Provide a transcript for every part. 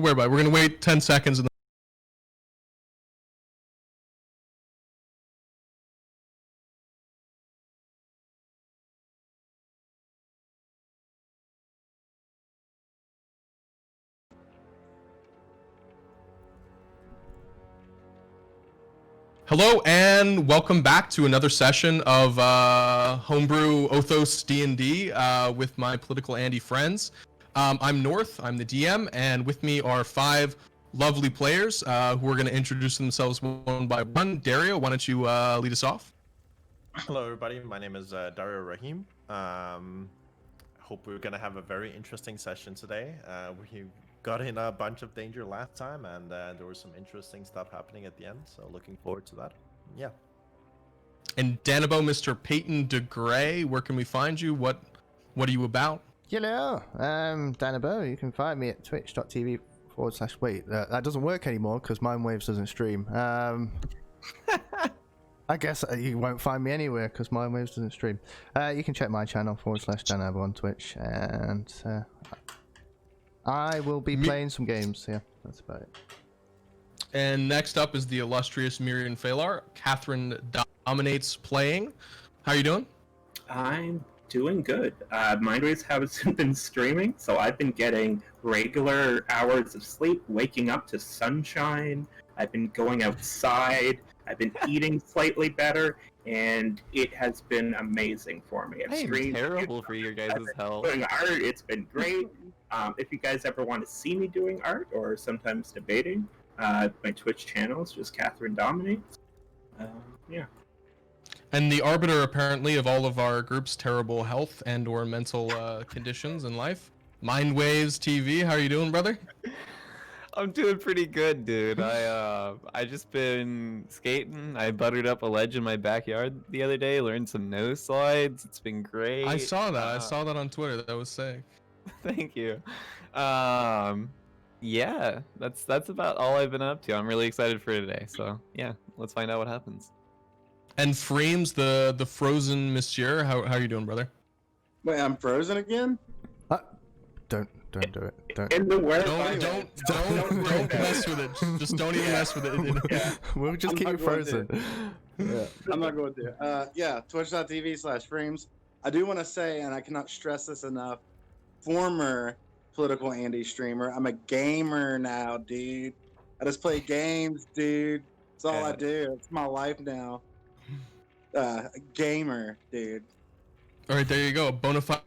worry about it. We're gonna wait 10 seconds and Hello and welcome back to another session of Homebrew Othos D&D with my political Andy friends. I'm North, I'm the DM, and with me are 5 lovely players who are going to introduce themselves one by one. Dario, why don't you lead us off? Hello everybody, my name is DarioRahim. Hope we're going to have a very interesting session today. We got in a bunch of danger last time, and there was some interesting stuff happening at the end, so looking forward to that. Yeah. And danabo, Mr. Peyton DeGray, where can we find you? What are you about? Hello, danabo. You can find me at twitch.tv/ wait, that doesn't work anymore because MindWaves doesn't stream. I guess you won't find me anywhere because MindWaves doesn't stream. You can check my channel / danabo on Twitch, and I will be playing some games. Yeah, that's about it. And next up is the illustrious Miriam Phalar. KatherineDominates playing. How are you doing? I'm doing good. MindWaves hasn't been streaming, so I've been getting regular hours of sleep, waking up to sunshine. I've been going outside. I've been eating slightly better, and it has been amazing for me. I am terrible for your guys' health. Doing art, it's been great. If you guys ever want to see me doing art or sometimes debating, my Twitch channel is just KatherineDominates. Yeah. And the arbiter, apparently, of all of our group's terrible health and or mental conditions in life. MindWavesTV, how are you doing, brother? I'm doing pretty good, dude. I just been skating. I buttered up a ledge in my backyard the other day, learned some nose slides. It's been great. I saw that. I saw that on Twitter. That was sick. Thank you. Yeah, that's about all I've been up to. I'm really excited for today. So yeah, let's find out what happens. And Freemz, the frozen monsieur, how are you doing, brother? Wait, I'm frozen again? Don't do it. Don't. In the world, Don't mess with it. Just don't even mess with it. Yeah, we'll just keep it frozen. Yeah, I'm not going to. Yeah, twitch.tv/Freemz. I do want to say, and I cannot stress this enough, former political Andy streamer. I'm a gamer now, dude. I just play games, dude. That's all I do. It's my life now. Gamer, dude. All right, there you go. Bonafide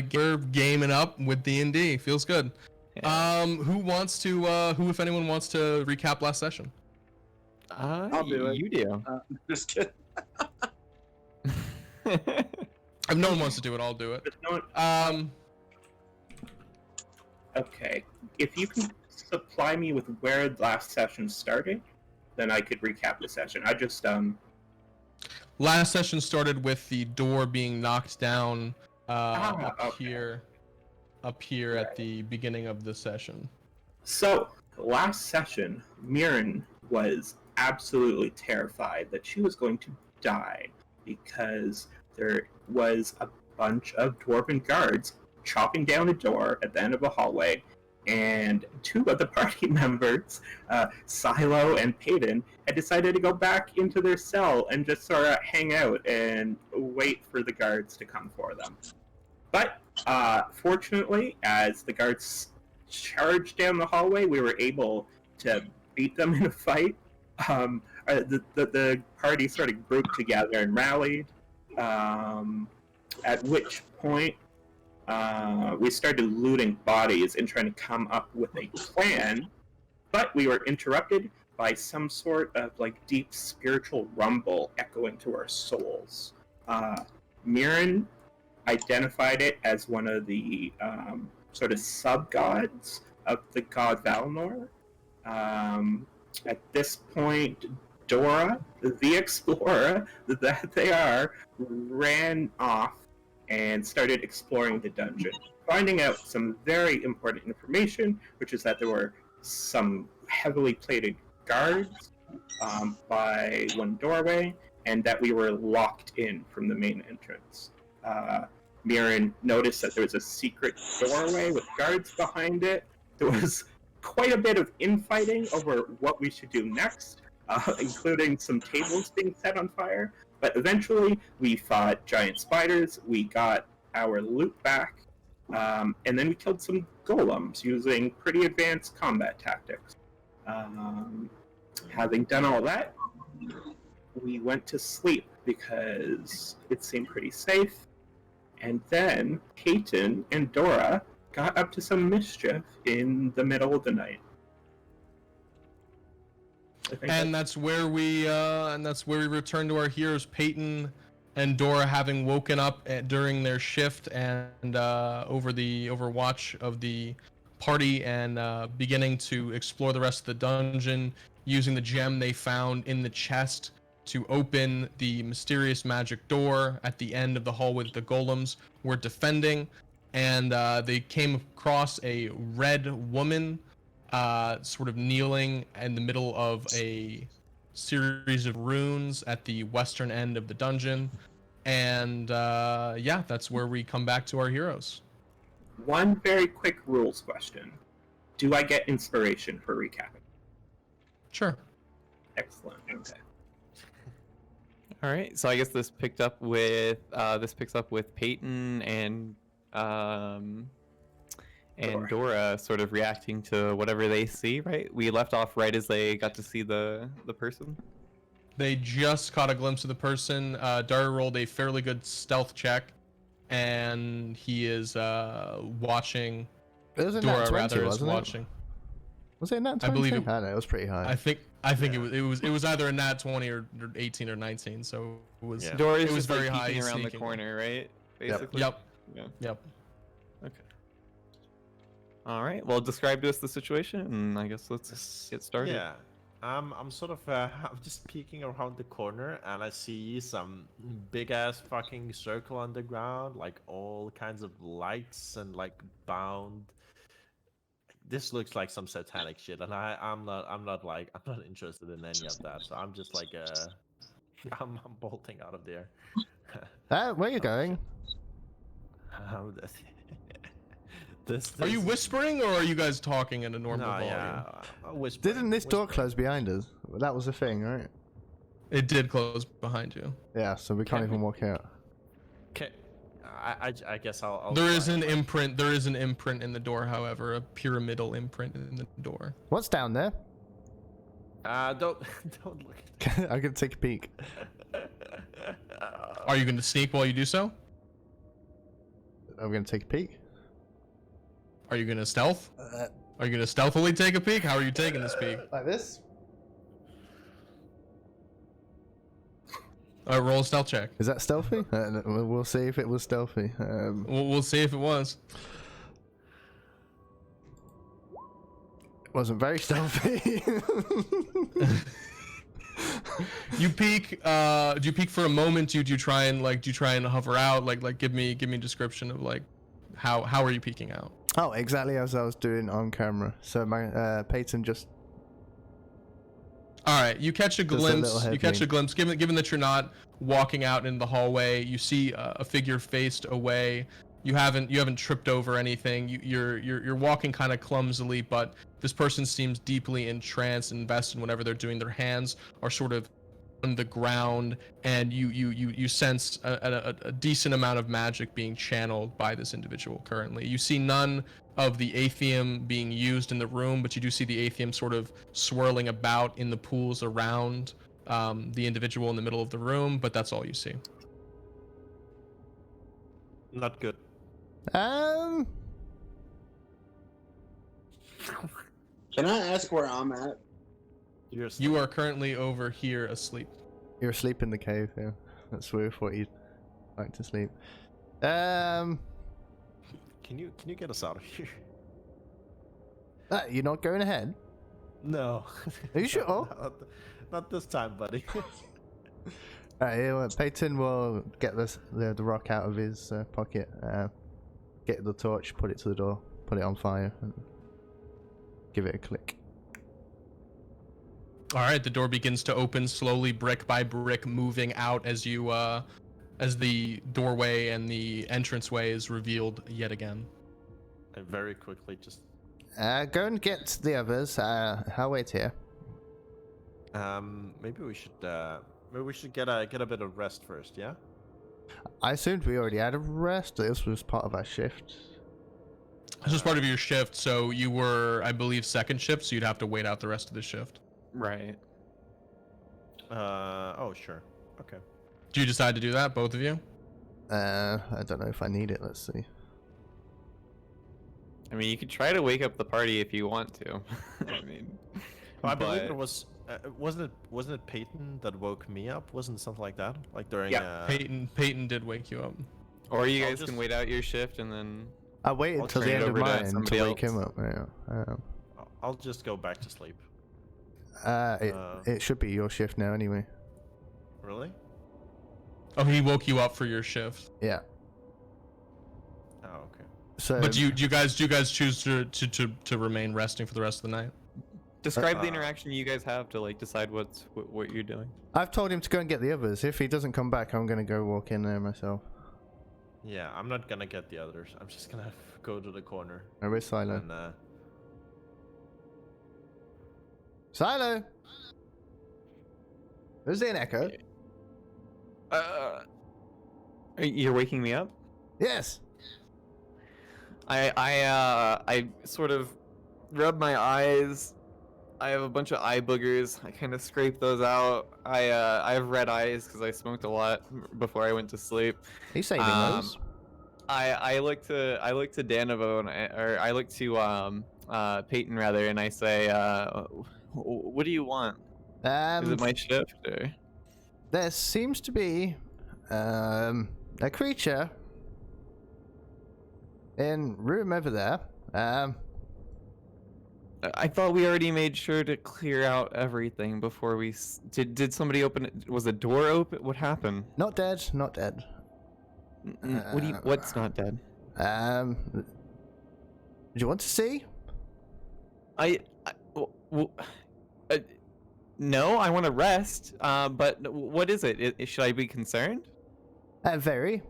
gamer gaming up with D&D. Feels good. Yeah. Who wants to? Who, if anyone, wants to recap last session? I'll do it. You do. Just kidding. If no one wants to do it, I'll do it. Okay, if you can supply me with where last session started, then I could recap the session. I just Last session started with the door being knocked down up here at the beginning of the session. So last session, Mirren was absolutely terrified that she was going to die because there was a bunch of dwarven guards chopping down a door at the end of a hallway, and 2 of the party members, Silo and Peyton, had decided to go back into their cell and just sort of hang out and wait for the guards to come for them. But fortunately, as the guards charged down the hallway, we were able to beat them in a fight. The party sort of grouped together and rallied, at which point we started looting bodies and trying to come up with a plan, but we were interrupted by some sort of deep spiritual rumble echoing to our souls. Mirren identified it as one of the sort of sub-gods of the god Valnor. At this point, Dora, the explorer that they are, ran off and started exploring the dungeon, finding out some very important information, which is that there were some heavily plated guards by one doorway, and that we were locked in from the main entrance. Mirren noticed that there was a secret doorway with guards behind it. There was quite a bit of infighting over what we should do next, including some tables being set on fire. But eventually, we fought giant spiders, we got our loot back, and then we killed some golems using pretty advanced combat tactics. Having done all that, we went to sleep because it seemed pretty safe. And then Peyton and Dora got up to some mischief in the middle of the night. And that's where we return to our heroes, Peyton and Dora, having woken up during their shift and overwatch of the party, and beginning to explore the rest of the dungeon, using the gem they found in the chest to open the mysterious magic door at the end of the hallway that the golems were defending. And they came across a red woman sort of kneeling in the middle of a series of runes at the western end of the dungeon. And yeah, that's where we come back to our heroes. One very quick rules question. Do I get inspiration for recapping? Sure. Excellent. Okay. All right, so I guess this picks up with Peyton and Dora sort of reacting to whatever they see. Right, we left off right as they got to see the person. They just caught a glimpse of the person. Dario rolled a fairly good stealth check, and he is watching. It was a Dora nat 20, rather is wasn't watching. it? Was it a nat 20? I believe I don't know, it was pretty high. I think it was either a nat 20 or 18 or 19. So it was. Yeah. Dora's It was just like very high, peeking he's around the sneaking. corner, right? Basically. Yep. Yeah. Yep. Okay. All right. Well, describe to us the situation, and I guess let's get started. Yeah. I'm sort of I'm just peeking around the corner, and I see some big ass fucking circle on the ground, like all kinds of lights and like bound. This looks like some satanic shit, and I'm not interested in any of that. So I'm just like I'm bolting out of there. Where are you going? Are you whispering, or are you guys talking in a normal No, volume? yeah. Whispering, Didn't this door whispering. close behind us? That was the thing, right? It did close behind you. Yeah, so we can't Can even walk out. Okay. I guess I'll There try is an and- imprint. There is an imprint in the door, however, a pyramidal imprint in the door. What's down there? Don't look I'm gonna take a peek. at Are you going to sneak while you do so? I'm gonna take a peek. Are you going to stealth? Are you going to stealthily take a peek? How are you taking this peek? Like this? All right, roll a stealth check. Is that stealthy? We'll see if it was stealthy. We'll see if it was. It wasn't very stealthy. You peek. Do you peek for a moment? Do you try and hover out? Like give me a description of like how are you peeking out? Oh, exactly as I was doing on camera. So my Peyton just. All right, you catch a Just a glimpse. little You catch a head glimpse. Given that you're not walking out in the hallway, you see a figure faced away. You haven't tripped over anything. You're walking kind of clumsily, but this person seems deeply entranced and invested in whatever they're doing. Their hands are sort of on the ground, and you sense a decent amount of magic being channeled by this individual currently. You see none of the aethium being used in the room, but you do see the aethium sort of swirling about in the pools around the individual in the middle of the room, but that's all you see. Not good. Can I ask where I'm at? You are currently over here asleep. You're asleep in the cave, yeah. That's where we thought you'd like to sleep. Can you get us out of here? You're not going ahead? No. Are you sure? Not this time, buddy. Alright, yeah, Peyton will get the rock out of his pocket, get the torch, put it to the door, put it on fire, and give it a click. All right, the door begins to open slowly, brick by brick, moving out as you as the doorway and the entranceway is revealed yet again. And very quickly, just Go and get the others. I'll wait here. Maybe we should get a bit of rest first. Yeah. I assumed we already had a rest. This was part of our shift. This was part of your shift, so you were, I believe, second shift, so you'd have to wait out the rest of the shift. Right. Oh, sure. Okay. Do you decide to do that, both of you? I don't know if I need it. Let's see. I mean, you could try to wake up the party if you want to. I mean, Well, I believe but- it was. Wasn't it Peyton that woke me up? Wasn't it something like that? Like during. Yeah. Peyton did wake you up. Or you I'll guys just- can wait out your shift and then. I waited I'll till the turn end it of over to mine somebody to wake him else. up. Yeah. I'll just go back to sleep. It should be your shift now anyway. Really? Oh, he woke you up for your shift. Yeah. Oh, okay. So. But do you guys choose to remain resting for the rest of the night? Describe the Uh, interaction you guys have to like decide what you're doing. I've told him to go and get the others. If he doesn't come back, I'm gonna go walk in there myself. Yeah, I'm not gonna get the others. I'm just gonna go to the corner Oh, where's Silo? and Silo! Who's in Echo? You're waking me up? Yes! I sort of rub my eyes. I have a bunch of eye boogers. I kind of scrape those out. I have red eyes because I smoked a lot before I went to sleep. He's saving those. I look to danabo and I look to Peyton rather, and I say, what do you want? Is it my shift or? There seems to be a creature in room over there. I thought we already made sure to clear out everything before we did somebody open it? Was the door open? What happened? Not dead, not dead. What do you? What's not dead? Do you want to see? No, I want to rest. But what is it? Should I be concerned? Very.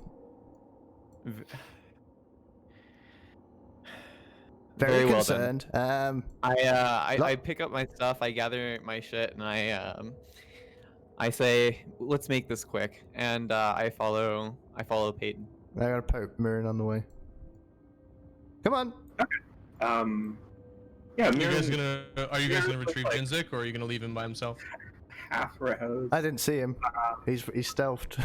Very Very well then. concerned. I pick up my stuff, I gather my shit, and I say, let's make this quick. And I follow Peyton. I got a Pope Mirren on the way. Come on. Yeah, Are you guys Mirren gonna looks retrieve like- Jinzik, or are you gonna leave him by himself? half rose. I didn't see him. He's stealthed.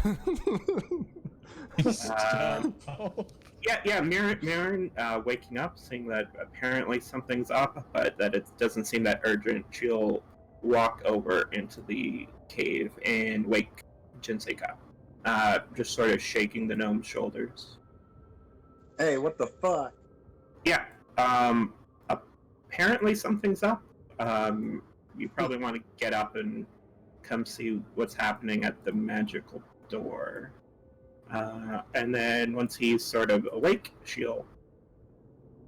Yeah, Mirren waking up, seeing that apparently something's up, but that it doesn't seem that urgent. She'll walk over into the cave and wake Jinsei up, just sort of shaking the gnome's shoulders. Hey, what the fuck? Yeah, apparently something's up. You probably want to get up and come see what's happening at the magical door. And then once he's sort of awake, she'll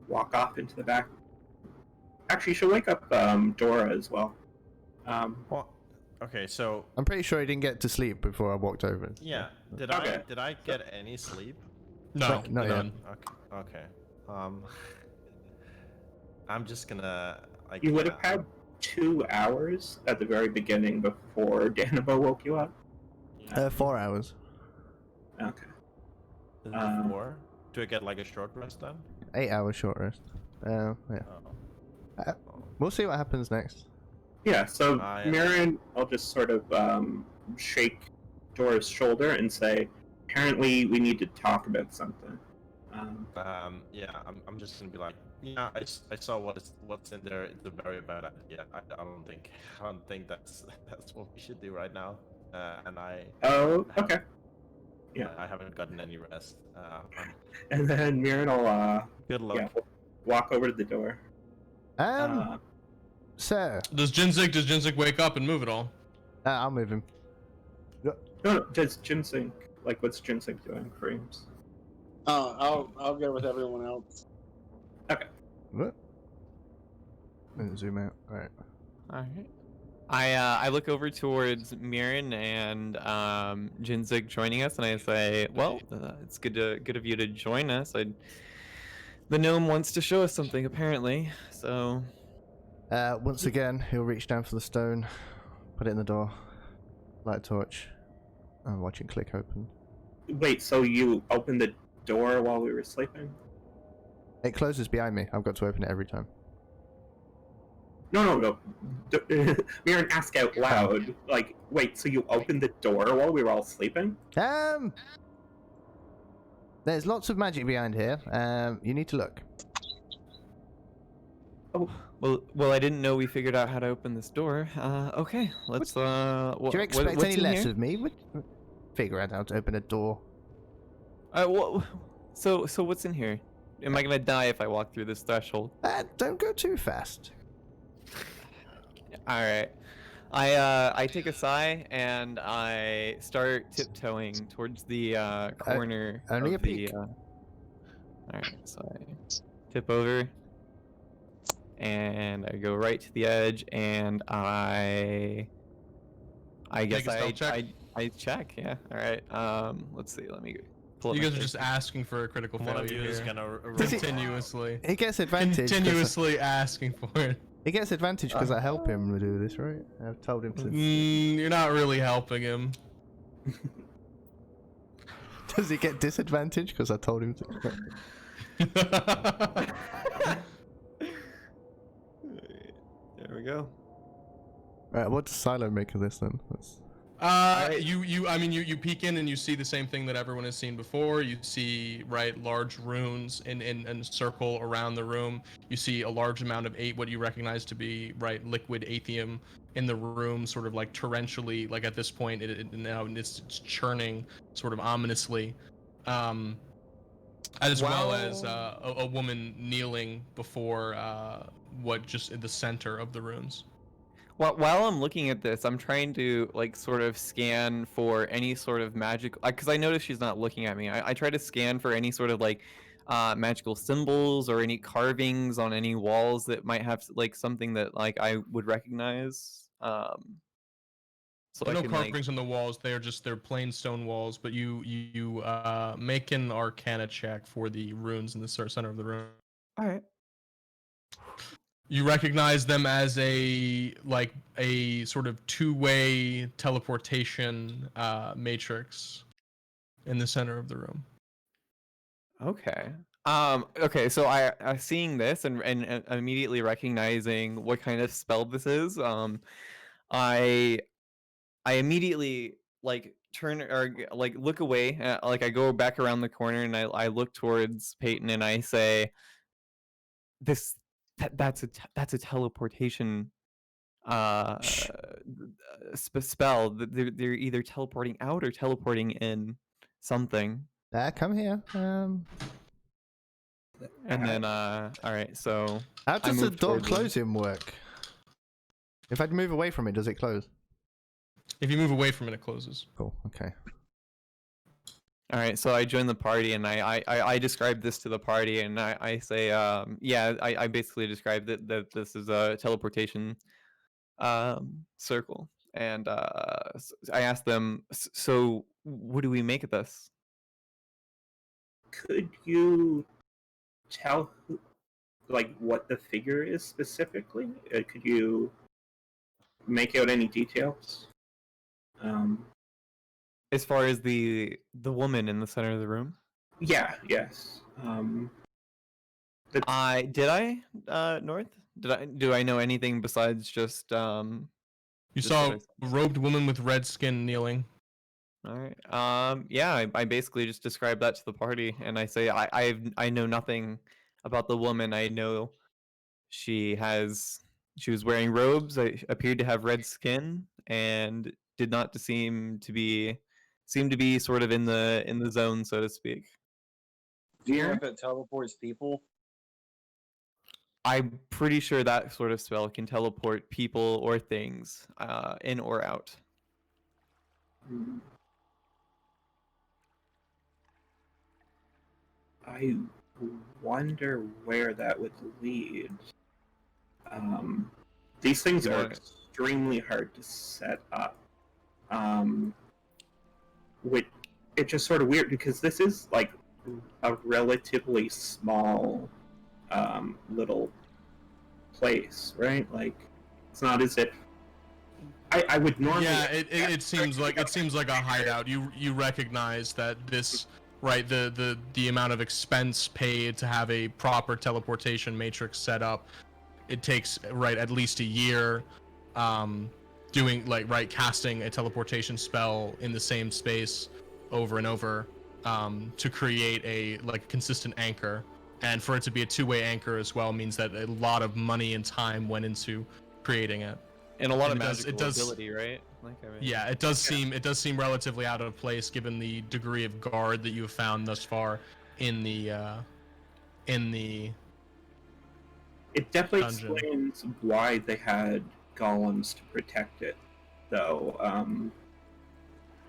walk off into the back. Actually, she'll wake up Dora as well. Well, okay, so I'm pretty sure he didn't get to sleep before I walked over. yeah, did Okay. I get any sleep? No, Not yet. none. Okay. I'm just gonna like. You would have had 2 hours at the very beginning before Danabo woke you up. 4 hours. Okay. Before. Do I get like a short rest then? 8 hours short rest. Yeah. Oh. We'll see what happens next. Yeah, so Yeah. Mirren, I'll just sort of shake Dora's shoulder and say, apparently we need to talk about something. Yeah, I'm just gonna be like, yeah, I saw what's in there. It's a very bad idea. I don't think that's what we should do right now. And Oh, okay. Yeah. I haven't gotten any rest. And then Mirren will Good luck. walk over to the door. Sir, Does Jinzik wake up and move at all? I'll move him. No, just Ginseng. Like, what's Ginseng doing, Freemz? I'll go with everyone else. What? Zoom out. Alright. Alright. I look over towards Mirren and Jinzik joining us, and I say, "Well, it's good of you to join us. The gnome wants to show us something, apparently. So. Once again, he'll reach down for the stone, put it in the door, light a torch, and watch it click open. Wait, so you opened the door while we were sleeping? It closes behind me. I've got to open it every time. No. Mirren, ask out loud. Like, wait, so you opened the door while we were all sleeping? There's lots of magic behind here. You need to look. Oh, Well, I didn't know we figured out how to open this door. Okay, let's. Do you expect what's any in less here? of me? Figure out how to open a door. So what's in here? Am I gonna die if I walk through this threshold? Don't go too fast. All right. I take a sigh and I start tiptoeing towards the corner only of a peek. all right, so I tip over and I go right to the edge and I guess Make a stealth check. I check. Yeah. All right. Let's see. Let me pull up You my guys are face. just asking for a critical One of failure you is here. gonna Does he- Continuously. He gets advantage. 'cause Continuously asking for it. He gets advantage because I help him do this, right? I've told him to. You're not really helping him. Does he get disadvantage because I told him to? There we go. Right, what does Silo make of this then? You peek in and you see the same thing that everyone has seen before. You see, right, large runes in a circle around the room. You see a large amount of what you recognize to be, right, liquid aethium in the room, sort of like torrentially, like at this point, it's churning sort of ominously. As well as a woman kneeling before just in the center of the runes. While I'm looking at this, I'm trying to like sort of scan for any sort of magic, because I notice she's not looking at me. I try to scan for any sort of like magical symbols or any carvings on any walls that might have like something that like I would recognize. So There I are no can, carvings on the walls. They're plain stone walls. But you make an Arcana check for the runes in the center of the room. All right. You recognize them as a sort of two-way teleportation matrix in the center of the room. Okay. Okay, so I seeing this and immediately recognizing what kind of spell this is, I immediately like turn or like look away, like I go back around the corner and I look towards Peyton and I say, that's a teleportation spell. They're either teleporting out or teleporting in something. Come here. And then all right, so How does the move door towards them. closing work? If I move away from it, does it close? If you move away from it, it closes. Cool. Okay. All right, so I join the party and I describe this to the party and I say, yeah, I basically describe that this is a teleportation circle. And I asked them, so what do we make of this? could you tell like what the figure is specifically? Could you make out any details? As far as the woman in the center of the room? Yeah. Yes. North? Do I know anything besides just You Just saw what a robed woman with red skin kneeling. all right. Yeah, I basically just describe that to the party and I say I know nothing about the woman. I know she was wearing robes, appeared to have red skin, and did not seem to be sort of in the zone, so to speak. Do you know if it teleports people? I'm pretty sure that sort of spell can teleport people or things in or out. I wonder where that would lead. These things You are want- extremely hard to set up. It's just sort of weird because this is like a relatively small little place, right? Like, it's not as if I would normally. Yeah, it seems like a hideout. You recognize that this, right, the amount of expense paid to have a proper teleportation matrix set up, it takes, right, at least a year, doing, like, right, casting a teleportation spell in the same space over and over, to create a, like, consistent anchor. And for it to be a two-way anchor as well means that a lot of money and time went into creating it. And a lot And of it magical does- ability, right? Like, I mean, Yeah, it does seem relatively out of place given the degree of guard that you have found thus far in the It definitely dungeon. explains why they had golems to protect it, though.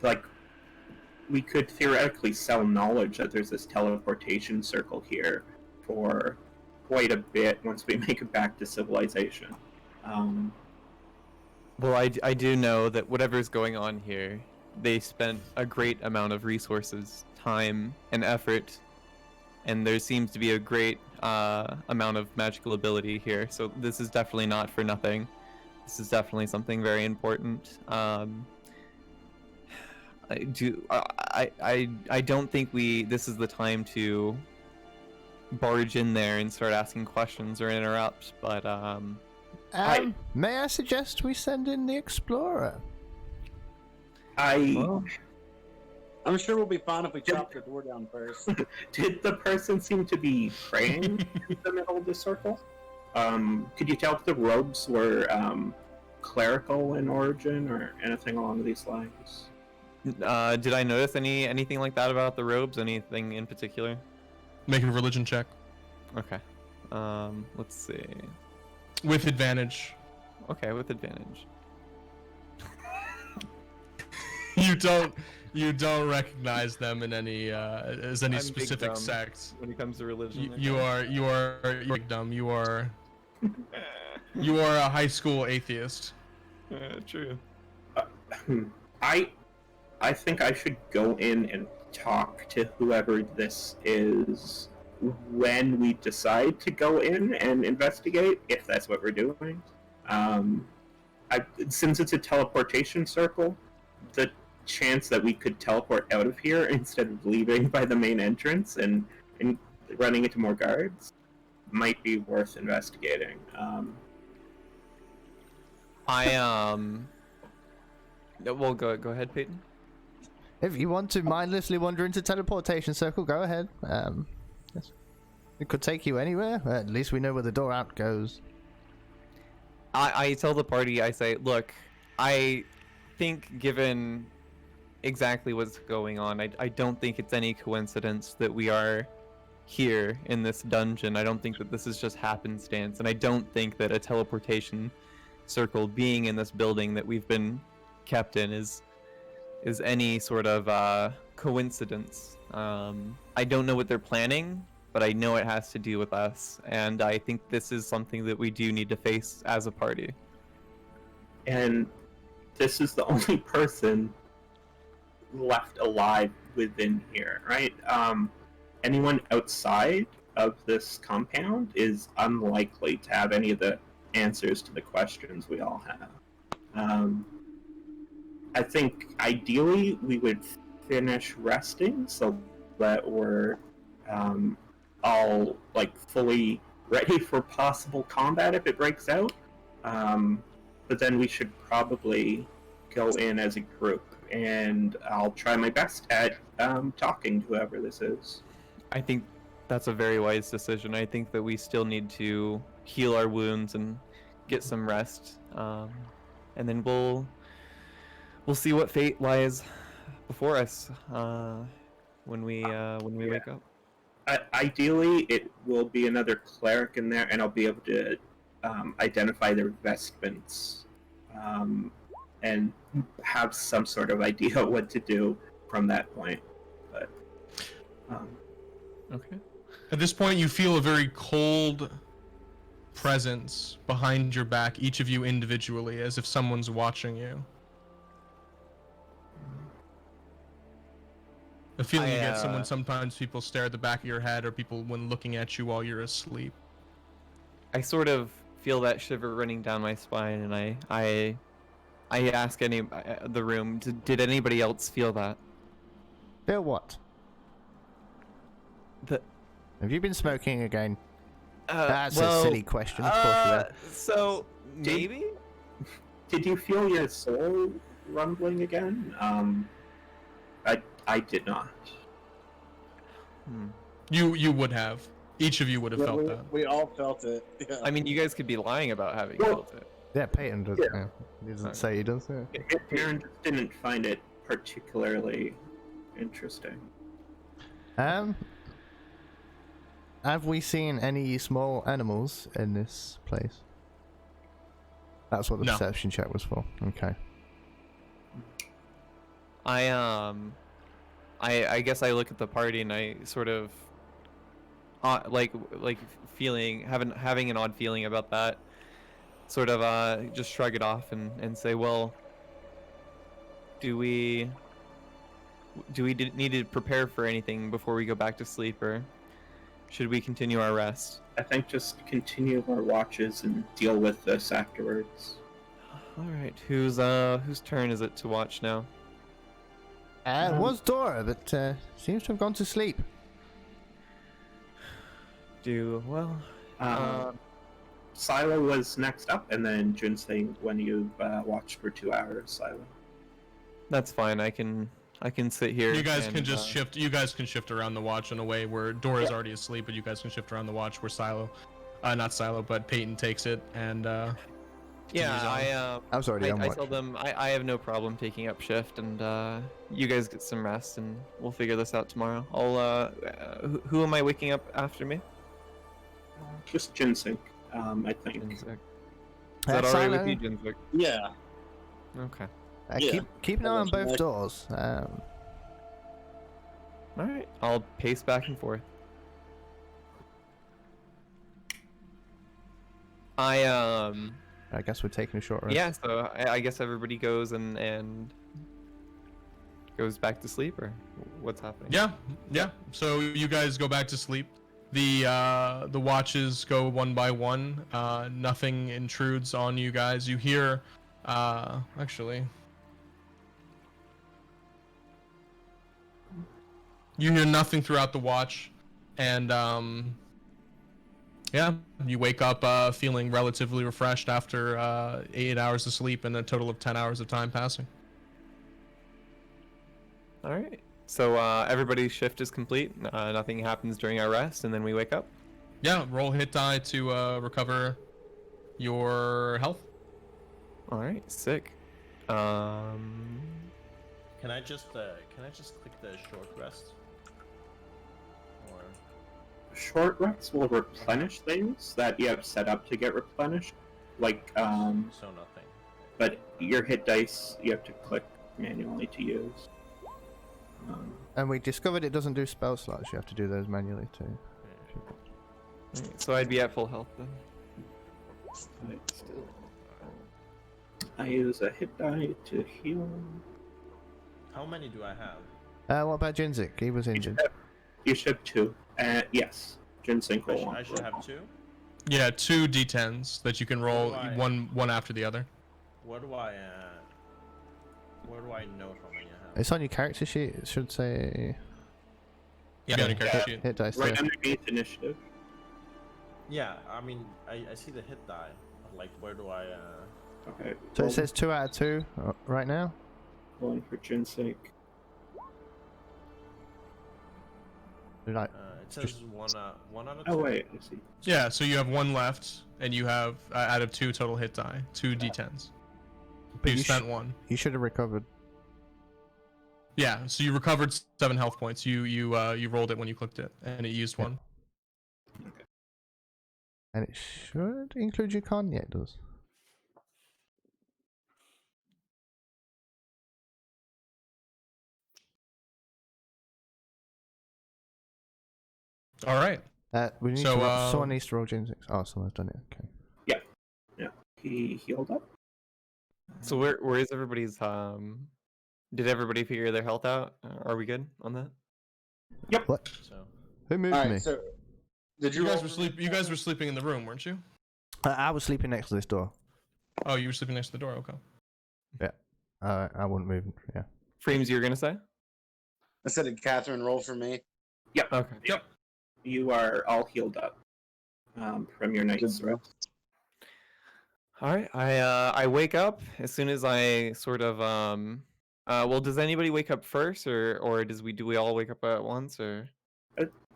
Like, we could theoretically sell knowledge that there's this teleportation circle here for quite a bit once we make it back to civilization. Well, I do know that whatever's going on here, they spent a great amount of resources, time, and effort, and there seems to be a great amount of magical ability here. So this is definitely not for nothing. This is definitely something very important. I don't think this is the time to barge in there and start asking questions or interrupt, but May I suggest we send in the explorer? well, I'm sure we'll be fine if we chop the door down first. Did the person seem to be praying in the middle of the circle? Could you tell if the robes were clerical in origin or anything along these lines? did I notice anything like that about the robes? Anything in particular? Make a religion check Okay. Let's see. with advantage. Okay, with advantage. You don't recognize them in any as any I'm big specific dumb sect. When it comes to religion, You're big dumb. You are a high school atheist. True. I think I should go in and talk to whoever this is when we decide to go in and investigate, if that's what we're doing. Since it's a teleportation circle, the chance that we could teleport out of here instead of leaving by the main entrance and running into more guards might be worth investigating. Well, go ahead, Peyton. If you want to mindlessly wander into teleportation circle, go ahead. Yes. It could take you anywhere. At least we know where the door out goes. I tell the party, I say, look, I think given exactly what's going on, I don't think it's any coincidence that we are here in this dungeon. I don't think that this is just happenstance, and I don't think that a teleportation circle being in this building that we've been kept in is any sort of coincidence. I don't know what they're planning, but I know it has to do with us, and I think this is something that we do need to face as a party. And this is the only person left alive within here, right? Anyone outside of this compound is unlikely to have any of the answers to the questions we all have. I think ideally we would finish resting so that we're all like fully ready for possible combat if it breaks out. But then we should probably go in as a group, and I'll try my best at talking to whoever this is. I think that's a very wise decision. I think that we still need to heal our wounds and get some rest, and then we'll see what fate lies before us when we wake up. Ideally, it will be another cleric in there, and I'll be able to identify their vestments and have some sort of idea what to do from that point. But Okay. At this point, you feel a very cold presence behind your back, each of you individually, as if someone's watching you. The feeling you get, sometimes people stare at the back of your head, or people when looking at you while you're asleep. I sort of feel that shiver running down my spine, and I ask the room, did anybody else feel that? Feel what? The Have you been smoking again? That's a well, silly question. Of course you have. So maybe. Did you feel your soul rumbling again? I did not. You would have. Each of you would have Yeah, felt that. we all felt it. Yeah. I mean, you guys could be lying about having Well, felt it. Yeah, Peyton does. Yeah. He doesn't say he does. Yeah. Aaron just didn't find it particularly interesting. Have we seen any small animals in this place? That's what the No. perception check was for. Okay. I guess I look at the party and I sort of like having an odd feeling about that. Sort of just shrug it off and say, well, do we need to prepare for anything before we go back to sleep, or should we continue our rest? I think just continue our watches and deal with this afterwards. All right, whose turn is it to watch now? It was Dora, but seems to have gone to sleep. Silo was next up, and then Ginseng when you watched for 2 hours. Silo. That's fine. I can sit here. You guys and, can just shift. You guys can shift around the watch in a way where Dora's already asleep, but you guys can shift around the watch where not Silo, but Peyton takes it and. Yeah, I was already on I watch. tell them I have no problem taking up shift, and you guys get some rest, and we'll figure this out tomorrow. Who am I waking up after me? Just Ginseng, I think. Jinzek. Is that alright with Silo, you, Jinzek? Yeah. Okay. Yeah. keep an eye on both Like- doors. Alright, I'll pace back and forth. I guess we're taking a short rest. Yeah, so I guess everybody goes and goes back to sleep, or what's happening? Yeah. So you guys go back to sleep. The watches go one by one. Nothing intrudes on you guys. You hear, actually, you hear nothing throughout the watch, and yeah, you wake up feeling relatively refreshed after 8 hours of sleep and a total of 10 hours of time passing. All right. So everybody's shift is complete. Nothing happens during our rest, and then we wake up. Yeah, roll hit die to recover your health. All right, sick. Can I just click the short rest? Or Short rests will replenish things that you have set up to get replenished, like so nothing. but your hit dice you have to click manually to use. And we discovered it doesn't do spell slots. You have to do those manually too. Alright, so I'd be at full health then. I use a hit die to heal. How many do I have? What about Jinzik? He was injured. You should have 2. Yes, Ginseng will want. I should have 2. Yeah, 2 d10s that you can roll Why? one after the other. Where do I note how many I have? It's on your character sheet. It should say Yeah, on your character sheet. hit dice. Right Yeah. underneath initiative. Yeah, I mean, I see the hit die. Like, where do I? Okay. So it says 2 out of 2 right now. Rolling for Ginseng. Like, It says one out of 2. Oh wait, I see. Yeah, so you have 1 left, and you have out of 2 total hit die, 2 d10s. But You you spent 1. you should have recovered. Yeah, so you recovered 7 health points. You rolled it when you clicked it, and it used 1. And it should include your con. Yeah, it does. All right. We need So, to someone needs to roll Jinzik. Oh, someone's done it. Okay. Yeah, he healed up. So where is everybody's did everybody figure their health out? Are we good on that? What? So Who moved All right. me? So, did you? You guys roll- were sleeping in the room, weren't you? I was sleeping next to this door. Oh, you were sleeping next to the door. Okay. Yeah. I wouldn't move. Yeah. Freemz, you were gonna say? I said, did Catherine roll for me? Yep. Okay. Yep. You are all healed up from your night's rest. All right. I wake up as soon as I sort of well, does anybody wake up first, or do we all wake up at once, or?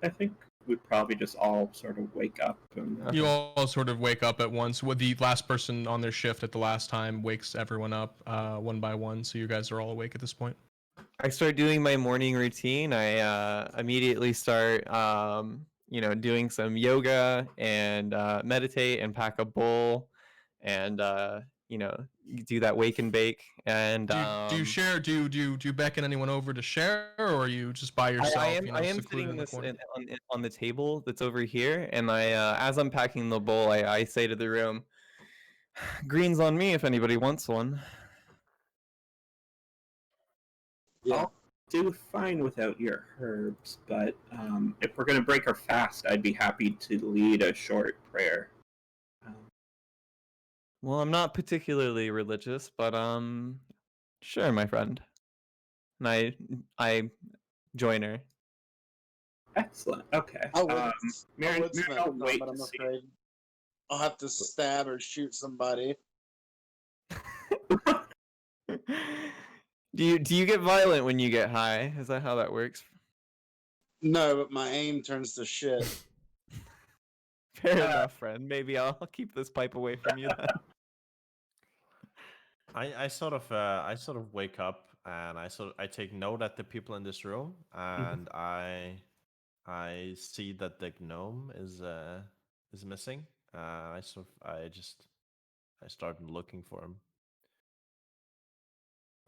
I think we'd probably just all sort of wake up. And, You all sort of wake up at once. Well, the last person on their shift at the last time wakes everyone up one by one. So you guys are all awake at this point. I start doing my morning routine. I immediately start, doing some yoga and meditate and pack a bowl, and do that wake and bake. And Do you share? Do you beckon anyone over to share, or are you just by yourself? I am secluded sitting in the corner? on the table that's over here, and as I'm packing the bowl, I say to the room, "Green's on me if anybody wants one." Yeah. I'll do fine without your herbs, but if we're going to break our fast, I'd be happy to lead a short prayer. Well, I'm not particularly religious, but sure, my friend. And I join her. Excellent. Okay. I would, Mary, spend I'll time, wait but I'm to see. afraid I'll have to stab or shoot somebody. Do you get violent when you get high? Is that how that works? No, but my aim turns to shit. Fair enough, friend. Maybe I'll keep this pipe away from you then. I sort of wake up and I take note at the people in this room, and I see that the gnome is missing. I start looking for him.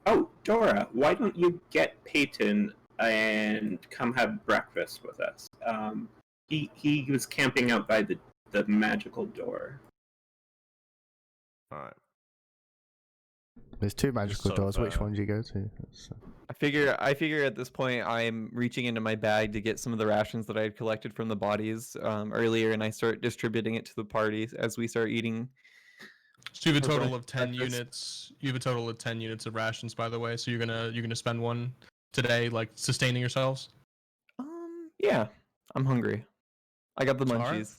Oh, Dora, why don't you get Peyton and come have breakfast with us? He was camping out by the magical door. All right. There's two magical sort doors. of, Which one do you go to? I figure at this point I'm reaching into my bag to get some of the rations that I had collected from the bodies earlier, and I start distributing it to the parties as we start eating. So you have a total Okay. of 10 Breakfast. units. You have a total of 10 units of rations, by the way. So you're gonna spend one today, like sustaining yourselves. Yeah, I'm hungry. I got the All right. munchies.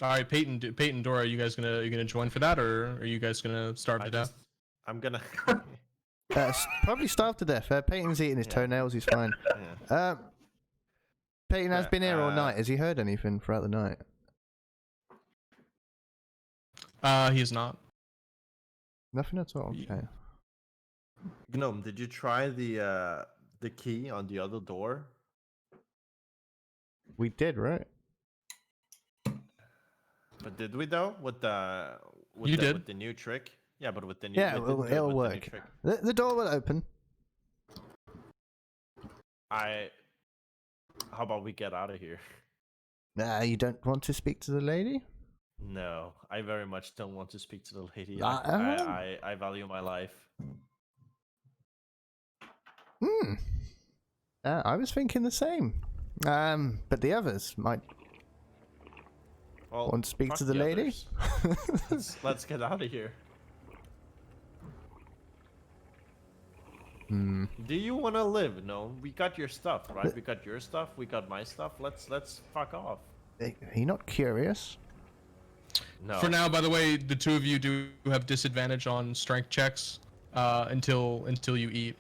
All right, Peyton, Dora, you guys gonna join for that, or are you guys gonna starve to death? I'm gonna. Probably starved to death. Peyton's eating his toenails. He's fine. Yeah. Peyton has Yeah, been here all night. Has he heard anything throughout the night? He is not. Nothing at all. Okay. Gnome, did you try the key on the other door? We did, right? But did we though? With the did. new trick? Yeah, but with the new Yeah, we didn't do it it'll with the new work. trick. The door will open. How about we get out of here? You don't want to speak to the lady? No, I very much don't want to speak to the lady. Uh-uh. I value my life. I was thinking the same. But the others might Well, want to speak fuck to the lady. others. Let's get out of here. Do you want to live? No, we got your stuff, right? We got your stuff. We got my stuff. Let's fuck off. Are you not curious? No. For now, by the way, the two of you do have disadvantage on strength checks until you eat.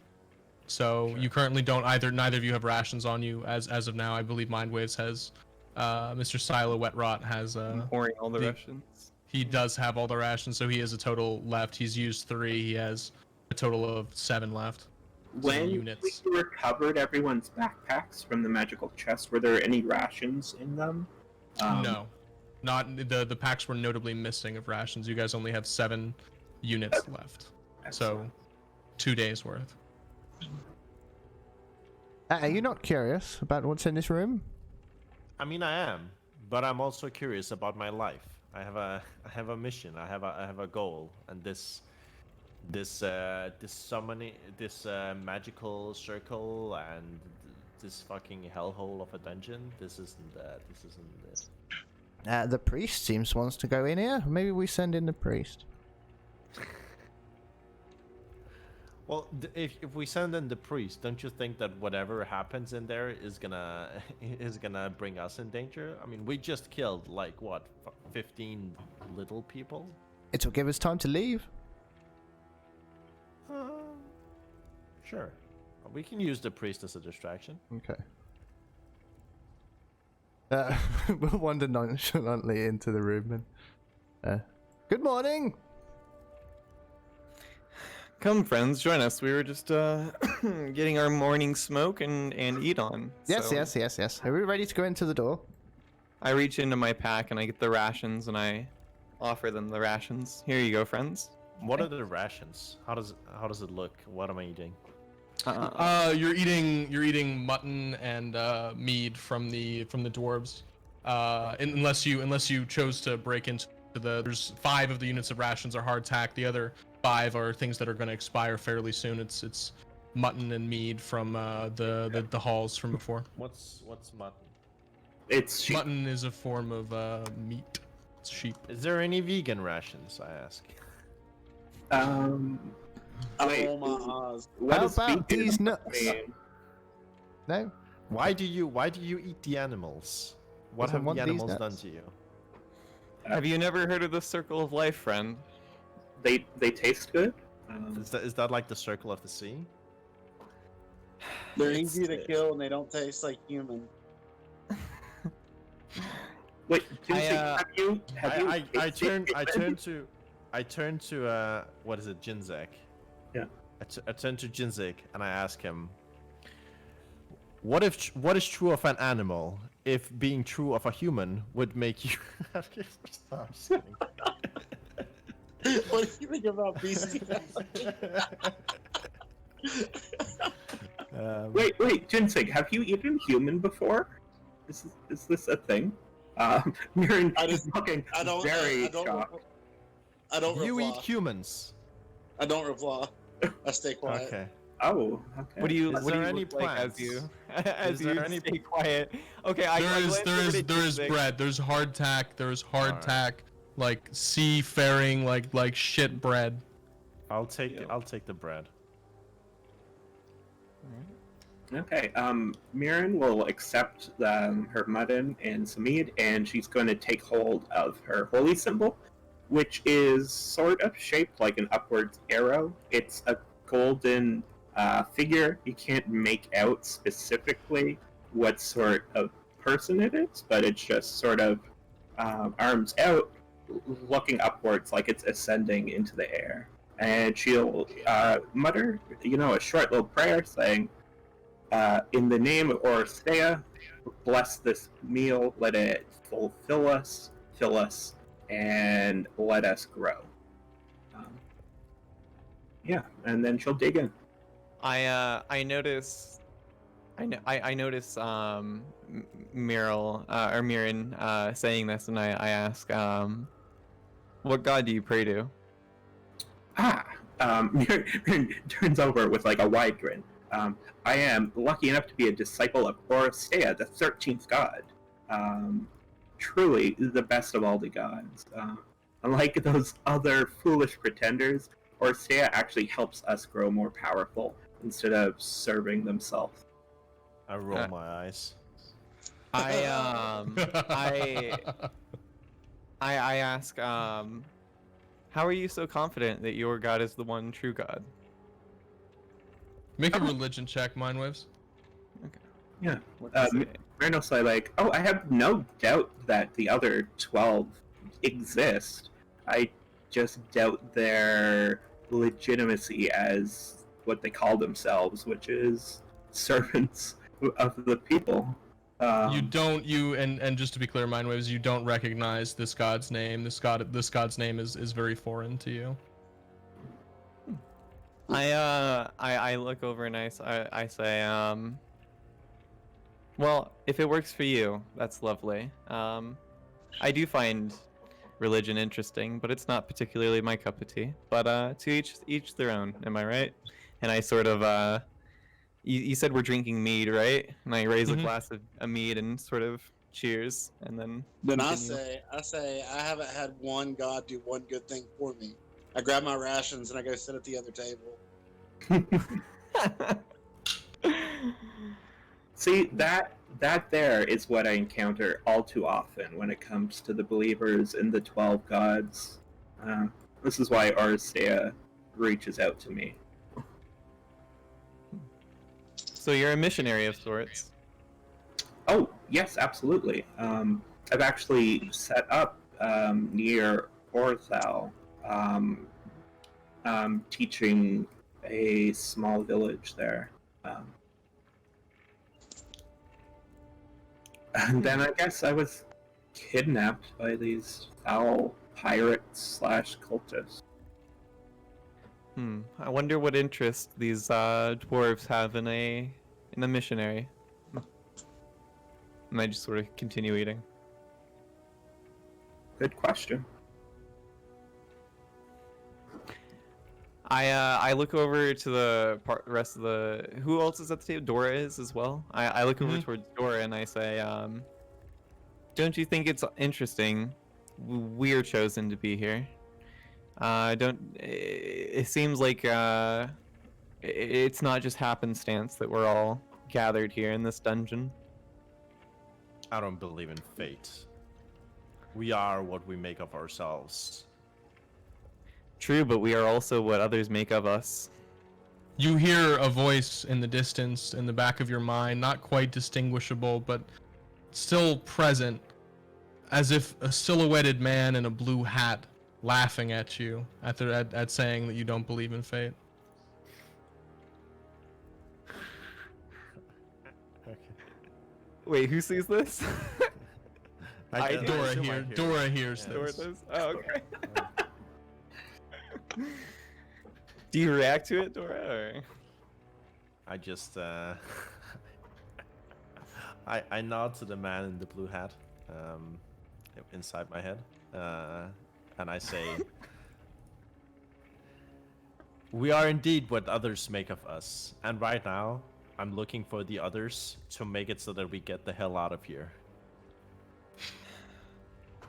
So you currently don't neither of you have rations on you as of now. I believe MindWaves has Mr. Silo Wet Rot has I'm pouring all the rations. he does have all the rations, so he has a total left. He's used 3. He has a total of 7 left. When units. we recovered everyone's backpacks from the magical chest, were there any rations in them? No. Not the packs were notably missing of rations. You guys only have 7 units left. Excellent. So 2 days worth. Are you not curious about what's in this room? I mean, I am, but I'm also curious about my life. I have a mission. I have a goal, and this magical circle and this fucking hellhole of a dungeon. This isn't it. The priest seems wants to go in here. Maybe we send in the priest. Well, if we send in the priest, don't you think that whatever happens in there is gonna bring us in danger? I mean, we just killed like what, 15 little people? It'll give us time to leave. Sure. We can use the priest as a distraction. Okay. We'll wander nonchalantly into the room and. Good morning. Come, friends, join us. We were just getting our morning smoke and eat on. Yes, so yes. Are we ready to go into the door? I reach into my pack and I get the rations and I offer them the rations. Here you go, friends. What are the rations? How does it look? What am I eating? You're eating mutton and mead from the dwarves. Unless you chose to break into there's 5 of the units of rations are hardtack. The other 5 are things that are going to expire fairly soon. It's mutton and mead from the halls from before. What's mutton? It's sheep. Mutton is a form of meat. It's sheep. Is there any vegan rations? I ask. Wait, Oh my Oz. what How does about vegan these nuts? mean? No. Why do you eat the animals? What Doesn't have want the these animals done nuts. to you? Have you never heard of the circle of life, friend? They taste good. Is that like the circle of the sea? They're easy to kill and they don't taste like human. Wait, Jinsei, I, have you? I tasted turn to what is it, Jinzek? Yeah. I turn to Jinzek and I ask him, what is true of an animal if being true of a human would make you? Stop, I'm just kidding. What do you think about bestiality? Wait, Jinsei, have you eaten human before? Is this a thing? Mirren is looking very shocked. I don't You reply. eat humans. I don't reply. I stay quiet. Okay. Oh, okay. What do you Is what do there you any look like as plants? you as Is you there any- stay quiet? Okay, There is bread. There's hardtack. There's hardtack, like seafaring, like shit bread. I'll take the bread. Okay, Mirren will accept her mutton and some mead, and she's going to take hold of her holy symbol, which is sort of shaped like an upwards arrow. It's a golden figure. You can't make out specifically what sort of person it is, but it's just sort of arms out, looking upwards like it's ascending into the air. And she'll mutter, a short little prayer saying, in the name of Orostea, bless this meal, let it fulfill us, fill us, and let us grow. Yeah, and then she'll dig in. I notice Mirren saying this, and I ask, what god do you pray to? Mirren turns over with like a wide grin. I am lucky enough to be a disciple of Orostea, the 13th god. Truly the best of all the gods. Unlike those other foolish pretenders, Orostea actually helps us grow more powerful instead of serving themselves. I roll my eyes. I ask, how are you so confident that your god is the one true god? Make a religion check, Mindwaves. Yeah. What does it say? Mirren will say like, I have no doubt that the other 12 exist. I just doubt their legitimacy as what they call themselves, which is servants of the people. And just to be clear, Mindwaves, you don't recognize this god's name. This god's name is very foreign to you. I look over and I say, well, if it works for you, that's lovely. I do find religion interesting, but it's not particularly my cup of tea. But to each their own, am I right? And I sort of, you said we're drinking mead, right? And I raise a glass of mead and sort of cheers, and then. Then continue. I say, I haven't had one god do one good thing for me. I grab my rations and I go sit at the other table. See, that there is what I encounter all too often when it comes to the believers in the 12 gods. This is why Arstea reaches out to me. So you're a missionary of sorts. Oh, yes, absolutely. I've actually set up near Orthal, teaching a small village there. And then I guess I was kidnapped by these foul pirates / cultists. I wonder what interest these dwarves have in a missionary. And I just sort of continue eating. Good question. I look over to the rest of the. Who else is at the table? Dora is as well. I look over towards Dora and I say, "Don't you think it's interesting? We're chosen to be here. It seems like it's not just happenstance that we're all gathered here in this dungeon." I don't believe in fate. We are what we make of ourselves. True, but we are also what others make of us. You hear a voice in the distance, in the back of your mind, not quite distinguishable, but still present, as if a silhouetted man in a blue hat laughing at you at saying that you don't believe in fate. Wait, who sees this? Dora hears Dora this. does? Oh, okay. Do you react to it, Dora? Or? I just I nod to the man in the blue hat inside my head, and I say, "We are indeed what others make of us, and right now I'm looking for the others to make it so that we get the hell out of here."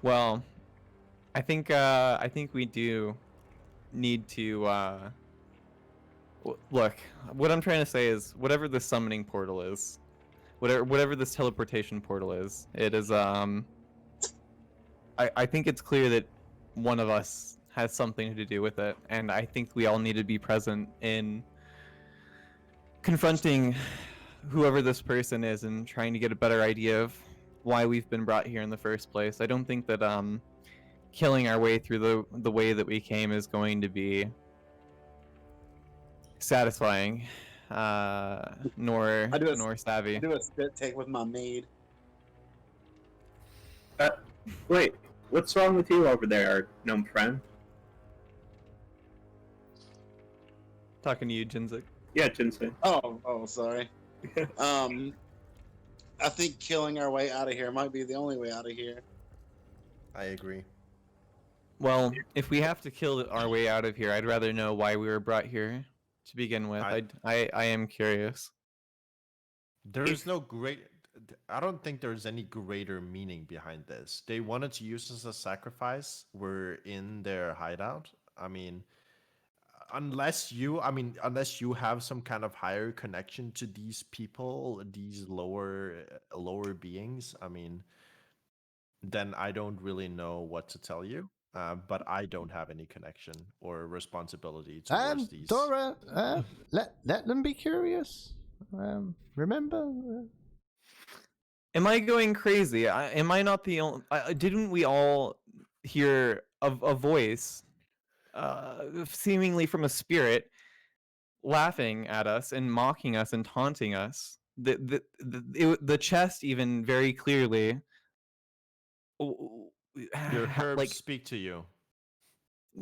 Well, I think we do need to look. What I'm trying to say is, whatever this summoning portal is, whatever this teleportation portal is, it is I think it's clear that one of us has something to do with it, and I think we all need to be present in confronting whoever this person is and trying to get a better idea of why we've been brought here in the first place. I don't think that killing our way through the way that we came is going to be satisfying, nor savvy. I do a spit take with my maid. Wait, what's wrong with you over there, gnome friend? Talking to you, Jinzik. Yeah, Jinsen. Oh, sorry. I think killing our way out of here might be the only way out of here. I agree. Well, if we have to kill our way out of here, I'd rather know why we were brought here to begin with. I am curious. There's no great. I don't think there's any greater meaning behind this. They wanted to use us as a sacrifice. We're in their hideout. I mean, unless you have some kind of higher connection to these people, these lower beings, I mean, then I don't really know what to tell you. But I don't have any connection or responsibility towards these. Dora, let them be curious. Remember? Am I going crazy? Am I not the only? Didn't we all hear a voice, seemingly from a spirit, laughing at us and mocking us and taunting us? The chest even very clearly. Your herbs speak to you.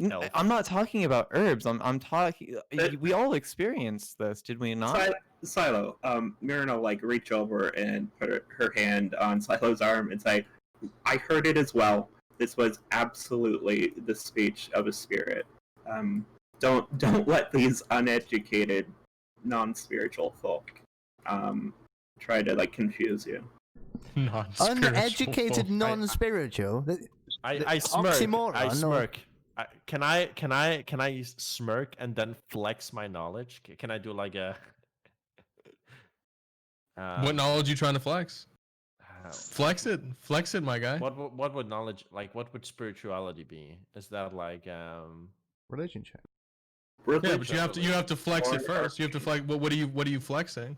Elf. I'm not talking about herbs. I'm talking. We all experienced this, did we not? Silo, Myrna reach over and put her hand on Silo's arm and say, "I heard it as well. This was absolutely the speech of a spirit. Don't let these uneducated, non-spiritual folk try to confuse you." Non-spiritual Uneducated, folk. non-spiritual. I smirk. Oxymoron, I or- smirk. Can I smirk and then flex my knowledge? Can I do like a? What knowledge you trying to flex? uh, Flex it, my guy. what would knowledge like? What would spirituality be? Is that like Religion check. Yeah, but you have to flex it Or- first. You have to flex. What are you flexing?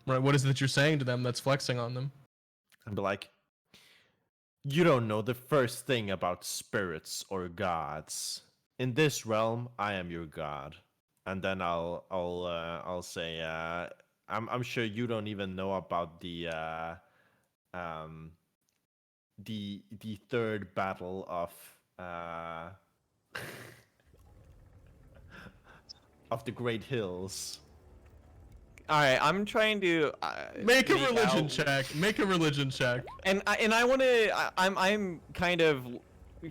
Right. What is it that you're saying to them that's flexing on them? and be like, you don't know the first thing about spirits or gods. In this realm, I am your god, and then I'll say, I'm sure you don't even know about the third battle of of the Great Hills. All right, I'm trying to Make a make religion out- check. Make a religion check. And I want to. I'm kind of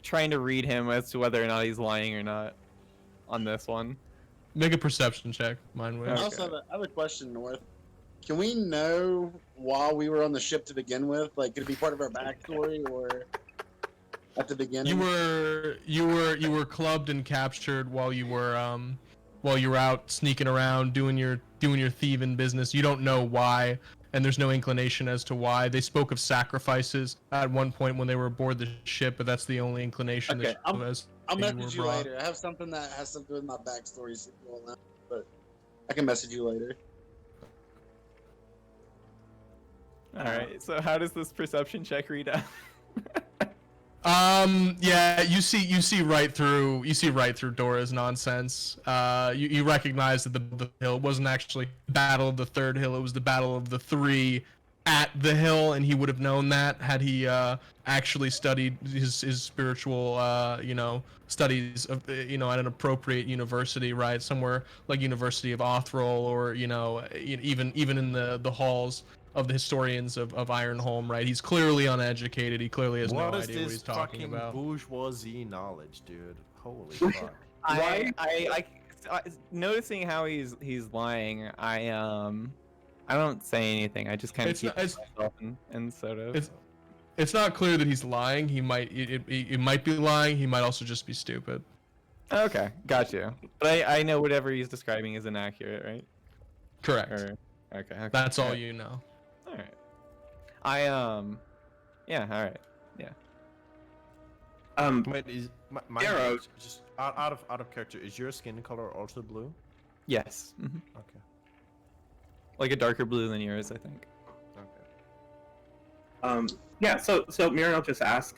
trying to read him as to whether or not he's lying or not on this one. Make a perception check. Mine I will. Okay. also have a question, North. Can we know while we were on the ship to begin with? Like, could it be part of our backstory or at the beginning? You were clubbed and captured while you were out sneaking around doing your thieving business. You don't know why, and there's no inclination as to why. They spoke of sacrifices at one point when they were aboard the ship, but that's the only inclination Okay, that as I'll you were message you brought. later. I have something that has something to do with my backstory, so you all know, but I can message you later. All right. So how does this perception check read out? Yeah, you see right through Dora's nonsense. You recognize that the hill wasn't actually the battle of the third hill, it was the battle of the three at the hill, and he would have known that had he actually studied his spiritual studies of, at an appropriate university, right? Somewhere like University of Othrol, or even in the halls of the historians of Ironholm, right? He's clearly uneducated. He clearly has What no is idea what this he's talking fucking about. bourgeoisie knowledge, dude? Holy fuck. I noticing how he's lying. I don't say anything. I just kind of It's keep not- it to myself and sort of. It's not clear that he's lying. He might be lying. He might also just be stupid. Okay, got you. But I know whatever he's describing is inaccurate, right? Correct. Or okay. That's all alright. you know. All right. Yeah. All right. Yeah. Wait, is my Darrow. just out of character? Is your skin color also blue? Yes. Okay. Like a darker blue than yours, I think. Okay. Yeah. So Miriam, I'll just ask,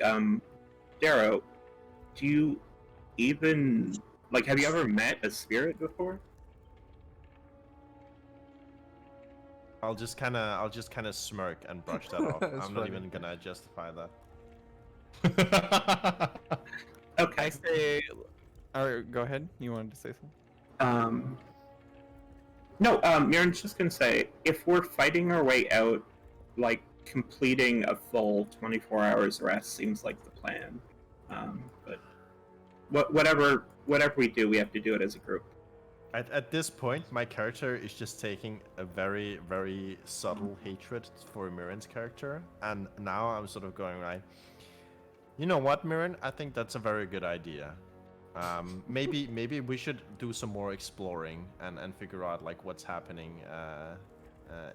Darrow, do you even have you ever met a spirit before? I'll just kind of smirk and brush that off. That's I'm not funny. even gonna justify that. Okay. I say, or go ahead. You wanted to say something? No, Miriam's just gonna say, if we're fighting our way out, completing a full 24 hours rest seems like the plan. But whatever we do, we have to do it as a group. At this point, my character is just taking a very, very subtle hatred for Mirren's character, and now I'm sort of going, right, you know what, Mirren? I think that's a very good idea. Maybe we should do some more exploring and figure out what's happening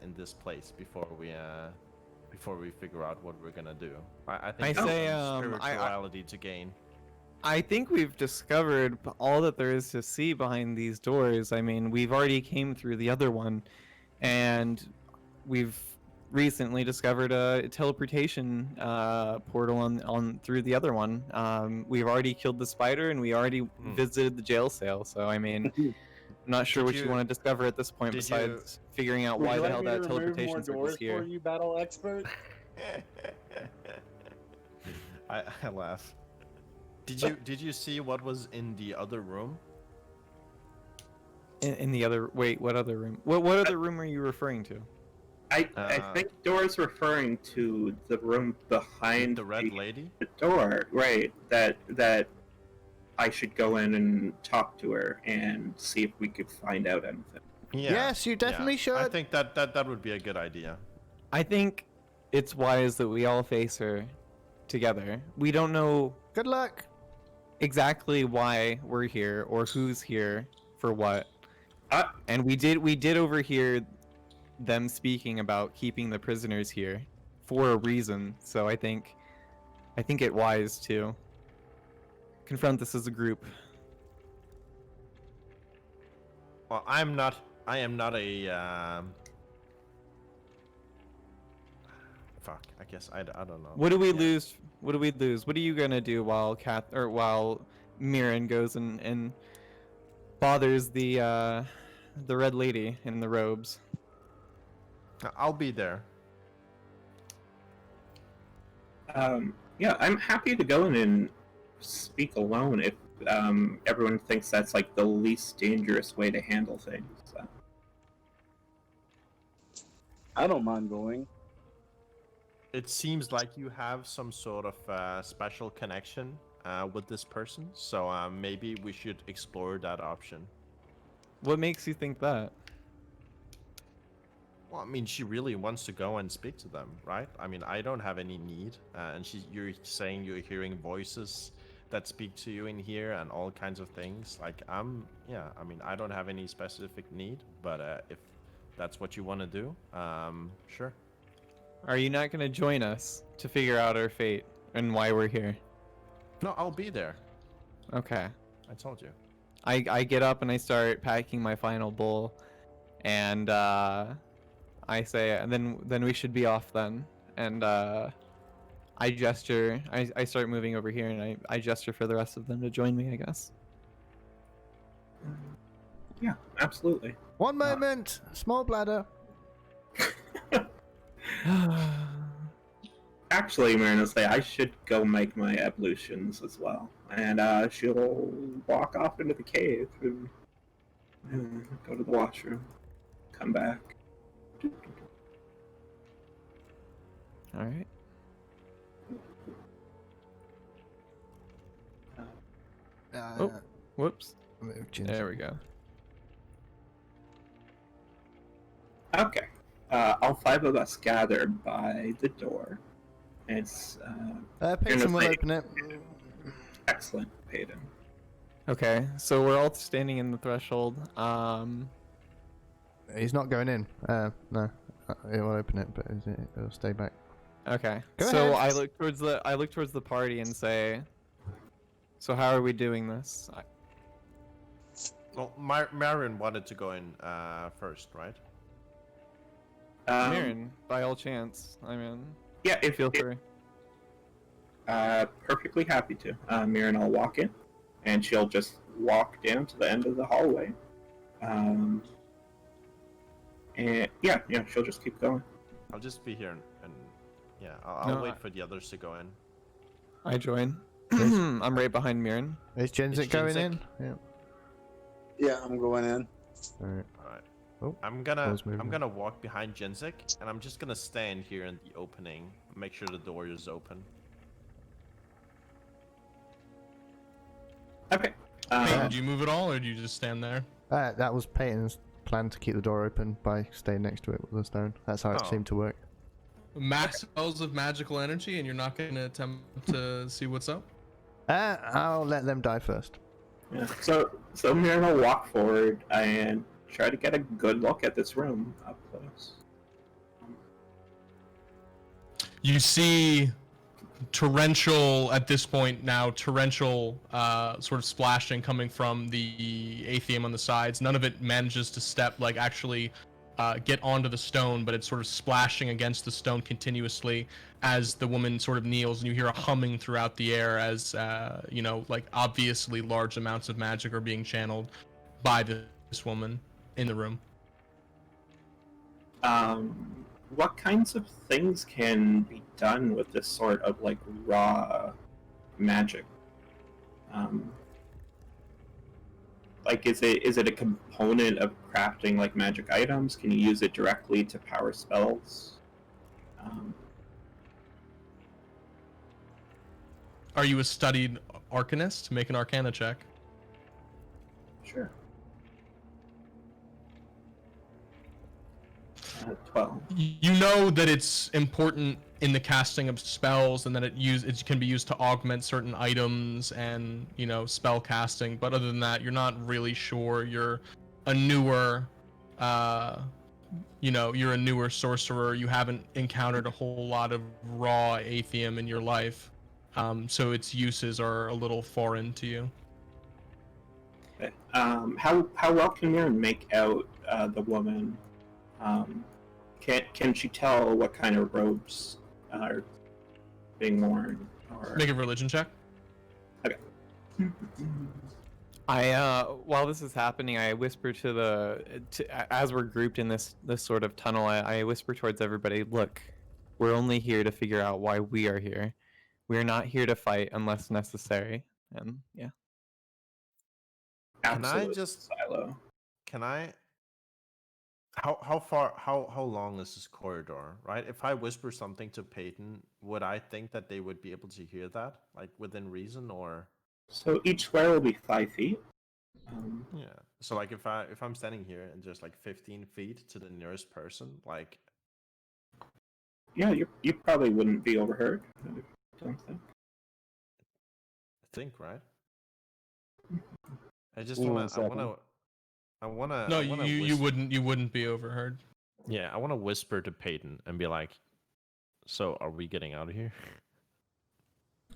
in this place before we figure out what we're gonna do. I think I there's say, some I- spirituality to gain. I think we've discovered all that there is to see behind these doors. I mean, we've already came through the other one, and we've recently discovered a teleportation portal on through the other one. We've already killed the spider, and we already visited the jail cell. So I mean, I'm not sure Did what you you- want to discover at this point did besides figuring out Would why you the like hell me that to remove teleportation more circle's doors for here. you, battle expert? I laugh. Did you see what was in the other room? In the other what other room? What other room are you referring to? I Uh, think Dora's referring to the room behind The red lady? the door, right? That I should go in and talk to her and see if we could find out anything. Yeah. Yes, you definitely should. I think that would be a good idea. I think it's wise that we all face her together. We don't know Good luck. exactly why we're here or who's here for what. Uh, And we did overhear them speaking about keeping the prisoners here for a reason. So I think it wise to confront this as a group. Well, I am not a. Fuck. I guess I don't know. What do we Yeah. lose? What do we lose? What are you gonna do while while Mirren goes and bothers the red lady in the robes? I'll be there. Yeah, I'm happy to go in and speak alone if everyone thinks that's like the least dangerous way to handle things. So. I don't mind going. It seems like you have some sort of special connection with this person, so maybe we should explore that option. What makes you think that? Well, I mean, she really wants to go and speak to them, right? I mean, I don't have any need, and you're saying you're hearing voices that speak to you in here and all kinds of things. Like, yeah, I mean, I don't have any specific need, but if that's what you want to do, sure. Are you not gonna join us to figure out our fate and why we're here? No, I'll be there. Okay. I told you. I get up and I start packing my final bowl, and I say, and then we should be off then. And I gesture. I start moving over here, and I gesture for the rest of them to join me, I guess. Yeah, absolutely. One moment. Small bladder. Actually, Marina say I should go make my ablutions as well, and she'll walk off into the cave and go to the washroom, come back. All right. Oh. Whoops. Move Ginger. There we go. Okay. All five of us gather by the door. It's Peyton will say- open it. excellent, Peyton. Okay, so we're all standing in the threshold. He's not going in. No. It will open it, but it'll stay back. Okay. Go So ahead. I look towards the party and say, "So how are we doing this?" Well, Marion wanted to go in first, right? Mirren, by all chance. I mean, Yeah, if feel free. perfectly happy to. Mirren will walk in, and she'll just walk down to the end of the hallway. And yeah, she'll just keep going. I'll just be here and yeah, I'll No, wait for the others to go in. I join. I'm right behind Mirren. Is Jenzik going in? Jenzik. Yeah. Yeah, I'm going in. Alright. All right. Oh, I'm gonna pause movement. walk behind Jenzik, and I'm just gonna stand here in the opening, make sure the door is open. Okay. Peyton, do you move at all, or do you just stand there? That was Peyton's plan to keep the door open by staying next to it with the stone. That's how it Oh. seemed to work. Max spells of magical energy, and you're not going to attempt to see what's up? I'll let them die first. Yeah. So Mirren will walk forward and try to get a good look at this room up close. You see torrential, at this point now, torrential sort of splashing coming from the aethium on the sides. None of it manages to actually get onto the stone, but it's sort of splashing against the stone continuously as the woman sort of kneels, and you hear a humming throughout the air as, obviously large amounts of magic are being channeled by this woman in the room. What kinds of things can be done with this sort of like raw magic? Is it a component of crafting like magic items? Can you use it directly to power spells? Are you a studied arcanist? Make an arcana check. Sure. 12. You know that it's important in the casting of spells, and that it can be used to augment certain items and spell casting. But other than that, you're not really sure. You're a newer, you're a newer sorcerer. You haven't encountered a whole lot of raw aethium in your life, so its uses are a little foreign to you. Okay. How well can Mirren make out the woman? Can she tell what kind of robes are being worn? Or... Make a religion check. Okay. While this is happening, I whisper as we're grouped in this sort of tunnel, I whisper towards everybody, look, we're only here to figure out why we are here. We're not here to fight unless necessary. And yeah. Absolutely. Silo. Can I? How long is this corridor? Right. If I whisper something to Peyton, would I think that they would be able to hear that, like within reason, or? So each square will be 5 feet. Yeah. So like if I'm standing here and just like 15 feet to the nearest person, like. Yeah, you probably wouldn't be overheard. I don't think. I think, right? I just wanna. No, you wouldn't be overheard. Yeah, I want to whisper to Peyton and be like, "So, are we getting out of here?"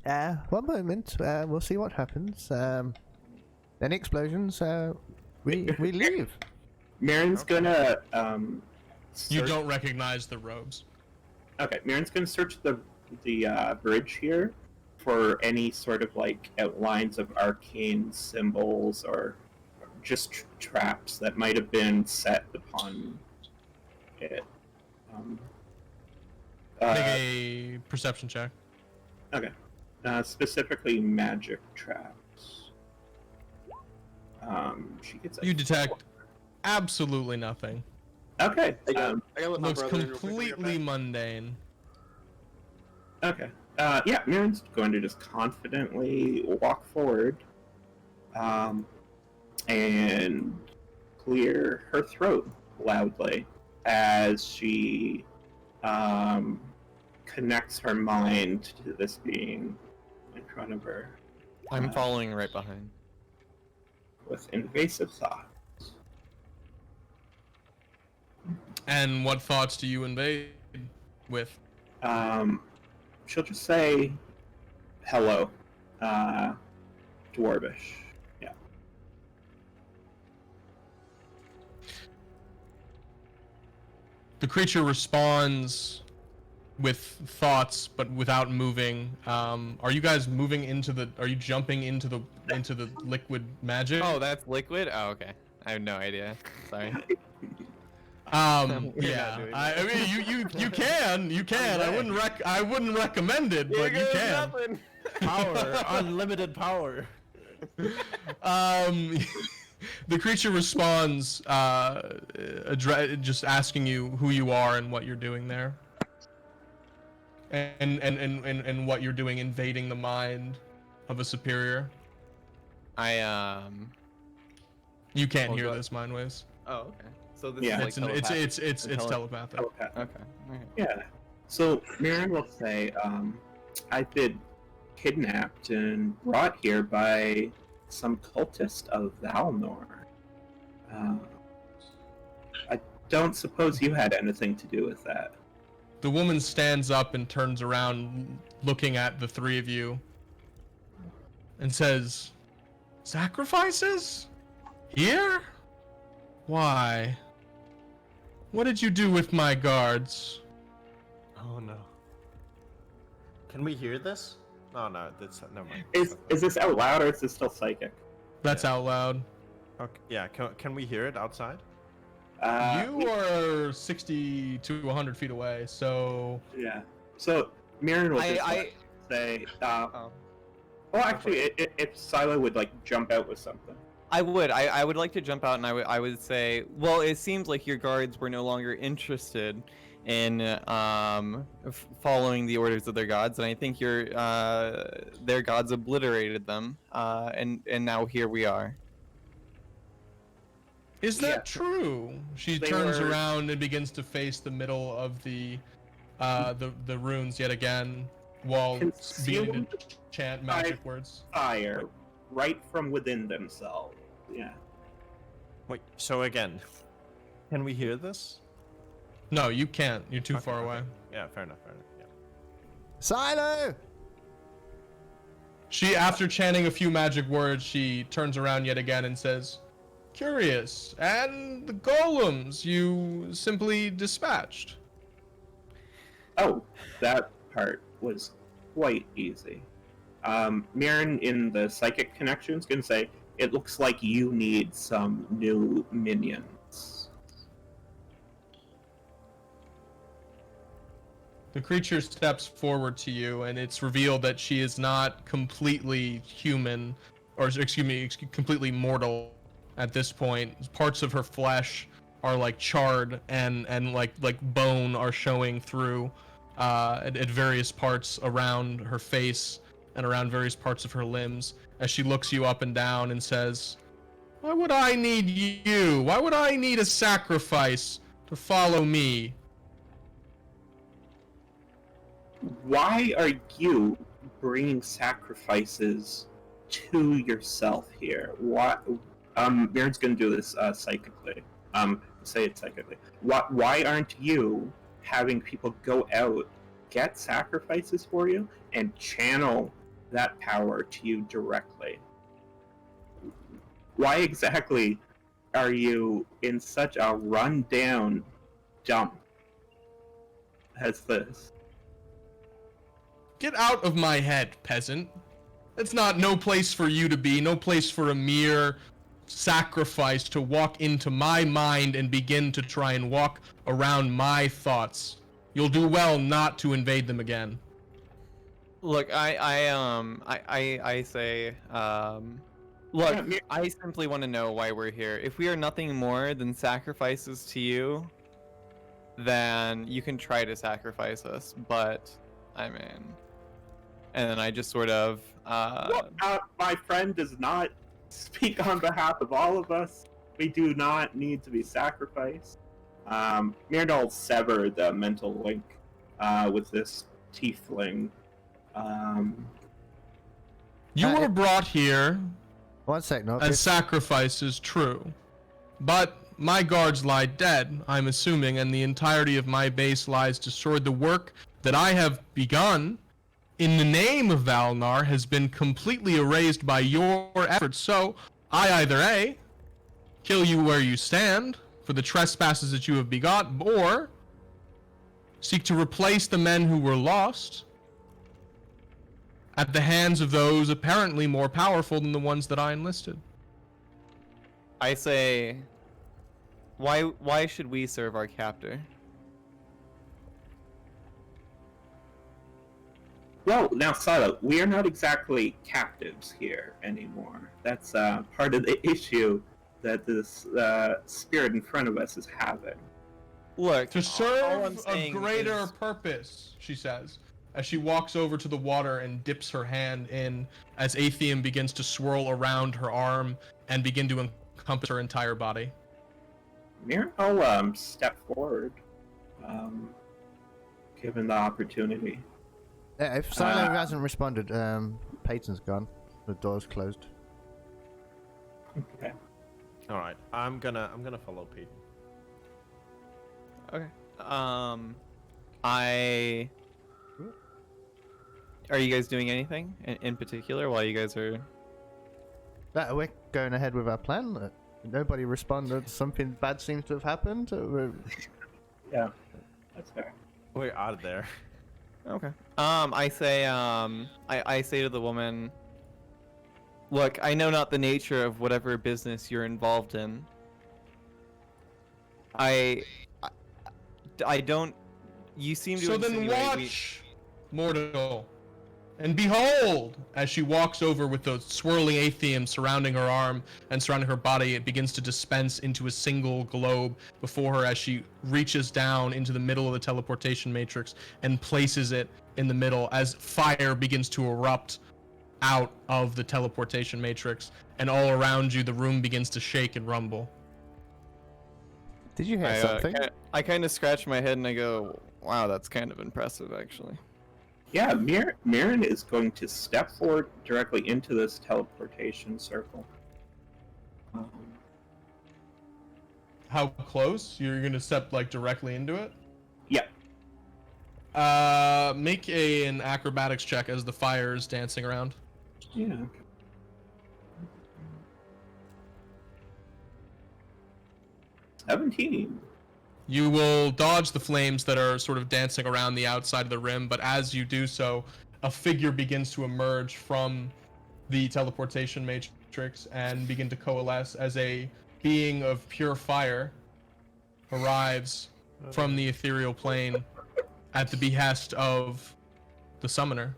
1 moment. We'll see what happens. Any explosions? We leave. Mirren's gonna You don't recognize the robes. Okay, Mirren's gonna search the bridge here for any sort of like outlines of arcane symbols or just traps that might have been set upon it. Make a perception check. Okay. Specifically magic traps. She gets. You detect absolutely nothing. Okay. I gotta let my Looks brother in real quick. completely mundane. Okay. Yeah, Mirren's going to just confidently walk forward, and clear her throat loudly as she connects her mind to this being in front of her. I'm following right behind. With invasive thoughts. And what thoughts do you invade with? She'll just say, hello, dwarvish. Yeah. The creature responds with thoughts, but without moving. Are you guys moving into the? Are you jumping into the liquid magic? Oh, that's liquid? Oh, okay. I have no idea. Sorry. Yeah. I mean, you can. I wouldn't recommend it, but you can. Power, unlimited power. The creature responds, just asking you who you are and what you're doing there, and what you're doing invading the mind of a superior. You can't hear this, mind waves. Oh, okay. So this Yeah. is like It's telepathic. Okay. Alright. Yeah. So Mirren will say, I've been kidnapped and brought here by some cultist of Valnor. I don't suppose you had anything to do with that. The woman stands up and turns around, looking at the three of you, and says, "Sacrifices? Here? Why? What did you do with my guards?" Oh no. Can we hear this? No, that's never mind. Is this out loud or is this still psychic? That's out loud. Okay, yeah. Can we hear it outside? You are 60 to 100 feet away, so... Yeah. So Mirren will just say, well, actually, if Silo would like jump out with something. I would like to jump out, and I would say, well, it seems like your guards were no longer interested in following the orders of their gods, and I think their gods obliterated them, and now here we are. Is that Yeah. true? She They turns were- around and begins to face the middle of the runes yet again, while beginning to chant magic words. Fire right from within themselves. Yeah. Wait, so again, can we hear this? No, you can't. You're too Okay, far okay. away. Yeah, fair enough, yeah. Silo! She, after chanting a few magic words, she turns around yet again and says, "Curious. And the golems you simply dispatched." Oh, that part was quite easy. Mirren in the psychic connections can say, it looks like you need some new minions. The creature steps forward to you, and it's revealed that she is not completely human, or excuse me, completely mortal at this point. Parts of her flesh are like charred, and like bone are showing through at various parts around her face and around various parts of her limbs, as she looks you up and down and says, "Why would I need you? Why would I need a sacrifice to follow me?" Why are you bringing sacrifices to yourself here? What? Mirren's gonna do this psychically. Say it psychically. Why aren't you having people go out, get sacrifices for you, and channel that power to you directly? Why exactly are you in such a run-down dump as this? Get out of my head, peasant. It's no place for you to be, no place for a mere sacrifice to walk into my mind and begin to try and walk around my thoughts. You'll do well not to invade them again. Look, I say, look, Yeah, I simply want to know why we're here. If we are nothing more than sacrifices to you, then you can try to sacrifice us, but, I mean... And then I just sort of, my friend does not speak on behalf of all of us. We do not need to be sacrificed. Myrdal severed the mental link with this tiefling. You were brought here One sec, no. as sacrifices, true. But my guards lie dead, I'm assuming, and the entirety of my base lies destroyed. The work that I have begun in the name of Valnar has been completely erased by your efforts. So I either A, kill you where you stand for the trespasses that you have begot, or seek to replace the men who were lost at the hands of those apparently more powerful than the ones that I enlisted. I say, why should we serve our captor? Well, now, Silo, we are not exactly captives here anymore. That's part of the issue that this spirit in front of us is having. Look, To all serve I'm a saying greater is- purpose, she says, as she walks over to the water and dips her hand in, as aethium begins to swirl around her arm and begin to encompass her entire body. I'll step forward, given the opportunity. Yeah, if Silo hasn't responded, Peyton's gone. The door's closed. Okay. All right, I'm gonna follow Pete. Okay. Are you guys doing anything in particular while you guys are? We're going ahead with our plan. Nobody responded. Something bad seems to have happened. Yeah, that's fair. We're out of there. Okay. I say to the woman, look, I know not the nature of whatever business you're involved in. I don't. You seem to. So then insinuate watch, mortal, and behold, as she walks over with the swirling aethium surrounding her arm and surrounding her body, it begins to dispense into a single globe before her as she reaches down into the middle of the teleportation matrix and places it in the middle as fire begins to erupt out of the teleportation matrix, and all around you the room begins to shake and rumble. Did you hear something? I kind of scratch my head and I go, wow, that's kind of impressive, actually. Yeah, Mirren is going to step forward directly into this teleportation circle. How close? You're gonna step like directly into it? Yeah. Make an acrobatics check as the fire is dancing around. Yeah. 17. You will dodge the flames that are sort of dancing around the outside of the rim, but as you do so, a figure begins to emerge from the teleportation matrix and begin to coalesce as a being of pure fire arrives from the ethereal plane at the behest of the summoner.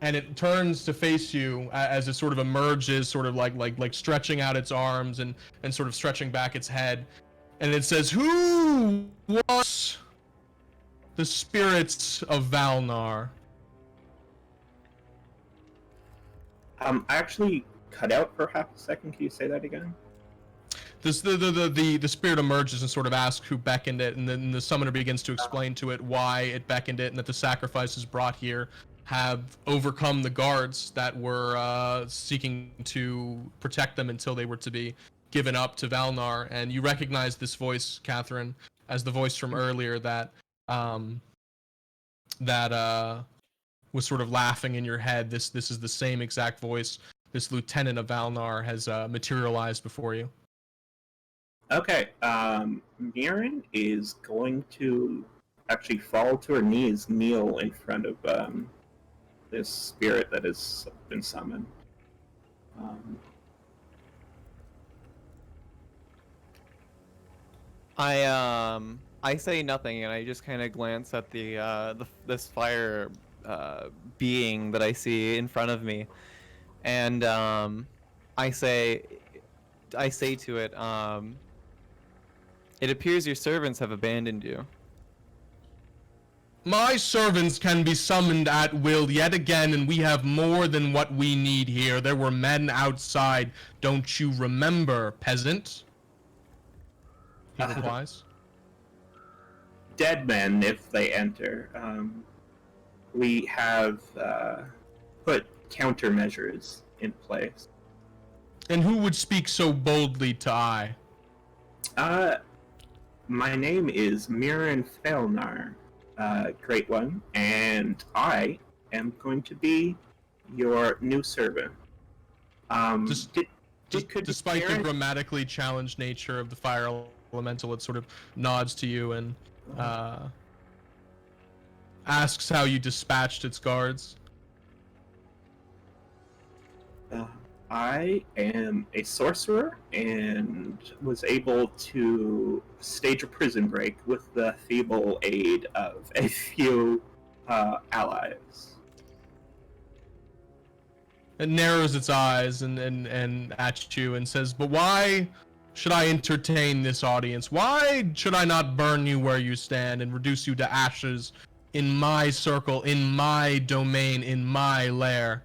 And it turns to face you as it sort of emerges, sort of like stretching out its arms and sort of stretching back its head. And it says, "Who wants the spirits of Valnar?" I actually cut out for half a second. Can you say that again? The spirit emerges and sort of asks who beckoned it, and then the summoner begins to explain to it why it beckoned it, and that the sacrifices brought here have overcome the guards that were seeking to protect them until they were to be given up to Valnar. And you recognize this voice, Catherine, as the voice from earlier that was sort of laughing in your head. This is the same exact voice. This lieutenant of Valnar has materialized before you. Okay, Mirren is going to actually fall to her knees, kneel in front of this spirit that has been summoned. I say nothing, and I just kind of glance at this fire being that I see in front of me, and I say to it, it appears your servants have abandoned you. My servants can be summoned at will yet again, and we have more than what we need here. There were men outside. Don't you remember, peasant? He replies. Dead men, if they enter. We have put countermeasures in place. And who would speak so boldly to I? My name is Mirren Felnar. Great one, and I am going to be your new servant. Despite the grammatically challenged nature of the fire elemental, it sort of nods to you and asks how you dispatched its guards. I am a sorcerer and was able to stage a prison break with the feeble aid of a few allies. It narrows its eyes and at you and says, "But why should I entertain this audience? Why should I not burn you where you stand and reduce you to ashes in my circle, in my domain, in my lair?"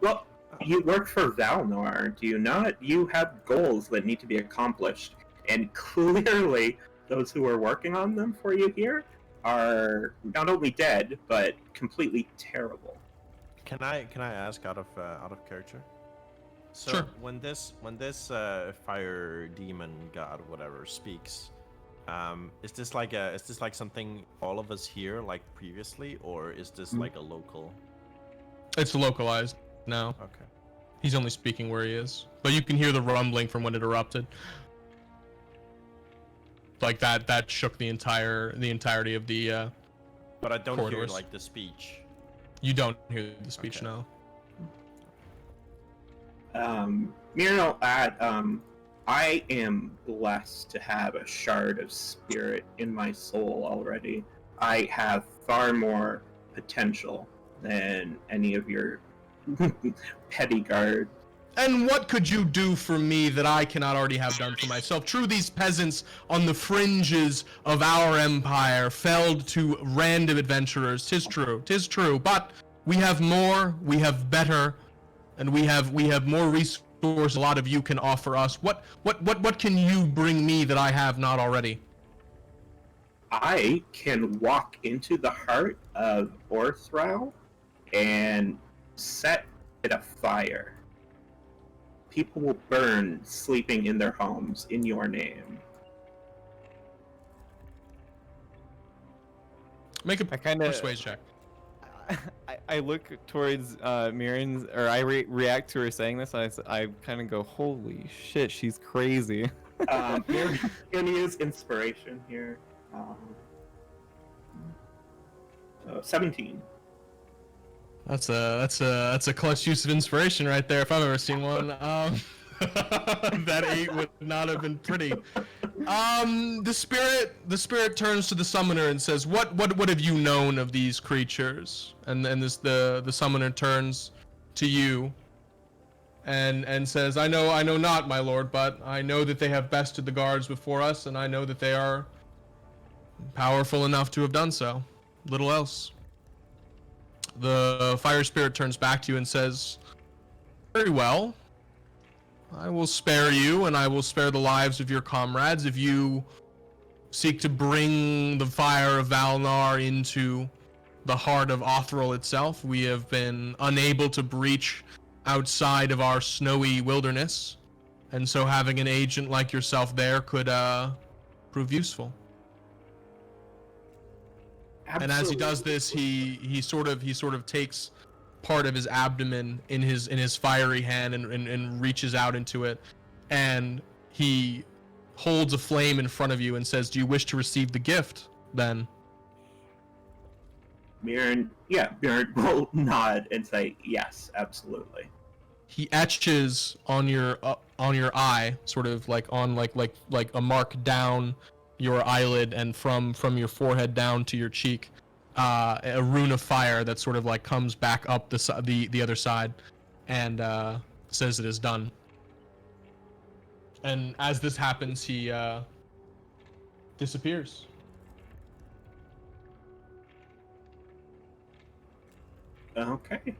Well, you work for Valnar, do you not? You have goals that need to be accomplished, and clearly those who are working on them for you here are not only dead, but completely terrible. Can I ask out of character? So Sure. when this fire demon god whatever speaks, is this like something all of us hear like previously, or is this like a local? It's localized now. Okay. He's only speaking where he is, but you can hear the rumbling from when it erupted. Like that shook the entirety of the But I don't corridors. hear like the speech. You don't hear the speech Okay. now. Muriel, I am blessed to have a shard of spirit in my soul already. I have far more potential than any of your petty guard. And what could you do for me that I cannot already have done for myself? True, these peasants on the fringes of our empire felled to random adventurers. 'Tis true, but we have more, we have better, and we have more resources source a lot of you can offer us. What can you bring me that I have not already? I can walk into the heart of Orthral and set it afire. People will burn sleeping in their homes in your name. Make a I kinda- persuade check. I look towards Mirren's, or I react to her saying this. I kind of go, holy shit, she's crazy. You're gonna use inspiration here. 17. That's a clutch use of inspiration right there, if I've ever seen one. That 8 would not have been pretty. The spirit turns to the summoner and says, "What have you known of these creatures?" And the summoner turns to you and says, "I know not, my lord, but I know that they have bested the guards before us, and I know that they are powerful enough to have done so. Little else." The fire spirit turns back to you and says, "Very well. I will spare you, and I will spare the lives of your comrades if you seek to bring the fire of Valnar into the heart of Othral itself. We have been unable to breach outside of our snowy wilderness, and so having an agent like yourself there could prove useful." And as he does this, he sort of takes part of his abdomen in his fiery hand and reaches out into it, and he holds a flame in front of you and says, "Do you wish to receive the gift then?" Mirren will nod and say, "Yes, absolutely." He etches on your eye, sort of like on like a mark down your eyelid, and from your forehead down to your cheek, a rune of fire that sort of like comes back up the other side, and says it is done. And as this happens, he disappears. Okay.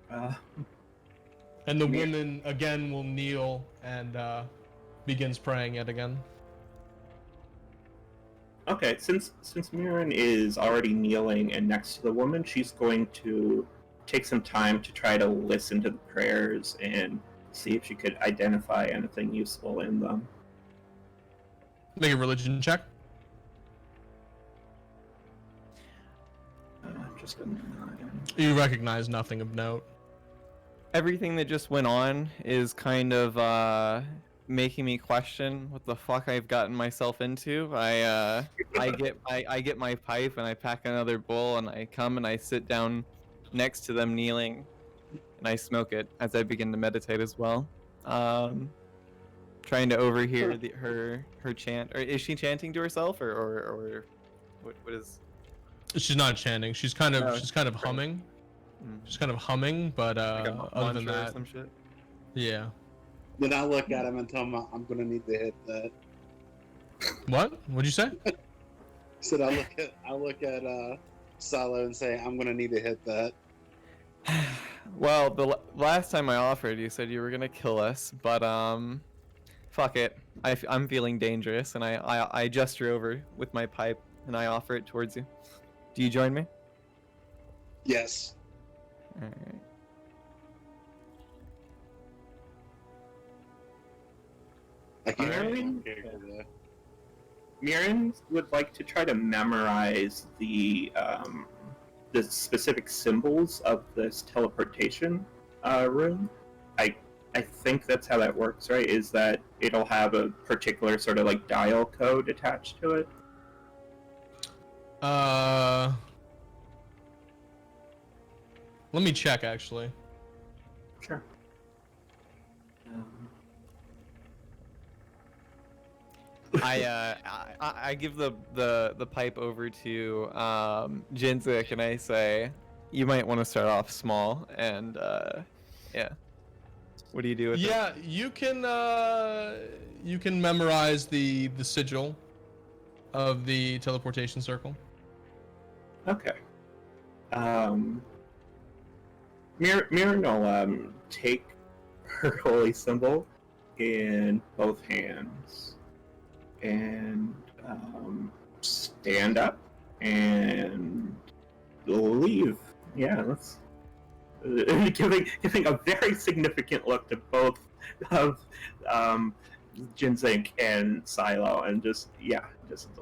And the woman again will kneel and begins praying yet again. Okay, since Mirren is already kneeling and next to the woman, she's going to take some time to try to listen to the prayers and see if she could identify anything useful in them. Make a religion check. Just a 9. You recognize nothing of note. Everything that just went on is kind of making me question what the fuck I've gotten myself into. I get my pipe and I pack another bowl and I come and I sit down next to them kneeling and I smoke it as I begin to meditate as well. Trying to overhear her chant. Or is she chanting to herself or what is? She's not chanting. She's kind of humming. Mm. She's kind of humming, but Like a other than mantra or that, some shit? yeah. Then I look at him and tell him I'm gonna need to hit that. What? What'd you say? So I look at Salo and say I'm gonna need to hit that. Well, the last time I offered, you said you were gonna kill us, but fuck it. I'm feeling dangerous, and I gesture over with my pipe and I offer it towards you. Do you join me? Yes. All right. I can't Mirren? remember. Mirren would like to try to memorize the specific symbols of this teleportation room. I think that's how that works, right? Is that it'll have a particular sort of like dial code attached to it? Let me check actually. Sure. I give the pipe over to Jinzik and I say, you might want to start off small and yeah. What do you do with it? Yeah, you can memorize the sigil of the teleportation circle. Okay. Mirren will take her holy symbol in both hands and stand up and leave. Yeah, that's giving a very significant look to both of Jinzink and Silo, and just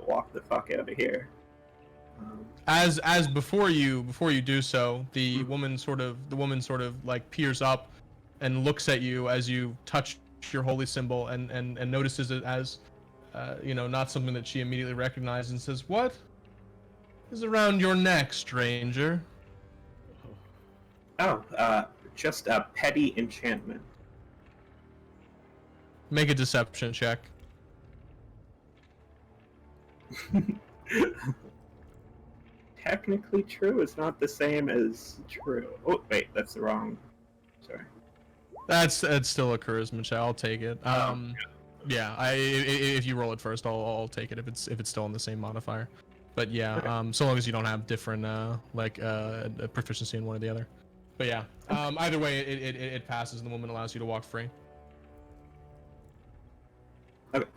walk the fuck out of here. As before you do so, the woman sort of like peers up and looks at you as you touch your holy symbol and notices it as not something that she immediately recognizes, and says, "What is around your neck, stranger?" Oh, just a petty enchantment. Make a deception check. Technically true is not the same as true. Oh, wait, that's the wrong. Sorry. That's still a charisma check. I'll take it. Yeah. If you roll it first, I'll take it if it's still on the same modifier. But yeah, Okay. so long as you don't have different a proficiency in one or the other. But yeah, either way, it passes, and the woman allows you to walk free. Okay.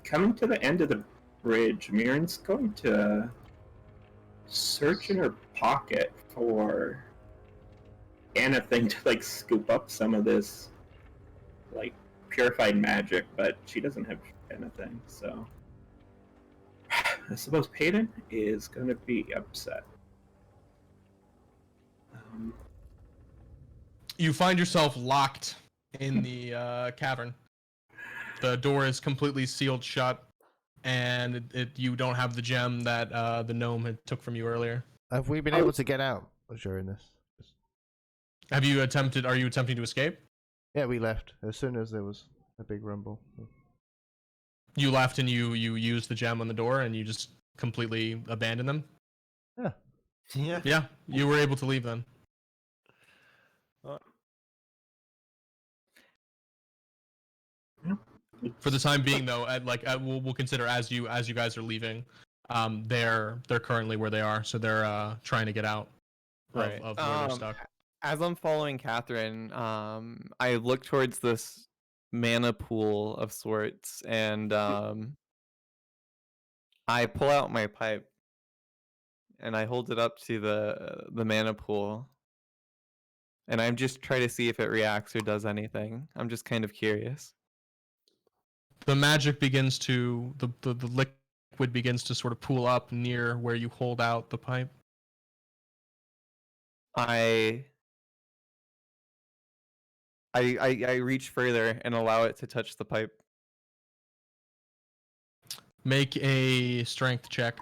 Coming to the end of the bridge, Mirren's going to search in her pocket for anything to like scoop up some of this like purified magic, but she doesn't have anything, so I suppose Peyton is going to be upset. You find yourself locked in the cavern. The door is completely sealed shut, and you don't have the gem that the gnome had took from you earlier. Have we been able to get out during this? Are you attempting to escape? Yeah, we left as soon as there was a big rumble. You left and you used the gem on the door and you just completely abandoned them? Yeah. Yeah. Yeah, you were able to leave then. For the time being, though, we'll consider as you guys are leaving, they're currently where they are, so they're trying to get out of where they're stuck. As I'm following Catherine, I look towards this mana pool of sorts, and I pull out my pipe, and I hold it up to the mana pool, and I'm just trying to see if it reacts or does anything. I'm just kind of curious. The magic begins to the liquid begins to sort of pool up near where you hold out the pipe. I reach further and allow it to touch the pipe. Make a strength check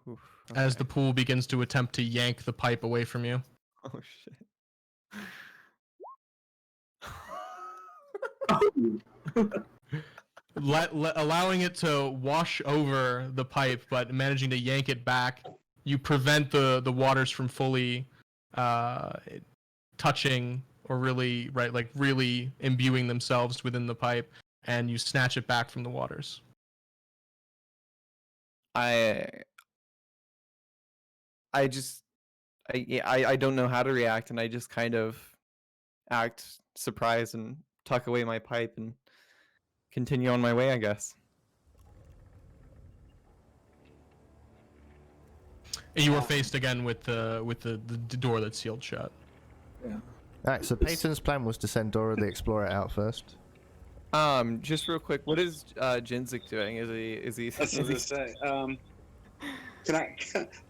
Oof, as okay. the pool begins to attempt to yank the pipe away from you. Oh shit. Allowing it to wash over the pipe, but managing to yank it back, you prevent the waters from fully touching or really really imbuing themselves within the pipe, and you snatch it back from the waters. I don't know how to react, and I just kind of act surprised and tuck away my pipe and continue on my way, I guess. And you are faced again with the door that's sealed shut. Yeah. Alright, so Peyton's plan was to send Dora the Explorer out first. Just real quick, what is Jinzik doing? Is he? That's what I was gonna say.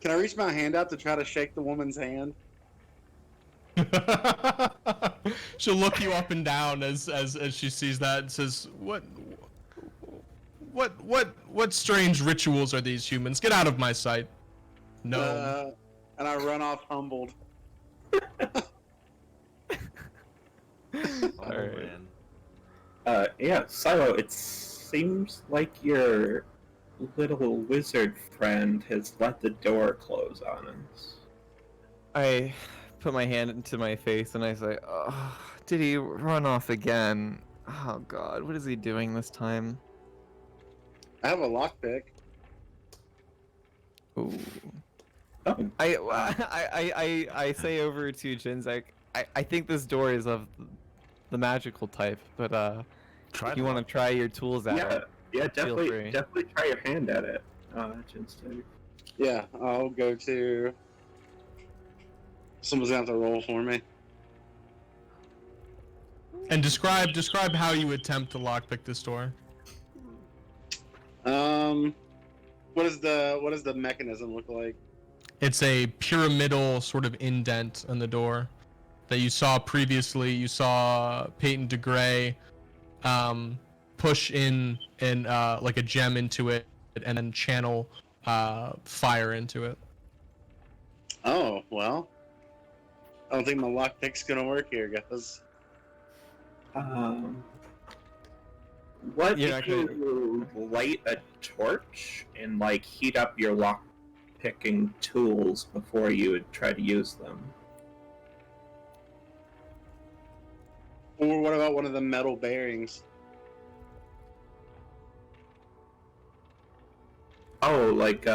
Can I reach my hand out to try to shake the woman's hand? She'll look you up and down as she sees that and says, what strange rituals are these humans? Get out of my sight. No. And I run off humbled. Oh, man. Yeah, Silo, it seems like your little wizard friend has let the door close on us. I put my hand into my face and I say, "Oh, did he run off again? Oh God, what is he doing this time?" I have a lockpick. Ooh. Oh, I say over to Jinzek, I think this door is of the magical type, but Try if you to want to lock try your tools at yeah, it. yeah, Feel definitely, free. definitely try your hand at it. Jinstag. Yeah, I'll go to. Someone's gonna have to roll for me. And describe how you attempt to lockpick this door. What is the mechanism look like? It's a pyramidal sort of indent in the door that you saw previously. You saw Peyton DeGray push in and like a gem into it and then channel fire into it. Oh well, I don't think my lockpick's gonna work here, guys. What You're if not you light a torch and like heat up your lock picking tools before you would try to use them? Or what about one of the metal bearings? Oh, like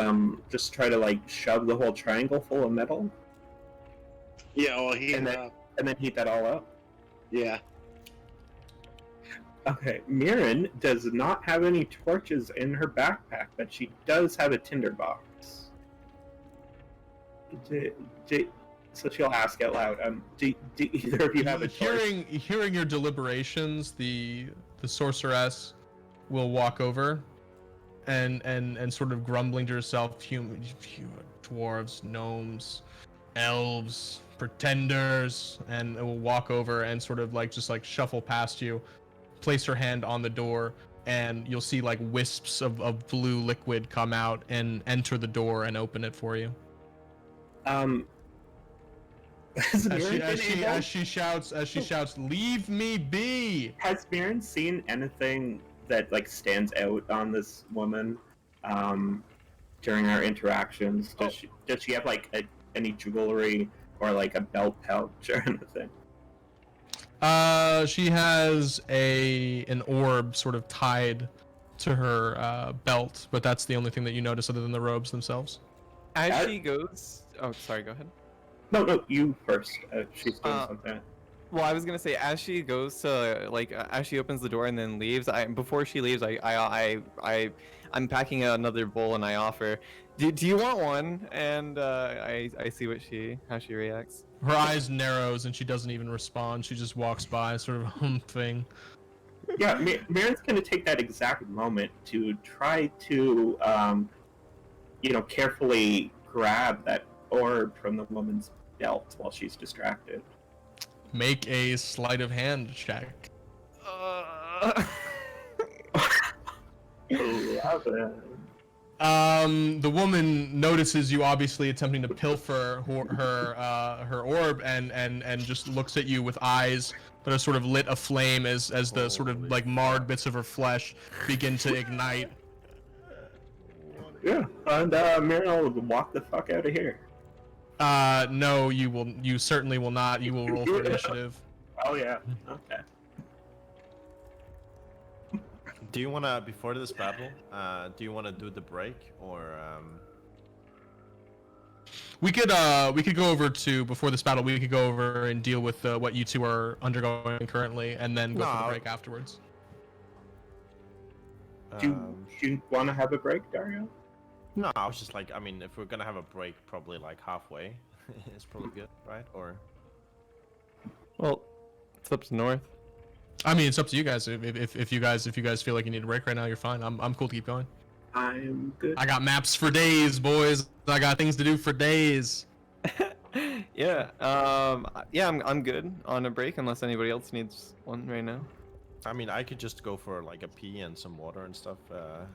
just try to like shove the whole triangle full of metal Yeah, well, heat And it then- up. and then heat that all up. Yeah. Okay, Mirren does not have any torches in her backpack, but she does have a tinderbox. So she'll ask out loud. Do either of you have a torch? Hearing your deliberations, the sorceress will walk over and sort of grumbling to herself, human dwarves, gnomes, elves, pretenders, and it will walk over and sort of like just like shuffle past you, place her hand on the door, and you'll see like wisps of blue liquid come out and enter the door and open it for you. Has Mirren As she shouts, "Leave me be!" Has Mirren seen anything that like stands out on this woman during our interactions? Does she have like any jewelry or like a belt pouch or anything? She has an orb sort of tied to her belt, but that's the only thing that you notice other than the robes themselves. As she goes, oh, sorry, go ahead. No, you first. She's doing something. Well, I was gonna say as she goes to like as she opens the door and then leaves. Before she leaves, I'm packing another bowl and I offer. Do you want one? And I see how she reacts. Her eyes narrows and she doesn't even respond. She just walks by, sort of humping. Yeah, Mirren's gonna take that exact moment to try to, carefully grab that orb from the woman's belt while she's distracted. Make a sleight of hand check. Love it. The woman notices you obviously attempting to pilfer her orb and just looks at you with eyes that are sort of lit aflame as the sort of like marred bits of her flesh begin to ignite. Yeah, and Mirren will walk the fuck out of here. No, you certainly will not. You will roll for initiative. Oh yeah. Okay. Do you wanna, before this battle, do you wanna do the break or We could go over to before this battle. We could go over and deal with what you two are undergoing currently, and then go for the No. break afterwards. Do you want to have a break, Dario? No, I was just like, I mean, if we're gonna have a break, probably like halfway, it's probably good, right? Or Well, it's up to North. I mean, it's up to you guys. If you guys feel like you need a break right now, you're fine. I'm cool to keep going. I'm good. I got maps for days, boys. I got things to do for days. Yeah. I'm good on a break unless anybody else needs one right now. I mean, I could just go for like a pee and some water and stuff. Yeah,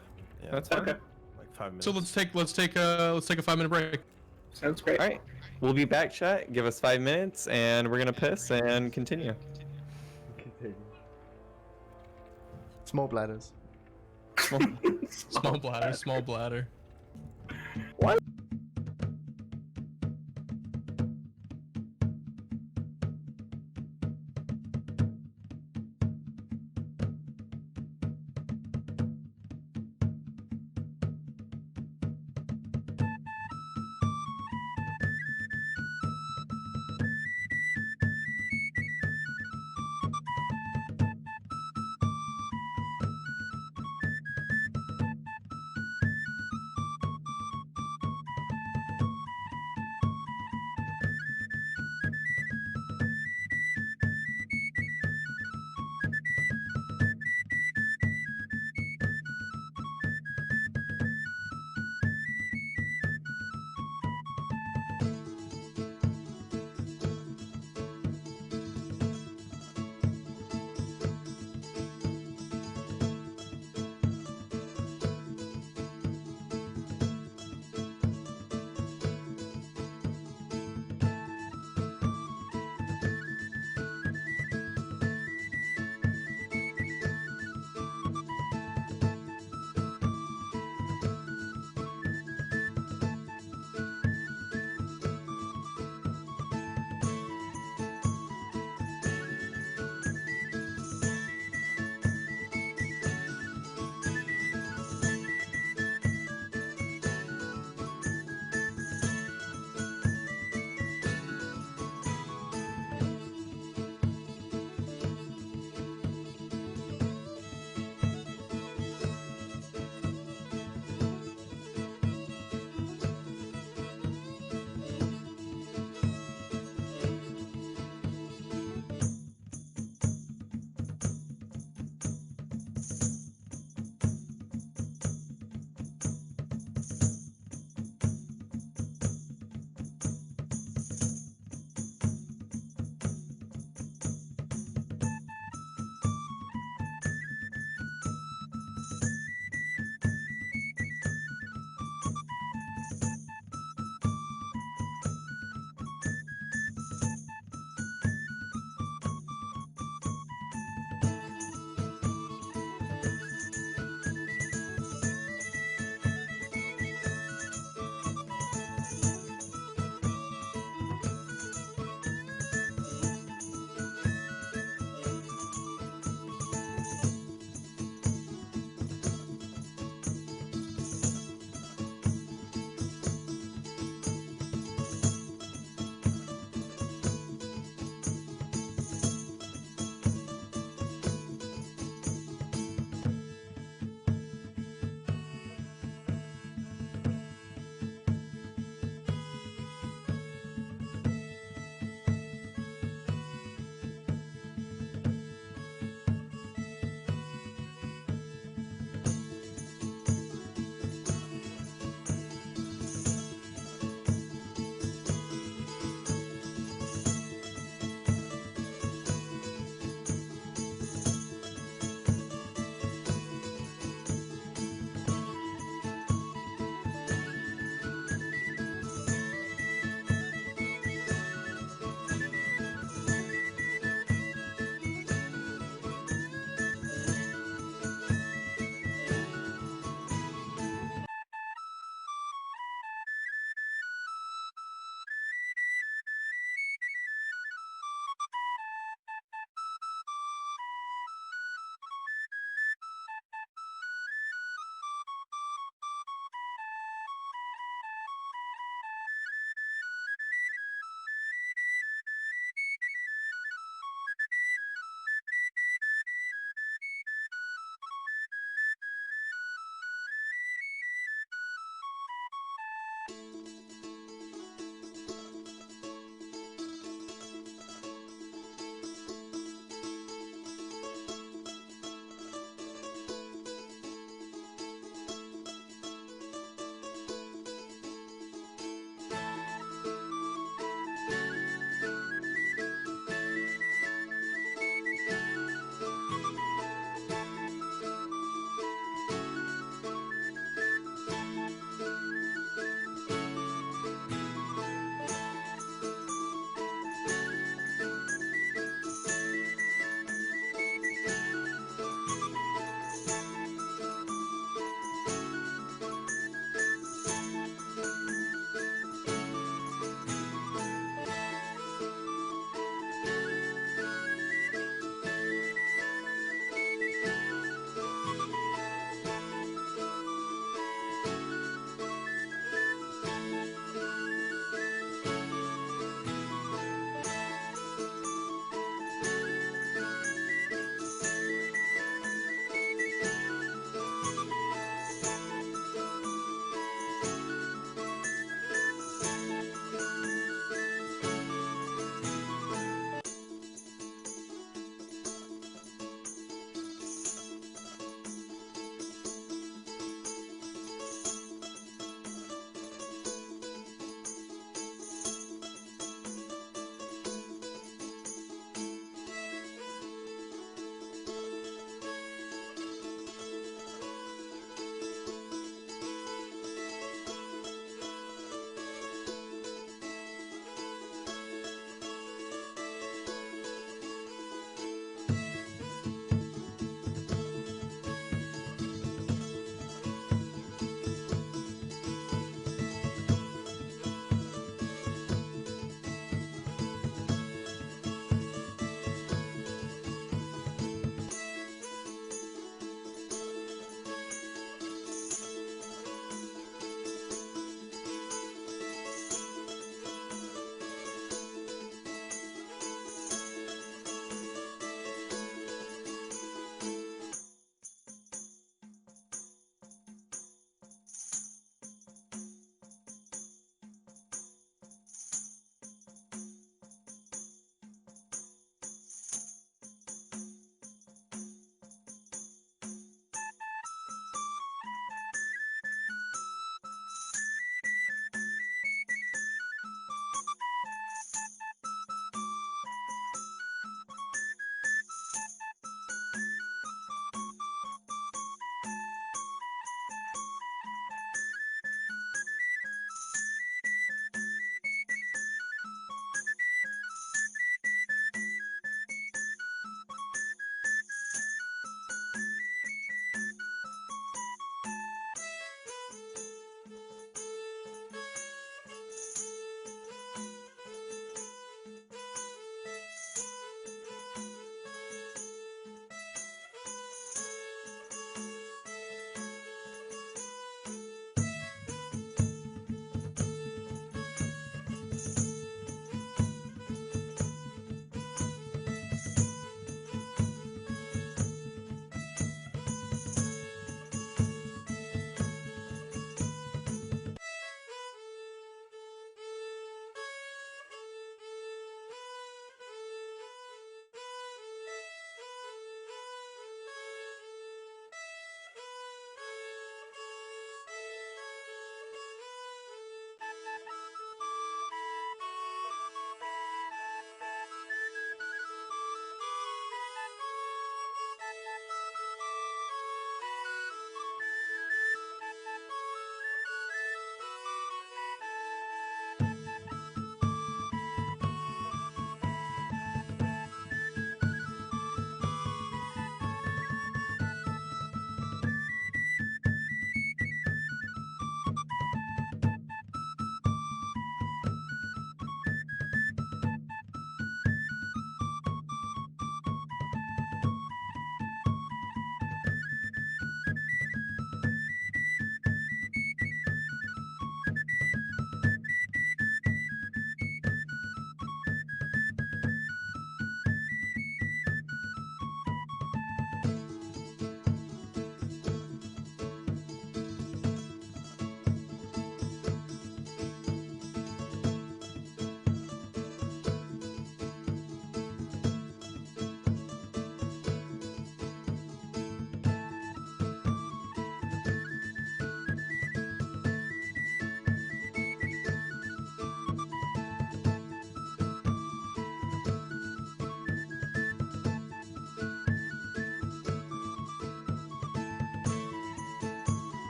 That's fine. Okay. like 5 minutes. So let's take a 5-minute break. Sounds great. All right. We'll be back, chat. Give us 5 minutes, and we're gonna piss and continue. Small bladders. Small bladder, small bladder.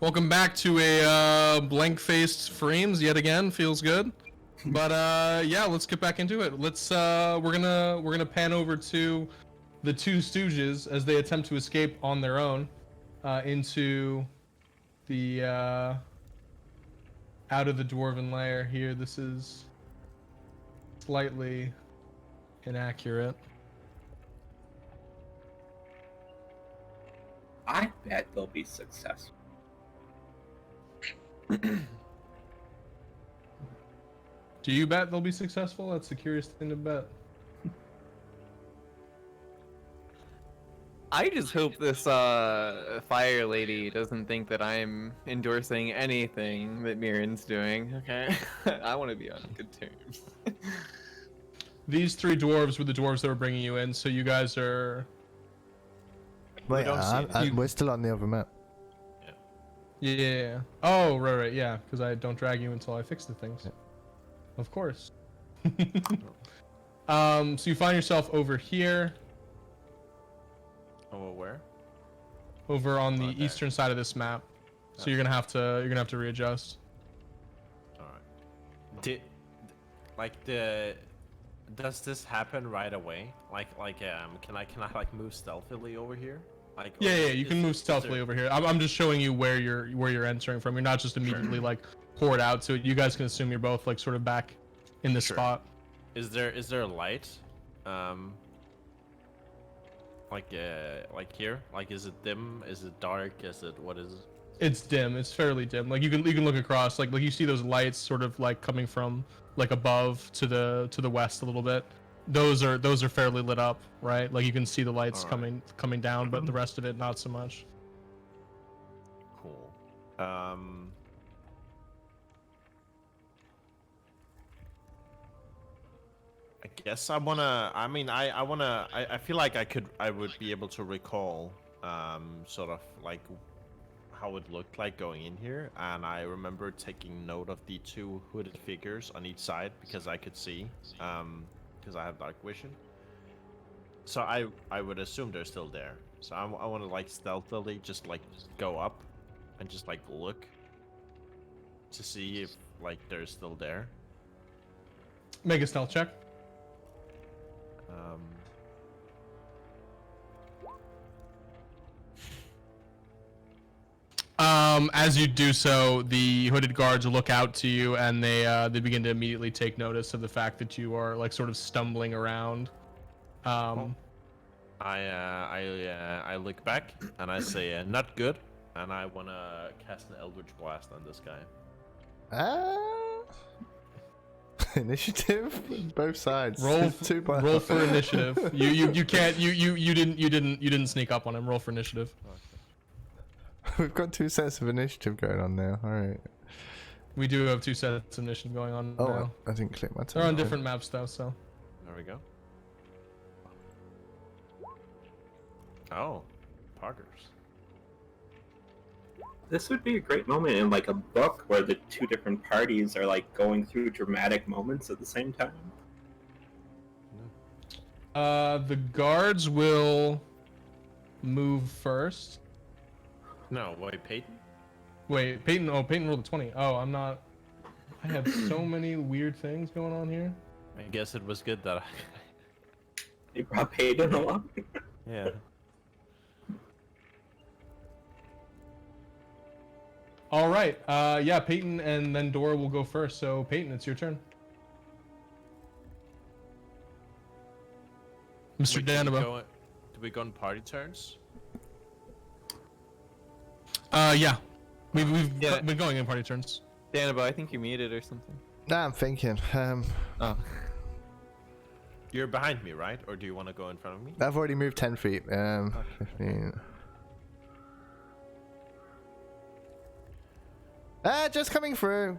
Welcome back to a blank-faced Freemz yet again. Feels good, but yeah, let's get back into it. Let's we're gonna pan over to the two Stooges as they attempt to escape on their own into the out of the dwarven lair here. This is slightly inaccurate. I bet they'll be successful. Do you bet they'll be successful? That's a curious thing to bet. I just hope this fire lady doesn't think that I'm endorsing anything that Mirren's doing. Okay, I want to be on good terms. These three dwarves were the dwarves that were bringing you in, so you guys are. Wait, don't see we're still on the other map. Yeah. Oh, right, yeah. Because I don't drag you until I fix the things. Yeah. Of course. So you find yourself over here, Oh, where? over on the Okay. eastern side of this map. So you're gonna have to readjust. All right. Does this happen right away? Can I like move stealthily over here? Like, or Yeah, you can move is stealthily there- over here. I'm just showing you where you're entering from. You're not just immediately like poured out to it. You guys can assume you're both like sort of back in the Sure. spot. Is there a light? Like here? Like, is it dim? Is it dark? What is it? It's dim. It's fairly dim. Like you can look across. Like you see those lights sort of like coming from like above to the west a little bit. Those are fairly lit up, right? Like you can see the lights Alright. coming down, but the rest of it not so much. Cool. I guess I wanna. I mean, I wanna. I feel like I would be able to recall, sort of like how it looked like going in here, and I remember taking note of the two hooded figures on each side because I could see, because I have dark vision. So I would assume they're still there. So I want to like stealthily just like go up, and just like look to see if like they're still there. Make a stealth check. As you do so, the hooded guards look out to you, and they begin to immediately take notice of the fact that you are like sort of stumbling around. I look back and I say, not good, and I wanna cast an Eldritch Blast on this guy. Initiative, both sides. Roll Roll for initiative. You can't you didn't sneak up on him. Roll for initiative. We've got two sets of initiative going on now. All right. We do have two sets of initiative going on Oh, now. I didn't click my. They're on different maps though, so. There we go. Oh, poggers. This would be a great moment in like a book where the two different parties are like going through dramatic moments at the same time. The guards will move first. No, wait, Peyton? Wait, Peyton. Oh, Peyton rolled a 20. Oh, I'm not. I have so many weird things going on here. I guess it was good that I... They brought Peyton along. Yeah. All right. Yeah, Peyton and then Dora will go first. So Peyton, it's your turn. Mr. Wait, Danabo. do we go on party turns? Yeah. We've Yeah. been going in party turns. Danabo, I think you muted or something. Nah, I'm thinking. Oh. You're behind me, right? Or do you want to go in front of me? I've already moved 10 feet. 15. Just coming through.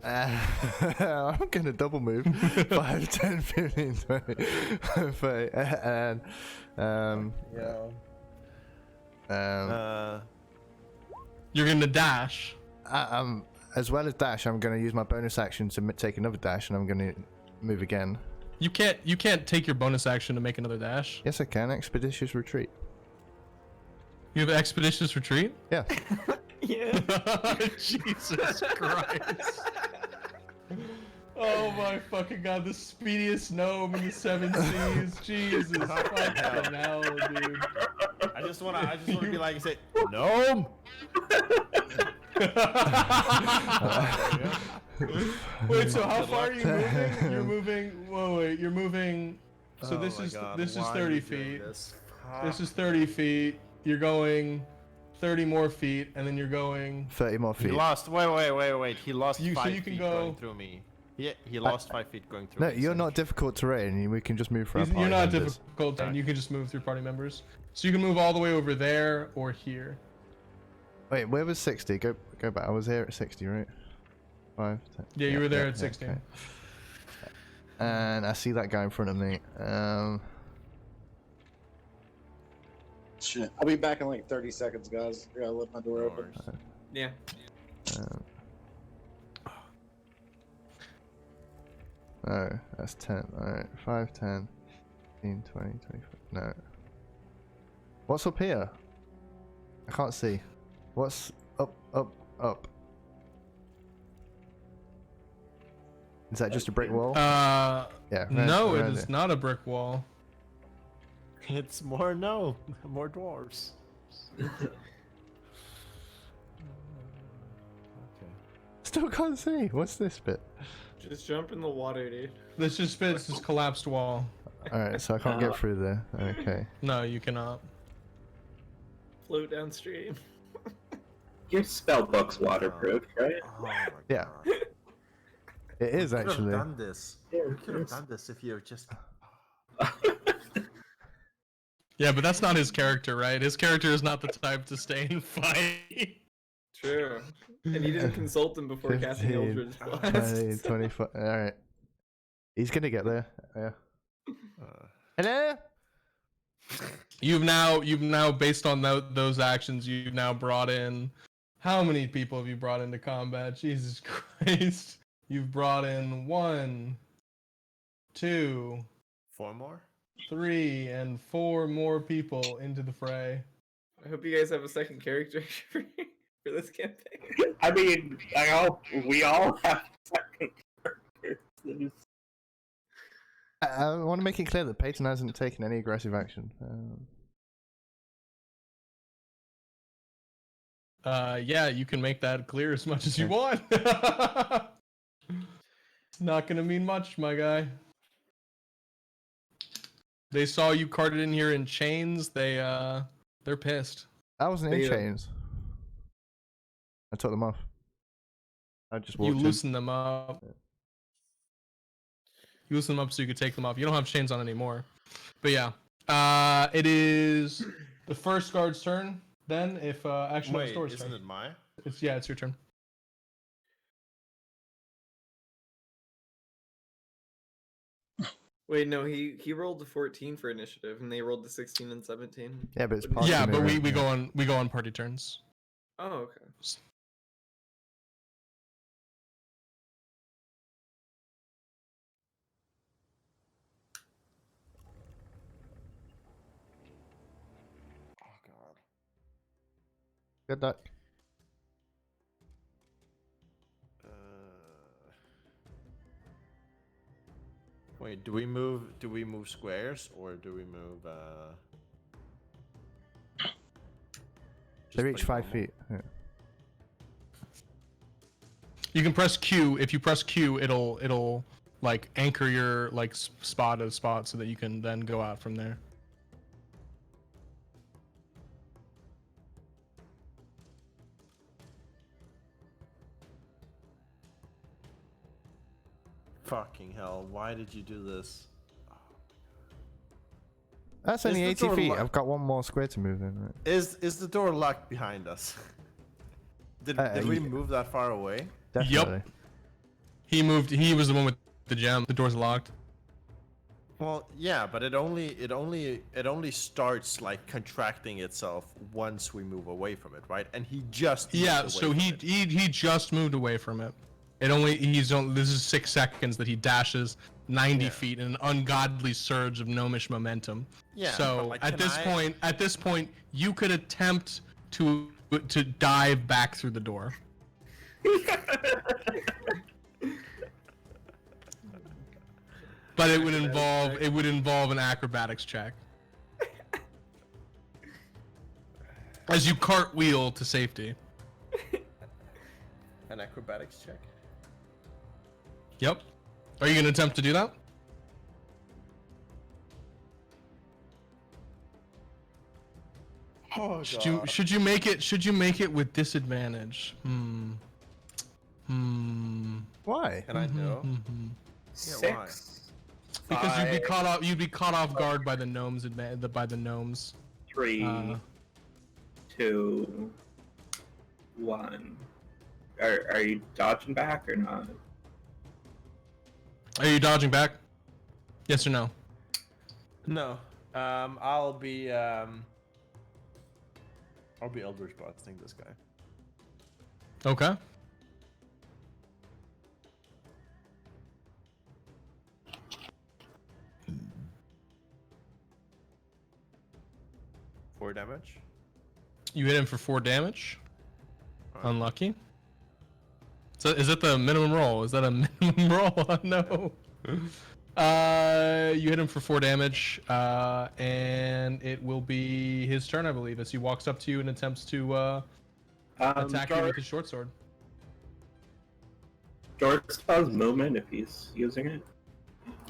I'm gonna double move 5, 10, 15, 20, 30, and You're gonna dash. as well as dash, I'm gonna use my bonus action to take another dash, and I'm gonna move again. You can't take your bonus action to make another dash. Yes, I can. Expeditious retreat. You have expeditious retreat? Yeah. Yeah. Jesus Christ. Oh my fucking god, the speediest gnome in the 7 seas. Jesus fucking hell, dude. I just wanna be like you say, gnome. Wait, so how far are you moving? You're moving. Whoa, wait, you're moving. So Oh this my is God, this is why are 30 you doing feet. this? This is 30 feet. You're going 30 more feet, and then you're going. 30 more He feet. lost. Wait. He lost So 5 you can feet go- going through me. He lost 5 feet going through No, me. you're so- not difficult terrain. We can just move for our party You're not members. difficult, and you can just move through party members. So you can move all the way over there or here. Wait, where was 60? Go back. I was here at 60, right? 5, 10. Yeah, you were there at 60. Okay. And I see that guy in front of me. Shit. I'll be back in like 30 seconds, guys. I gotta let my door No open. worries. Yeah. No, that's 10. Alright, 5, 10, 15, 20, 25. No. What's up here? I can't see. What's up? Is that just a brick wall? Yeah. No, it around is not a brick wall. It's more dwarves. Okay. Still can't see. What's this bit? Just jump in the water, dude. This just fits this collapsed wall. Alright, so I can't get through there. Okay. No, you cannot. Float downstream. Your spell book's waterproof, right? Oh my Yeah. God. It is We could have actually. done this. We could have done this if you just. Yeah, but that's not his character, right? His character is not the type to stay and fight. True. And he didn't consult him before casting 15, Eldritch 20, Blast. 25. Alright. He's gonna get there. Yeah. Uh, Hello? You've now based on those actions, you've now brought in. How many people have you brought into combat? Jesus Christ! You've brought in 1, 2, 4 more. 3, and 4 more people into the fray. I hope you guys have a second character for this campaign. I mean, we all have second characters. I want to make it clear that Peyton hasn't taken any aggressive action. Yeah, you can make that clear as much as you want. It's not gonna mean much, my guy. They saw you carted in here in chains. They're pissed. I wasn't in Yeah. chains. I took them off. I just You walked in. loosen them up. You loosen them up so you could take them off. You don't have chains on anymore. But yeah, it is the first guard's turn. Then, if actually, no, it's Wait, Thor's isn't turn. it mine? It's your turn. Wait, no, he rolled the 14 for initiative, and they rolled the 16 and 17. Yeah, but it's What did party you- Yeah, but we movement, go on party turns. Oh, okay. Oh God. Good luck. Wait, do we move squares or do we move They're just each like 5 normal? feet. Yeah. You can press Q. If you press Q, it'll like anchor your like spot so that you can then go out from there. Fucking hell, why did you do this? That's Is only the 80 door feet. locked? I've got one more square to move in. Right? Is the door locked behind us? Did we move that far away? Definitely. He moved. He was the one with the gem. The door's locked. Well, yeah, but it only starts like contracting itself once we move away from it, right? And he just moved Yeah. away So from he it. he just moved away from it. This is 6 seconds that he dashes 90 Yeah. feet in an ungodly surge of gnomish momentum. Yeah, So but, like, at this point, you could attempt to dive back through the door. But it would involve an acrobatics check. As you cartwheel to safety. An acrobatics check. Yep. Are you gonna attempt to do that? Oh Should you make it with disadvantage? Why? And I know. Yeah, why? 6, Because 5, you'd be caught off guard by the gnomes by the gnomes. 3, 2, 1. Are you dodging back or not? Are you dodging back? Yes or no? No. I'll be Eldritch Blasting this guy. Okay. Four damage. You hit him for 4 damage. Unlucky. So is that the minimum roll? Is that a minimum roll? No. You hit him for 4 damage, and it will be his turn, I believe, as he walks up to you and attempts to attack you with his short sword. George still has movement if he's using it.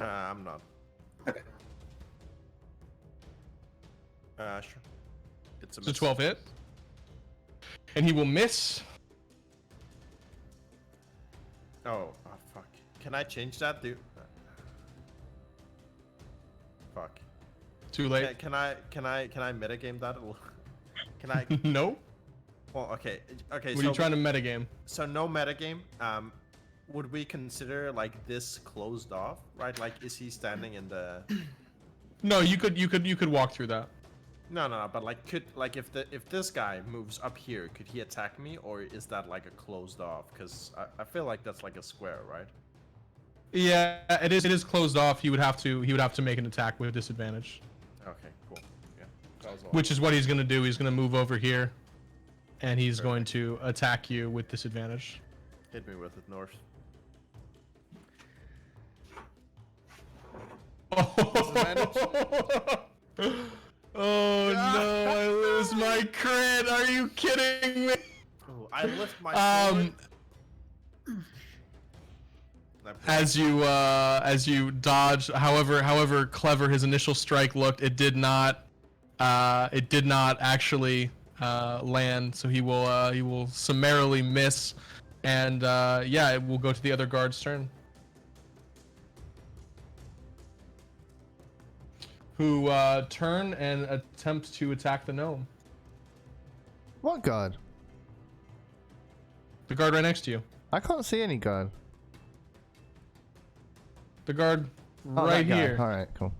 I'm not. Okay. Sure. It's a It's a miss. 12 hit, and he will miss. Oh, fuck. Can I change that, dude? Fuck. Too late. Can I metagame that a little? Can I? No. Well, okay. Okay. What are you trying to metagame? So no metagame. Would we consider like this closed off, right? Like, is he standing in the? No, you could walk through that. No. But like, if this guy moves up here, could he attack me, or is that like a closed off? Because I feel like that's like a square, right? Yeah, it is closed off. He would have to make an attack with disadvantage, Okay. Cool. Yeah. That was all. which is what he's gonna do. He's gonna move over here, and he's going to attack you with disadvantage. Hit me with it, North. Oh no! I lose my crit. Are you kidding me? Oh, I lift my sword. As you dodge, however clever his initial strike looked, it did not actually land. So he will summarily miss, and yeah, it will go to the other guard's turn, who turn and attempt to attack the gnome. What guard? The guard right next to you. I can't see any guard. The guard Oh, right that guy. here. All right, cool.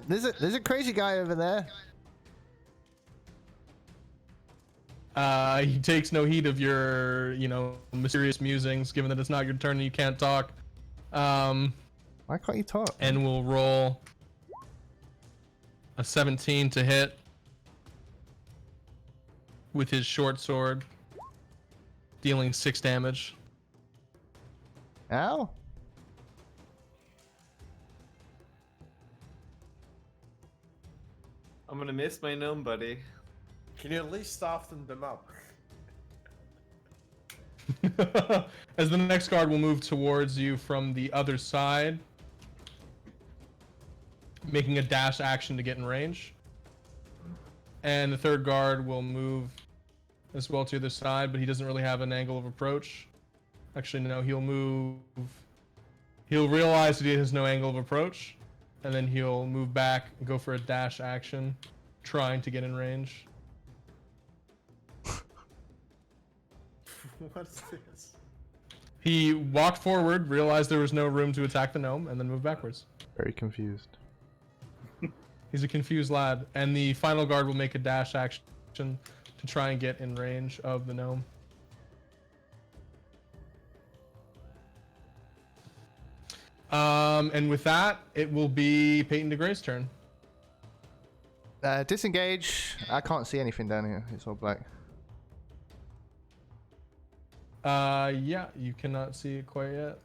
There's a crazy guy over there. He takes no heed of your, mysterious musings, given that it's not your turn and you can't talk. Why can't you talk? And we'll roll a 17 to hit with his short sword, dealing 6 damage. Ow. I'm gonna miss my gnome buddy. Can you at least soften them up? As the next guard will move towards you from the other side, making a dash action to get in range. And the third guard will move as well to the side, but he doesn't really have an angle of approach. Actually, no, he'll move. He'll realize that he has no angle of approach, and then he'll move back and go for a dash action, trying to get in range. What's this? He walked forward, realized there was no room to attack the gnome, and then moved backwards. Very confused. He's a confused lad. And the final guard will make a dash action to try and get in range of the gnome. And with that, it will be Peyton DeGray's turn. Disengage. I can't see anything down here. It's all black. Yeah, you cannot see it quite yet.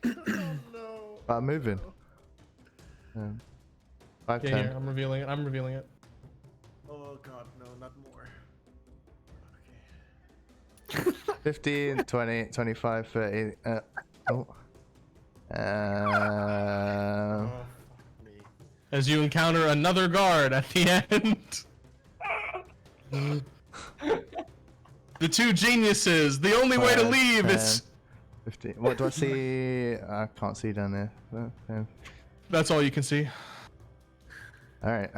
No. But I'm moving. 5, Yeah, 10. here, I'm revealing it. I'm revealing it. Oh god, no, not more. Okay. 15, 20, 25, 30. Oh. Oh, fuck me. As you encounter another guard at the end. The two geniuses. The only way to 5, leave 10, is. 15. What do I see? I can't see down there. That's all you can see. Alright,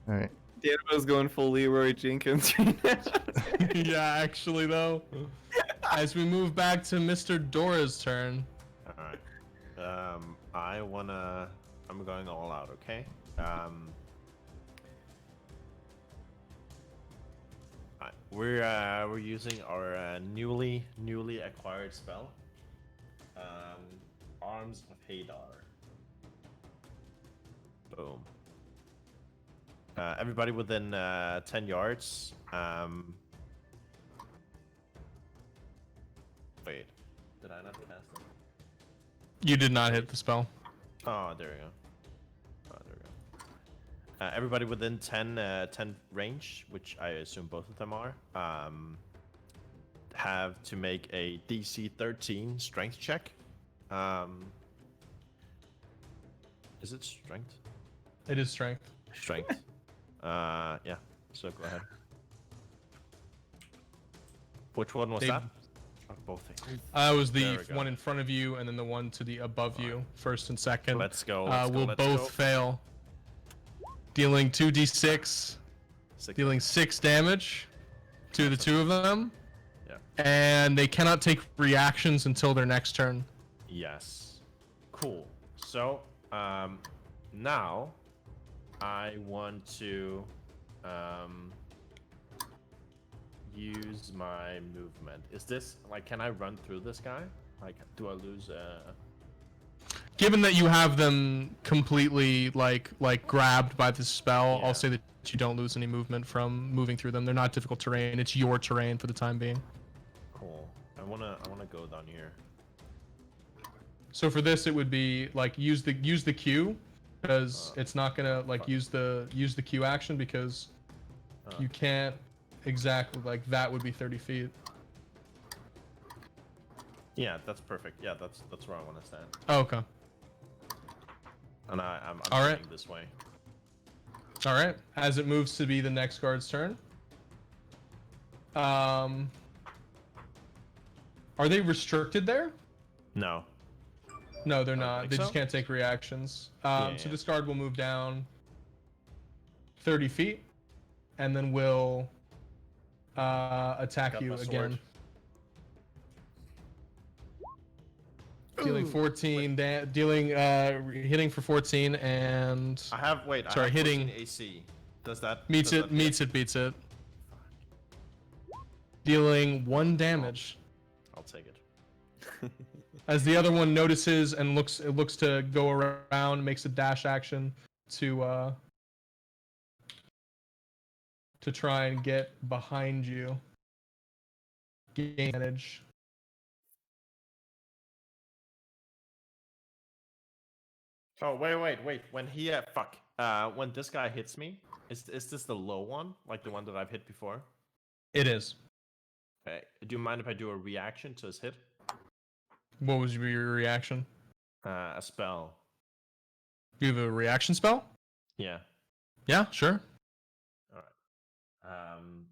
alright. Danabo's going full Leroy Jenkins right now. Yeah, actually though. As we move back to Mr. Dora's turn. Alright. I'm going all out, okay? Alright, we're using our newly acquired spell. Arms of Hadar. Boom. Everybody within 10 yards. Wait, did I not cast it? You did not hit the spell. Oh, there we go. Everybody within 10 range, which I assume both of them are, have to make a DC 13 strength check. Is it strength? It is strength. Strength. Yeah. So go ahead. Which one was They- that? Oh, both. It was There the we go. one in front of you, and then the one to the above you, first and second. Let's go. Will let's both go. fail. Dealing 2d6, Six. dealing 6 damage to the two of them. Yeah. And they cannot take reactions until their next turn. Yes. Cool. So, now I want to use my movement. Is this like, can I run through this guy? Like, do I lose? Given that you have them completely like grabbed by the spell, Yeah. I'll say that you don't lose any movement from moving through them. They're not difficult terrain. It's your terrain for the time being. Cool. I wanna go down here. So for this, it would be like use the Q, because it's not gonna like use the Q action because you can't exactly like that would be 30 feet. Yeah, that's perfect. Yeah, that's where I want to stand. Oh, okay. And I'm All right. heading this way. All right. As it moves to be the next guard's turn. Are they restricted there? No. No, they're I don't not. think They just so. can't take reactions. Yeah, So yeah. this guard will move down 30 feet, and then will attack Got you my sword. again. Dealing 14, hitting for 14, and I have I Sorry, have hitting- 14 AC. Does that meets does it, that meets hit? it, beats it. Dealing 1 damage. I'll take it. As the other one notices and looks to go around, makes a dash action to try and get behind you. Gain advantage. Oh wait. When he when this guy hits me, is this the low one, like the one that I've hit before? It is. Okay. Do you mind if I do a reaction to his hit? What was your reaction? A spell. You have a reaction spell? Yeah. Yeah, sure. All right. I'm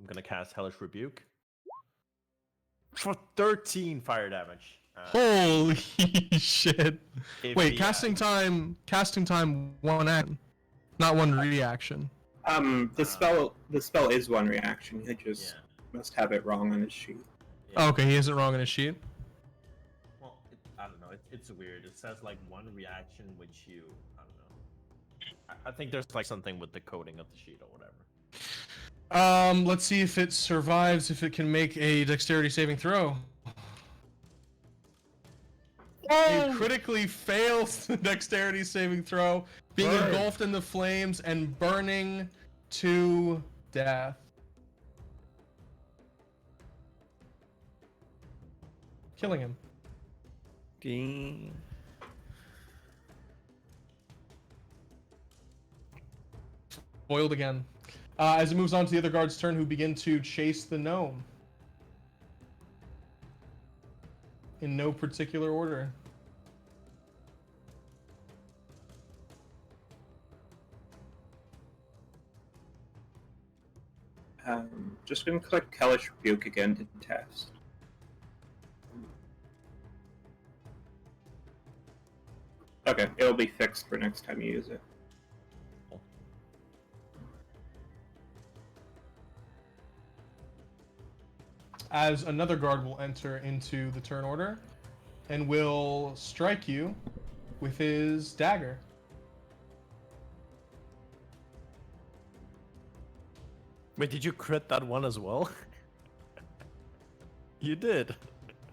gonna cast Hellish Rebuke for 13 fire damage. Holy shit. If Wait, he, casting time 1 action, not 1 reaction. The spell is one reaction. He just must have it wrong on his sheet. Oh, okay, he has it wrong in his sheet. Well, I don't know. It's weird. It says like one reaction, which you, I don't know. I think there's like something with the coding of the sheet or whatever. Let's see if it survives. If it can make a dexterity saving throw. It critically fails the dexterity saving throw, being engulfed in the flames and burning to death. Killing him. Foiled again. As it moves on to the other guard's turn, who begin to chase the gnome. In no particular order. Just gonna click Hellish Rebuke again to test. Okay, it'll be fixed for next time you use it. As another guard will enter into the turn order and will strike you with his dagger. Wait, did you crit that one as well? You did.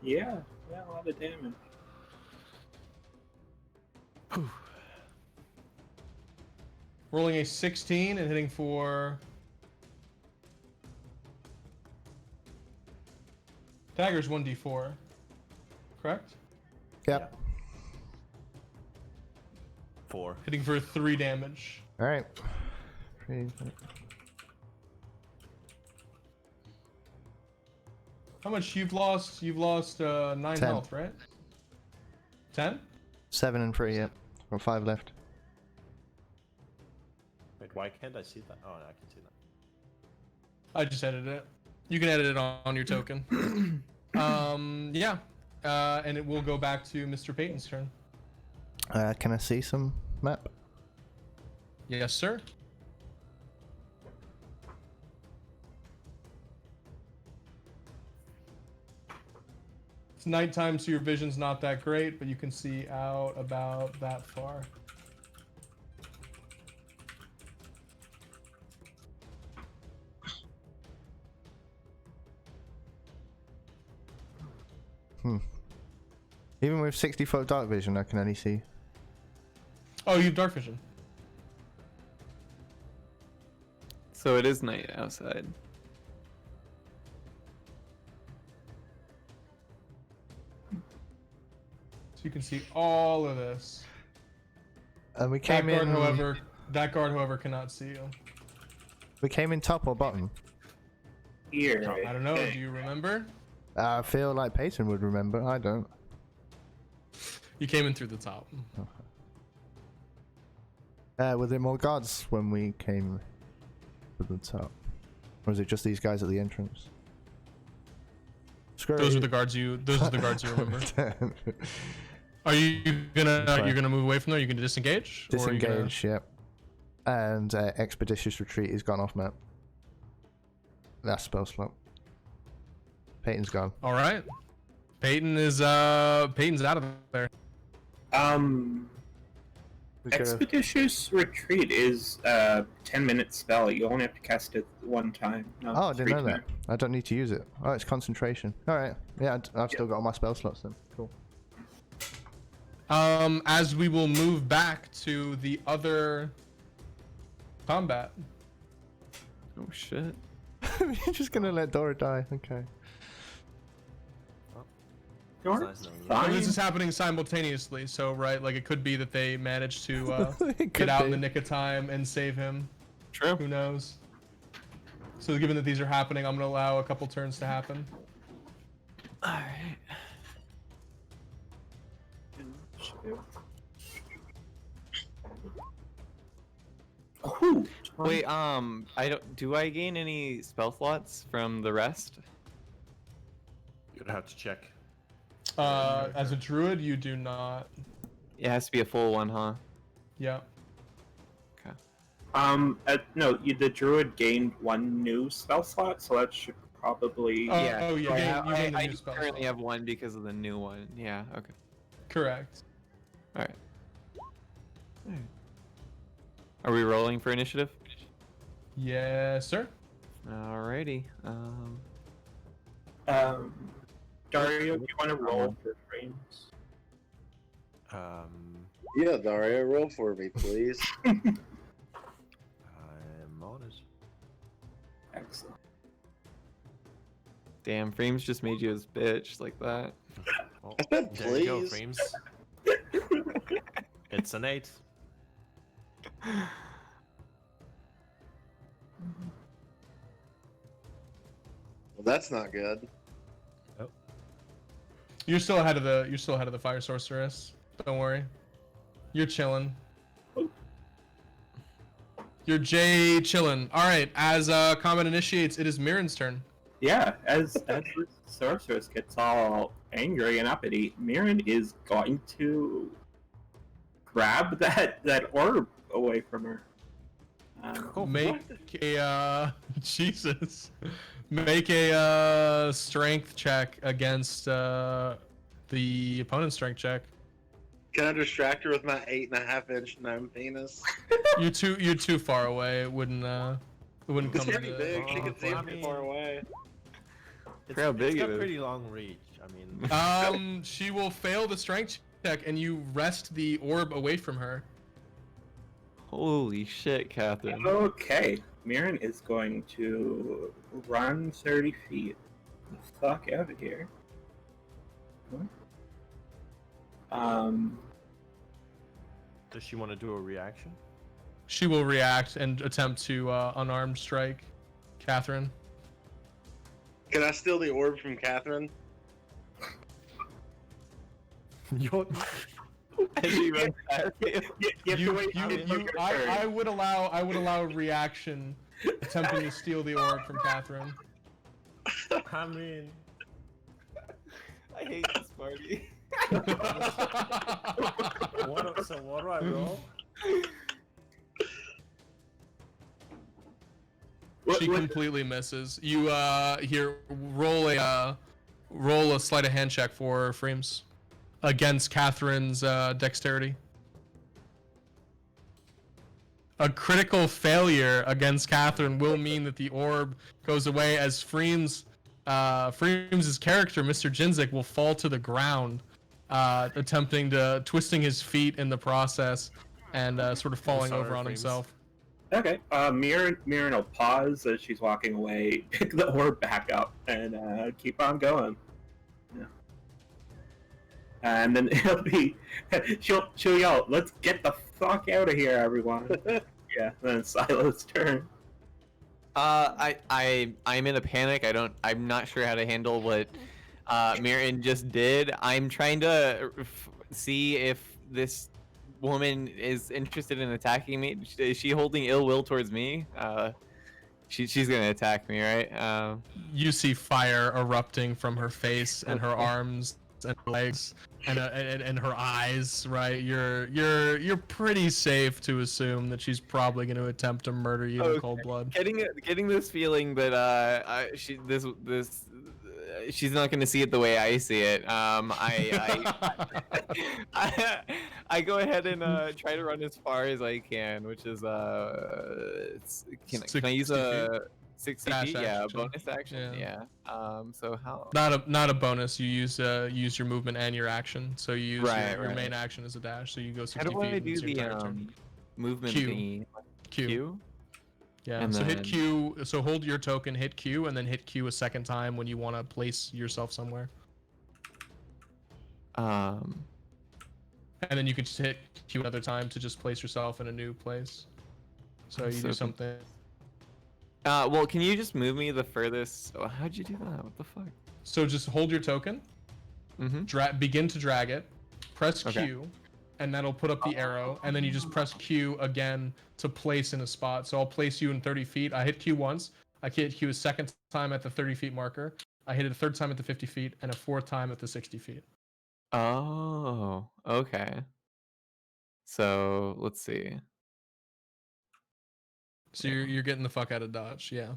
Yeah, a lot of damage. Rolling a 16 and hitting for... Dagger's 1d4, correct? Yep. 4. Hitting for 3 damage. Alright. How much you've lost? You've lost 9 10. health, right? 10? 7 and 3, yep. Got 5 left. Wait, why can't I see that? Oh, no, I can see that. I just edited it. You can edit it on your token. Yeah. And it will go back to Mr. Payton's turn. Can I see some map? Yes, sir. It's nighttime, so your vision's not that great, but you can see out about that far. Even with 60-foot dark vision, I can only see. Oh, you have dark vision. So it is night outside. So you can see all of this. And we That came guard, in. however, cannot see you. We came in top or bottom. Here. I don't know. Do you remember? I feel like Peyton would remember. I don't. You came in through the top. Were there more guards when we came to the top? Or was it just these guys at the entrance? Screw Those it. are the guards you. Those are the guards you remember. Are you Fine. gonna move away from there? You gonna disengage? Or are you gonna- Disengage, yep. And Expeditious Retreat is gone off map. That's spell slot. Peyton's gone. All right. Peyton's out of there. Who's gonna- Expeditious Retreat is a 10-minute spell. You only have to cast it one time. Not Oh, I didn't 3 know that. times. I don't need to use it. Oh, it's concentration. Alright. Yeah, I've still got all my spell slots then. Cool. As we will move back to the other combat. Oh shit. You're just gonna let Dora die. Okay. You're nice knowing you. So fine. this is happening simultaneously, so right, like it could be that they managed to It get could out be. in the nick of time and save him. True. Who knows? So given that these are happening, I'm gonna allow a couple turns to happen. Alright. Ooh, Wait, I don't. Do I gain any spell slots from the rest? You'd have to check. As a druid, you do not. It has to be a full one, huh? Yeah. Okay. No, the druid gained 1 new spell slot, so that should probably. Oh, Yeah. oh, you so gained a I new just spell currently slot. have 1 because of the new one. Yeah. Okay. Correct. All right. Are we rolling for initiative? Yes, sir. Alrighty. Dario, do you want to roll for frames? Yeah, Dario, roll for me, please. I'm on it. Excellent. Damn, Freemz just made you his bitch like that. Well, I said there you go, please. Freemz. It's an 8. Well, that's not good. You're still ahead of the fire sorceress. Don't worry. You're chilling. You're Jay chilling. All right. As combat initiates, it is Mirren's turn. Yeah, as the sorceress gets all angry and uppity, Mirren is going to grab that orb away from her. Make a Jesus. Make a strength check against the opponent's strength check. Can I distract her with my 8.5-inch gnome penis? You're too far away. It wouldn't come. It's pretty into- big. She can see I it from mean- far away. It's, How big it's got it is. pretty long reach. I mean, She will fail the strength check, and you wrest the orb away from her. Holy shit, Catherine. Okay, Mirren is going to run 30 feet the fuck out of here. does she want to do a reaction? She will react and attempt to unarmed strike Catherine. Can I steal the orb from Catherine? As she runs past you. You have to wait till it's your turn. I would allow a reaction attempting to steal the orb from Catherine. I mean, I hate this party. so what do I roll? She completely misses. You here roll a sleight of hand check for Freemz against Catherine's dexterity. A critical failure against Catherine will mean that the orb goes away as Freemz's character, Mr. Jinzik, will fall to the ground, twisting his feet in the process and sort of falling sorry, over on Freemz. himself. Okay, Mirren will pause as she's walking away, pick the orb back up, and keep on going. Yeah. And then it'll be, she'll yell, "Let's get the fuck out of here, everyone!" Yeah. Then it's Silo's turn. I'm in a panic. I'm not sure how to handle what Mirren just did. I'm trying to see if this woman is interested in attacking me. Is she holding ill will towards me? She's gonna attack me, right? You see fire erupting from her face and her arms and her legs and her eyes. Right, you're pretty safe to assume that she's probably going to attempt to murder you in cold blood. Getting this feeling that she's not going to see it the way I see it. I go ahead and try to run as far as I can, which is can I use a 60 Dash feet? Yeah, a action. bonus action. Yeah. So how? Not a bonus. You use your movement and your action. So you use your Right. main action as a dash. So you go 60 How do feet. I and do it's your the entire turn. movement Q. thingy? Q. Yeah. And so hit then- Q. So hold your token, hit Q, and then hit Q a second time when you want to place yourself somewhere. And then you can just hit Q another time to just place yourself in a new place. So you do something. Well, can you just move me the furthest? Oh, how'd you do that? What the fuck? So just hold your token. Mm-hmm. Begin to drag it. Press Okay. Q, and that'll put up the arrow. And then you just press Q again to place in a spot. So I'll place you in 30 feet. I hit Q once. I hit Q a second time at the 30 feet marker. I hit it a third time at the 50 feet, and a fourth time at the 60 feet. Oh, okay. So let's see. So you're getting the fuck out of dodge. Yeah.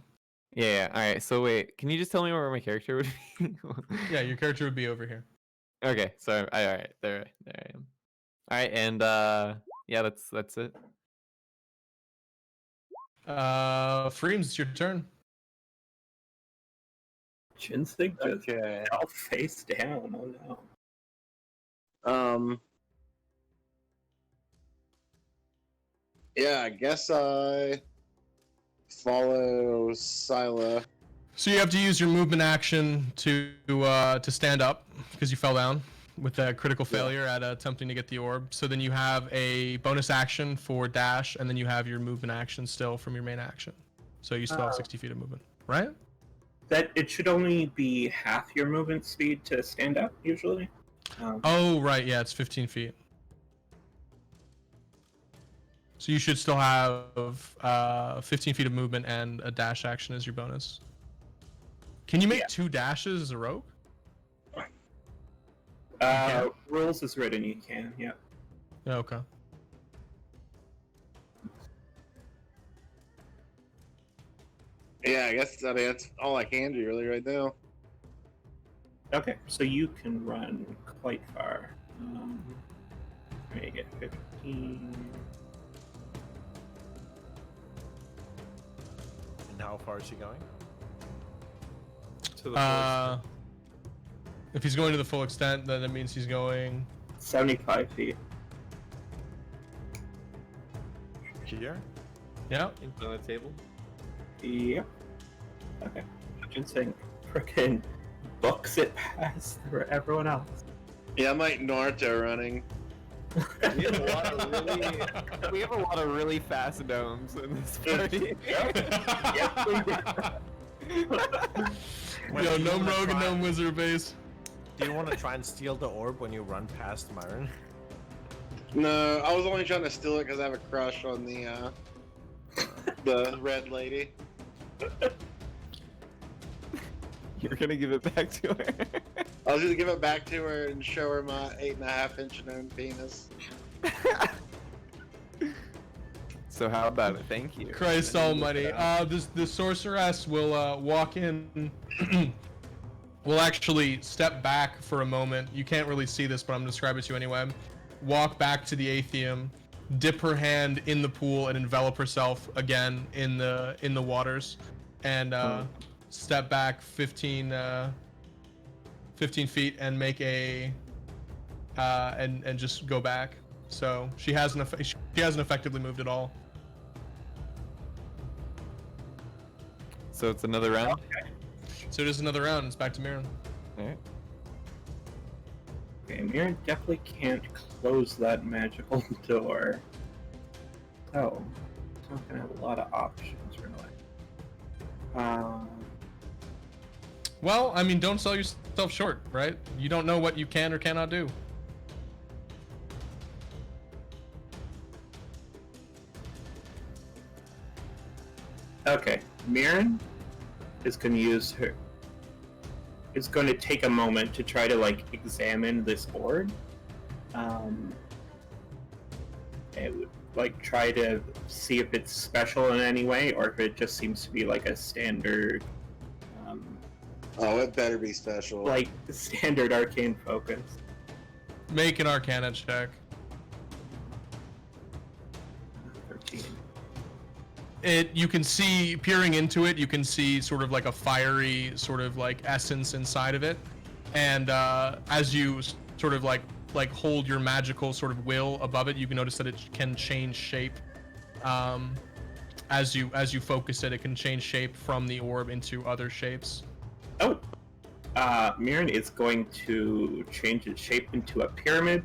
Yeah. All right. So wait, can you just tell me where my character would be? Yeah, your character would be over here. Okay. So all right, there I am. All right, and yeah, that's it. Freemz, it's your turn. Chinsig just Okay. fell face down. Oh no. Yeah, I guess I follow Scylla. So you have to use your movement action to stand up because you fell down with that critical failure at attempting to get the orb. So then you have a bonus action for dash, and then you have your movement action still from your main action. So you still have 60 feet of movement, right? That it should only be half your movement speed to stand up usually. Oh, right. Yeah, it's 15 feet. So you should still have 15 feet of movement and a dash action as your bonus. Can you make 2 dashes as a rogue? Rules is written. You can. Yeah. Yeah, okay. Yeah, I guess that's all I can do really right now. Okay, so you can run quite far. Let me get 15. And how far is he going? To the If he's going to the full extent, then it means he's going 75 feet. Here? Yeah. on the table. Yep. Okay. Ginseng frickin' books it past for everyone else. Yeah, I'm like Naruto running. We have a lot of really fast gnomes in this party. Yo, gnome rogue and gnome wizard base. Do you want to try and steal the orb when you run past Myron? No, I was only trying to steal it because I have a crush on the red lady. You're gonna give it back to her. I was gonna give it back to her and show her my 8.5-inch gnome penis. So how about it? Thank you. Christ almighty. The sorceress will walk in. Will actually step back for a moment. You can't really see this, but I'm gonna describe it to you anyway. Walk back to the aethium, dip her hand in the pool, and envelop herself again in the waters, and step back 15 feet and make a and just go back. So she hasn't effectively moved at all. So it's another round. So it is another round. It's back to Mirren. Alright. Okay, Mirren definitely can't close that magical door. So, it's not gonna have a lot of options, really. Well, I mean, don't sell yourself short, right? You don't know what you can or cannot do. Okay, Mirren is going to use her. Is going to take a moment to try to like examine this board. It would like try to see if it's special in any way, or if it just seems to be like a standard. Oh, it better be special. Like standard arcane focus. Make an Arcana check. 13. You can see, peering into it, you can see sort of like a fiery sort of like essence inside of it, and as you sort of like hold your magical sort of will above it, you can notice that it can change shape. As you focus it, it can change shape from the orb into other shapes. Oh, Mirren is going to change its shape into a pyramid.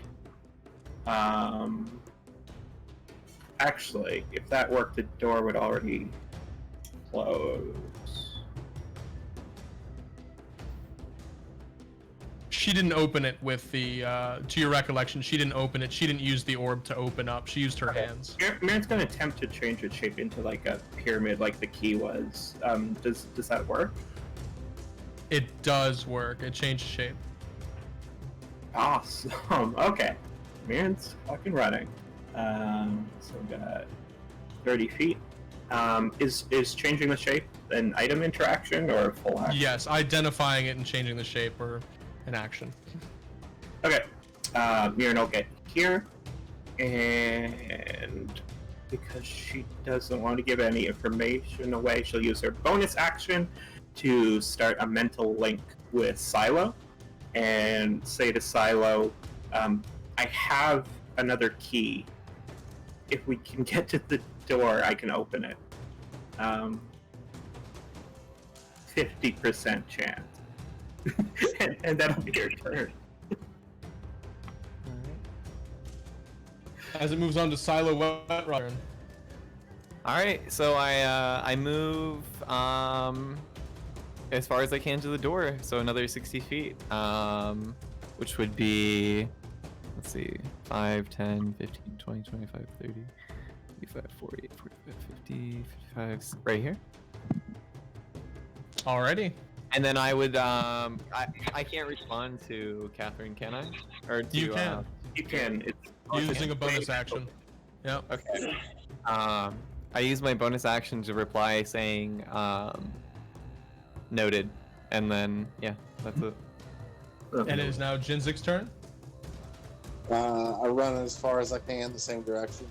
Actually, if that worked, the door would already close. She didn't open it with the, to your recollection, she didn't open it. She didn't use the orb to open up. She used her hands. Mirren's going to attempt to change its shape into like a pyramid, like the key was. Does that work? It does work. It changed shape. Awesome. Okay, Mirren's fucking running. So we got 30 feet. Is changing the shape an item interaction or a full action? Yes, identifying it and changing the shape or an action. Okay. Mirren will get here, and because she doesn't want to give any information away, she'll use her bonus action to start a mental link with Silo, and say to Silo, I have another key. If we can get to the door, I can open it. 50% chance. and that'll be your turn. As it moves on to Silo Wetrun. Alright, so I move as far as I can to the door, so another 60 feet, which would be, let's see, 5, 10, 15, 20, 25, 30, 35, 40, 45, 50, 55, right here. Alrighty. And then I would, I can't respond to Catherine, can I? Or to, You can. You can. It's Using a bonus action. Yep. Okay. I use my bonus action to reply saying, noted. And then, yeah, that's it. And it is now Jinzik's turn. I run as far as I can, the same direction.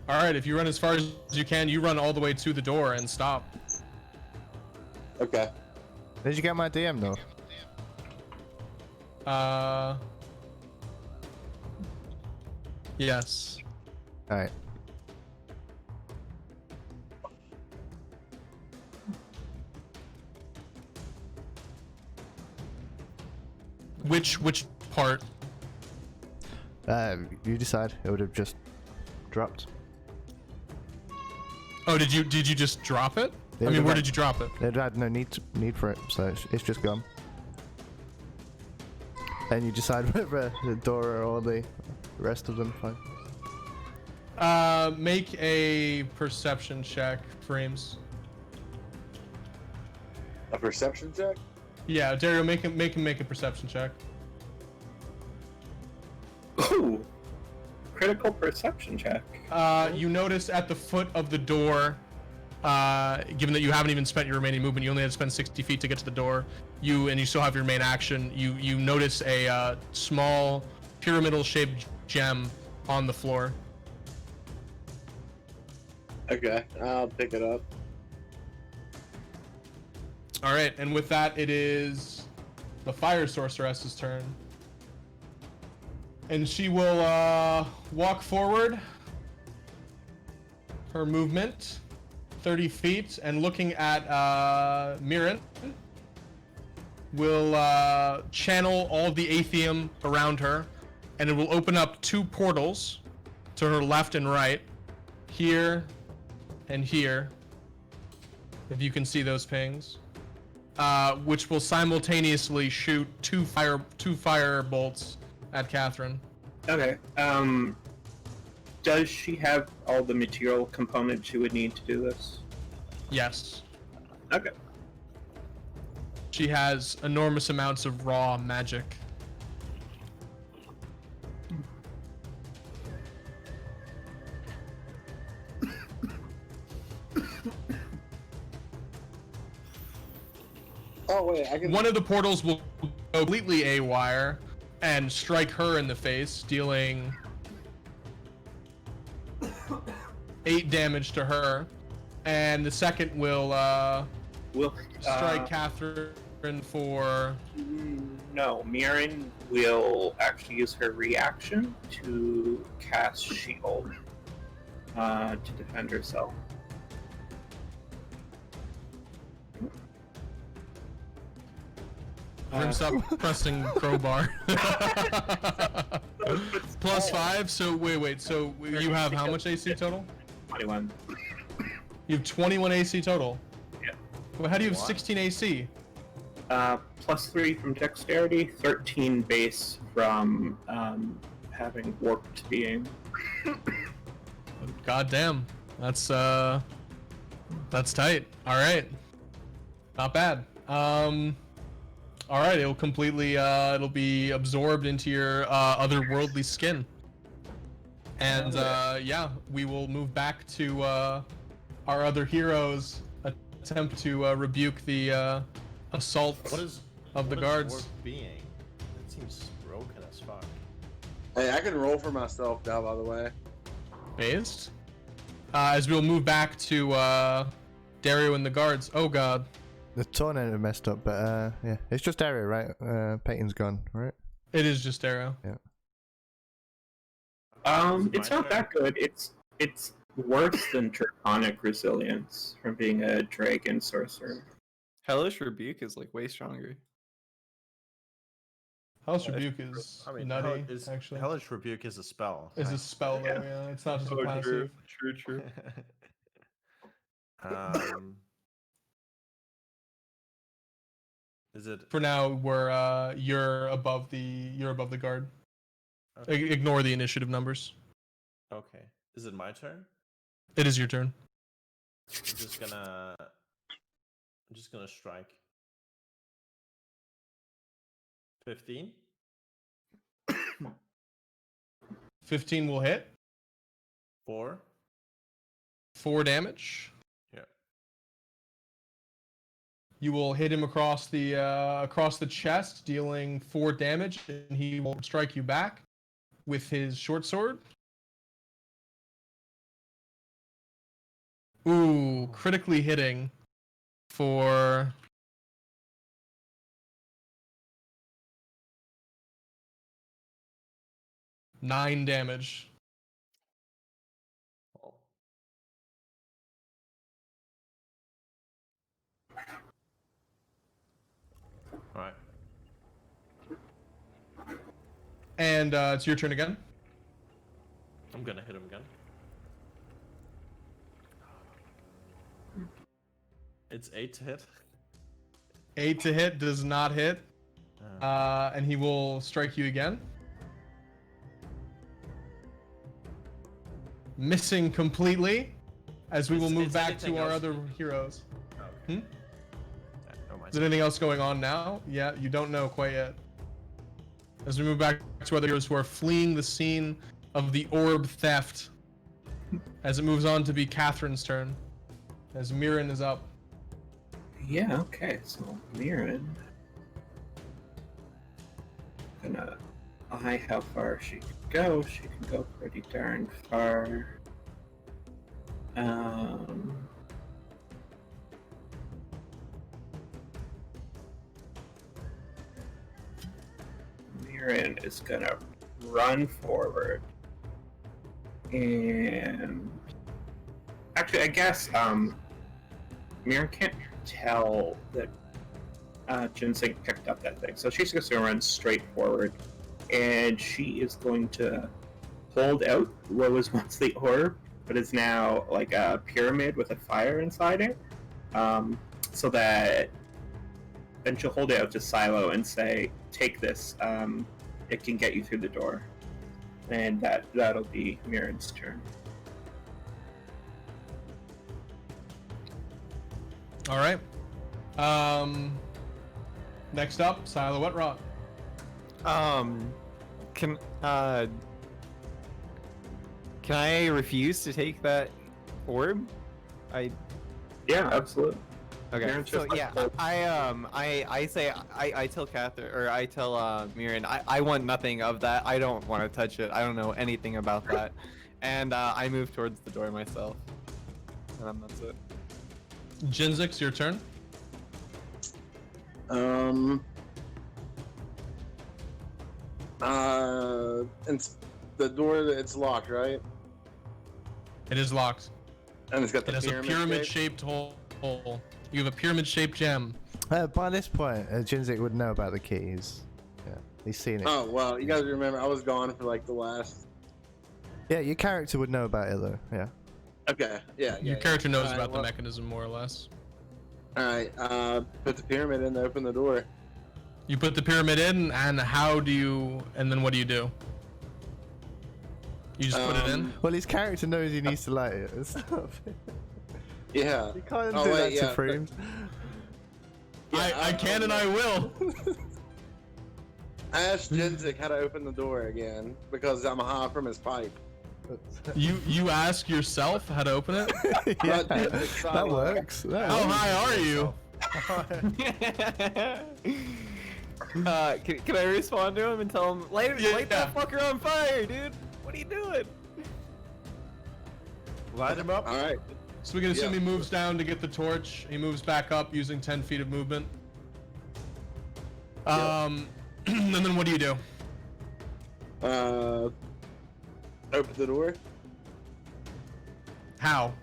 Alright, if you run as far as you can, you run all the way to the door and stop. Okay. Did you get my DM though? Yes. Alright. Which part? You decide. It would have just dropped. Oh, did you just drop it? Yeah, I mean, where right. did you drop it? It had no need for it, so it's just gone. And you decide whether the door or the rest of them fine. Make a perception check, Freemz. A perception check? Yeah, Dario, make him make a perception check. Ooh, critical perception check. You notice at the foot of the door, given that you haven't even spent your remaining movement, you only had to spend 60 feet to get to the door. You still have your main action. You notice a small pyramidal-shaped gem on the floor. Okay, I'll pick it up. All right, and with that, it is the fire sorceress's turn, and she will walk forward. Her movement, 30 feet, and looking at Mirren, will channel all of the aethium around her, and it will open up 2 portals to her left and right, here and here, if you can see those pings, which will simultaneously shoot two fire bolts at Catherine. Okay. Does she have all the material components she would need to do this? Yes. Okay. She has enormous amounts of raw magic. Oh wait, I can. One of the portals will go completely AWire and strike her in the face, dealing 8 damage to her, and the second will strike Catherine for... No, Mirren will actually use her reaction to cast Shield to defend herself. Stop pressing crowbar. +5, so wait, so you have how much AC total? 21. You have 21 AC total? Yeah. Well, how do you have 16 AC? +3 from dexterity, 13 base from having warped being. God damn. That's tight. Alright. Not bad. Alright, it'll completely, it'll be absorbed into your otherworldly skin. And yeah, we will move back to our other heroes attempt to rebuke the assault of the guards. Dwarf being? That seems broken as fuck. Hey, I can roll for myself now, by the way. Phased. As we'll move back to Dario and the guards. Oh god. The tornado messed up, but yeah, it's just Dario, right? Peyton's gone, right? It is just Dario. Yeah. It's not that good. It's worse than Draconic Resilience from being a dragon sorcerer. Hellish Rebuke is like way stronger. Hellish Rebuke is nutty, actually. Hellish Rebuke is a spell. Is a spell, though, yeah. It's not just a passive. True. Is it For now, we're you're above the guard. okay? Ignore the initiative numbers. Okay. Is it my turn? It is your turn. I'm just gonna strike. 15. 15 will hit. 4. 4 damage. Yeah. You will hit him across the chest, dealing 4 damage, and he will strike you back with his short sword. Ooh, critically hitting for 9 damage. Alright. And it's your turn again. I'm gonna hit him again. It's 8 to hit. 8 to hit does not hit. And he will strike you again. Missing completely. As we will move back to our other heroes. Okay. Is there anything else going on now? Yeah, you don't know quite yet. As we move back to other heroes who are fleeing the scene of the orb theft. As it moves on to be Catherine's turn. As Mirren is up. Yeah, okay, so Mirren. Gonna eye how far she can go. She can go pretty darn far. Mirren is gonna run forward. And actually, I guess Mirren can't tell that Ginseng picked up that thing, so she's just gonna run straight forward, and she is going to hold out what was once the orb, but is now like a pyramid with a fire inside it. So that then she'll hold it out to Silo and say, "Take this. It can get you through the door." And that'll be Mirren's turn. All right. Next up, Silhouette Rot. Can I refuse to take that orb? Yeah, absolutely. Okay. Mirren's So just like, yeah, "Oh." I tell Catherine, or I tell Mirren, I want nothing of that. I don't want to touch it. I don't know anything about that. And I move towards the door myself. And that's it. Jinzix, your turn. It's the door. It's locked, right? It is locked. And it's got It the has a pyramid-shaped hole. You have a pyramid-shaped gem. By this point, Jinzik would know about the keys. Yeah, he's seen it. Oh well, you guys remember I was gone for like the last. Yeah, your character would know about it though. Yeah. Okay. Yeah. Your character knows Alright, about the well- mechanism more or less. All right. Put the pyramid in to open the door. You put the pyramid in, and how do you? And then what do you do? You just put it in. Well, his character knows he needs to light it and stuff. Yeah. You can't Oh, do wait, that yeah, to Freemz. I can and I will. I asked Jinzik how to open the door again because I'm high from his pipe. You ask yourself how to open it? Yeah, It's that not works. That How works. high are you? Can I respond to him and tell him, light Yeah. that fucker on fire, dude? What are you doing? Light him up. All right. So we can assume Yeah. he moves down to get the torch. He moves back up using 10 feet of movement. And then what do you do? Open the door. How?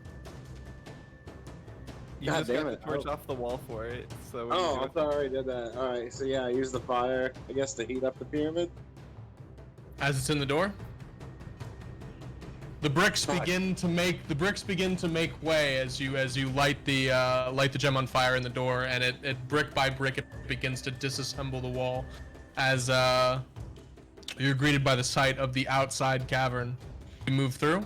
You God just damn got it. the torch Oh. off the wall for it. So what Oh, do I you do? thought I already did that. All right. So yeah, I use the fire, I guess, to heat up the pyramid. As it's in the door? The bricks Fuck. begin to make way as you light the gem on fire in the door, and it brick by brick it begins to disassemble the wall as you're greeted by the sight of the outside cavern. You move through.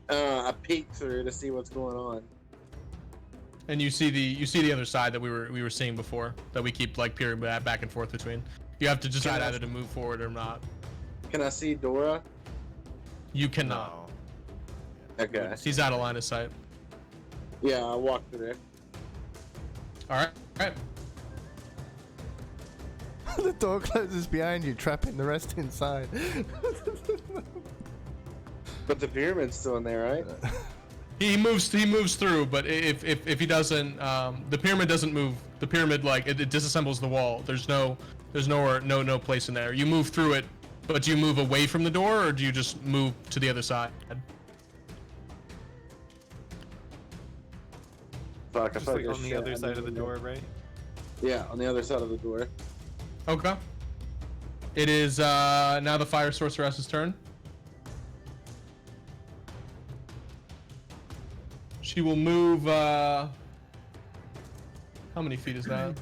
I peek through to see what's going on. And you see the other side that we were seeing before, that we keep like peering back and forth between. You have to decide either to move forward or not. Can I see Dora? You cannot. No. Okay. He's out of line of sight. Yeah, I walk through. All right. The door closes behind you, trapping the rest inside. But the pyramid's still in there, right? He moves through, but if he doesn't, the pyramid doesn't move. The pyramid it disassembles the wall. There's no place in there. You move through it, but do you move away from the door or do you just move to the other side? Fuck, I Just feel like there's on the shit other I side of need the to door, do. right? Yeah, on the other side of the door. Okay. It is now the fire sorceress's turn. She will move. How many feet is that?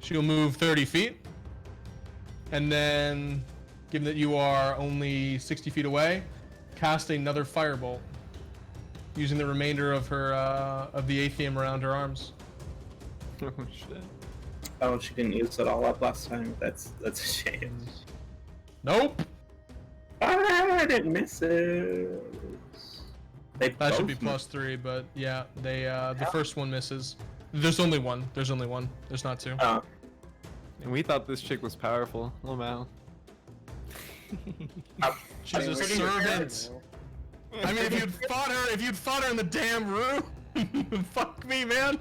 She'll move 30 feet. And then, given that you are only 60 feet away, cast another firebolt. Using the remainder of her of the aethium around her arms. Oh shit. Oh, she didn't use it all up last time. That's a shame. Nope. Ah, I didn't miss it. They That should be both missed. +3, but yeah, they the first one misses. There's only one. There's not two. Oh, And we thought this chick was powerful. Oh wow. She's a servant. I mean, if you'd fought her in the damn room, fuck me, man.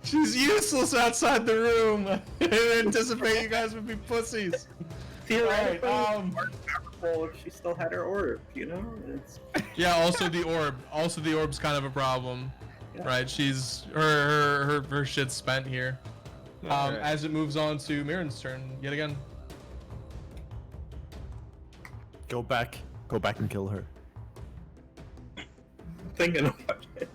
She's useless outside the room. I didn't anticipate you guys would be pussies. theoretically, Alright, more powerful if she still had her orb, you know? It's... Yeah, also the orb. Also the orb's kind of a problem. Yeah. Right? She's her shit's spent here. Alright. As it moves on to Mirren's turn yet again. Go back and kill her. Thinking about it.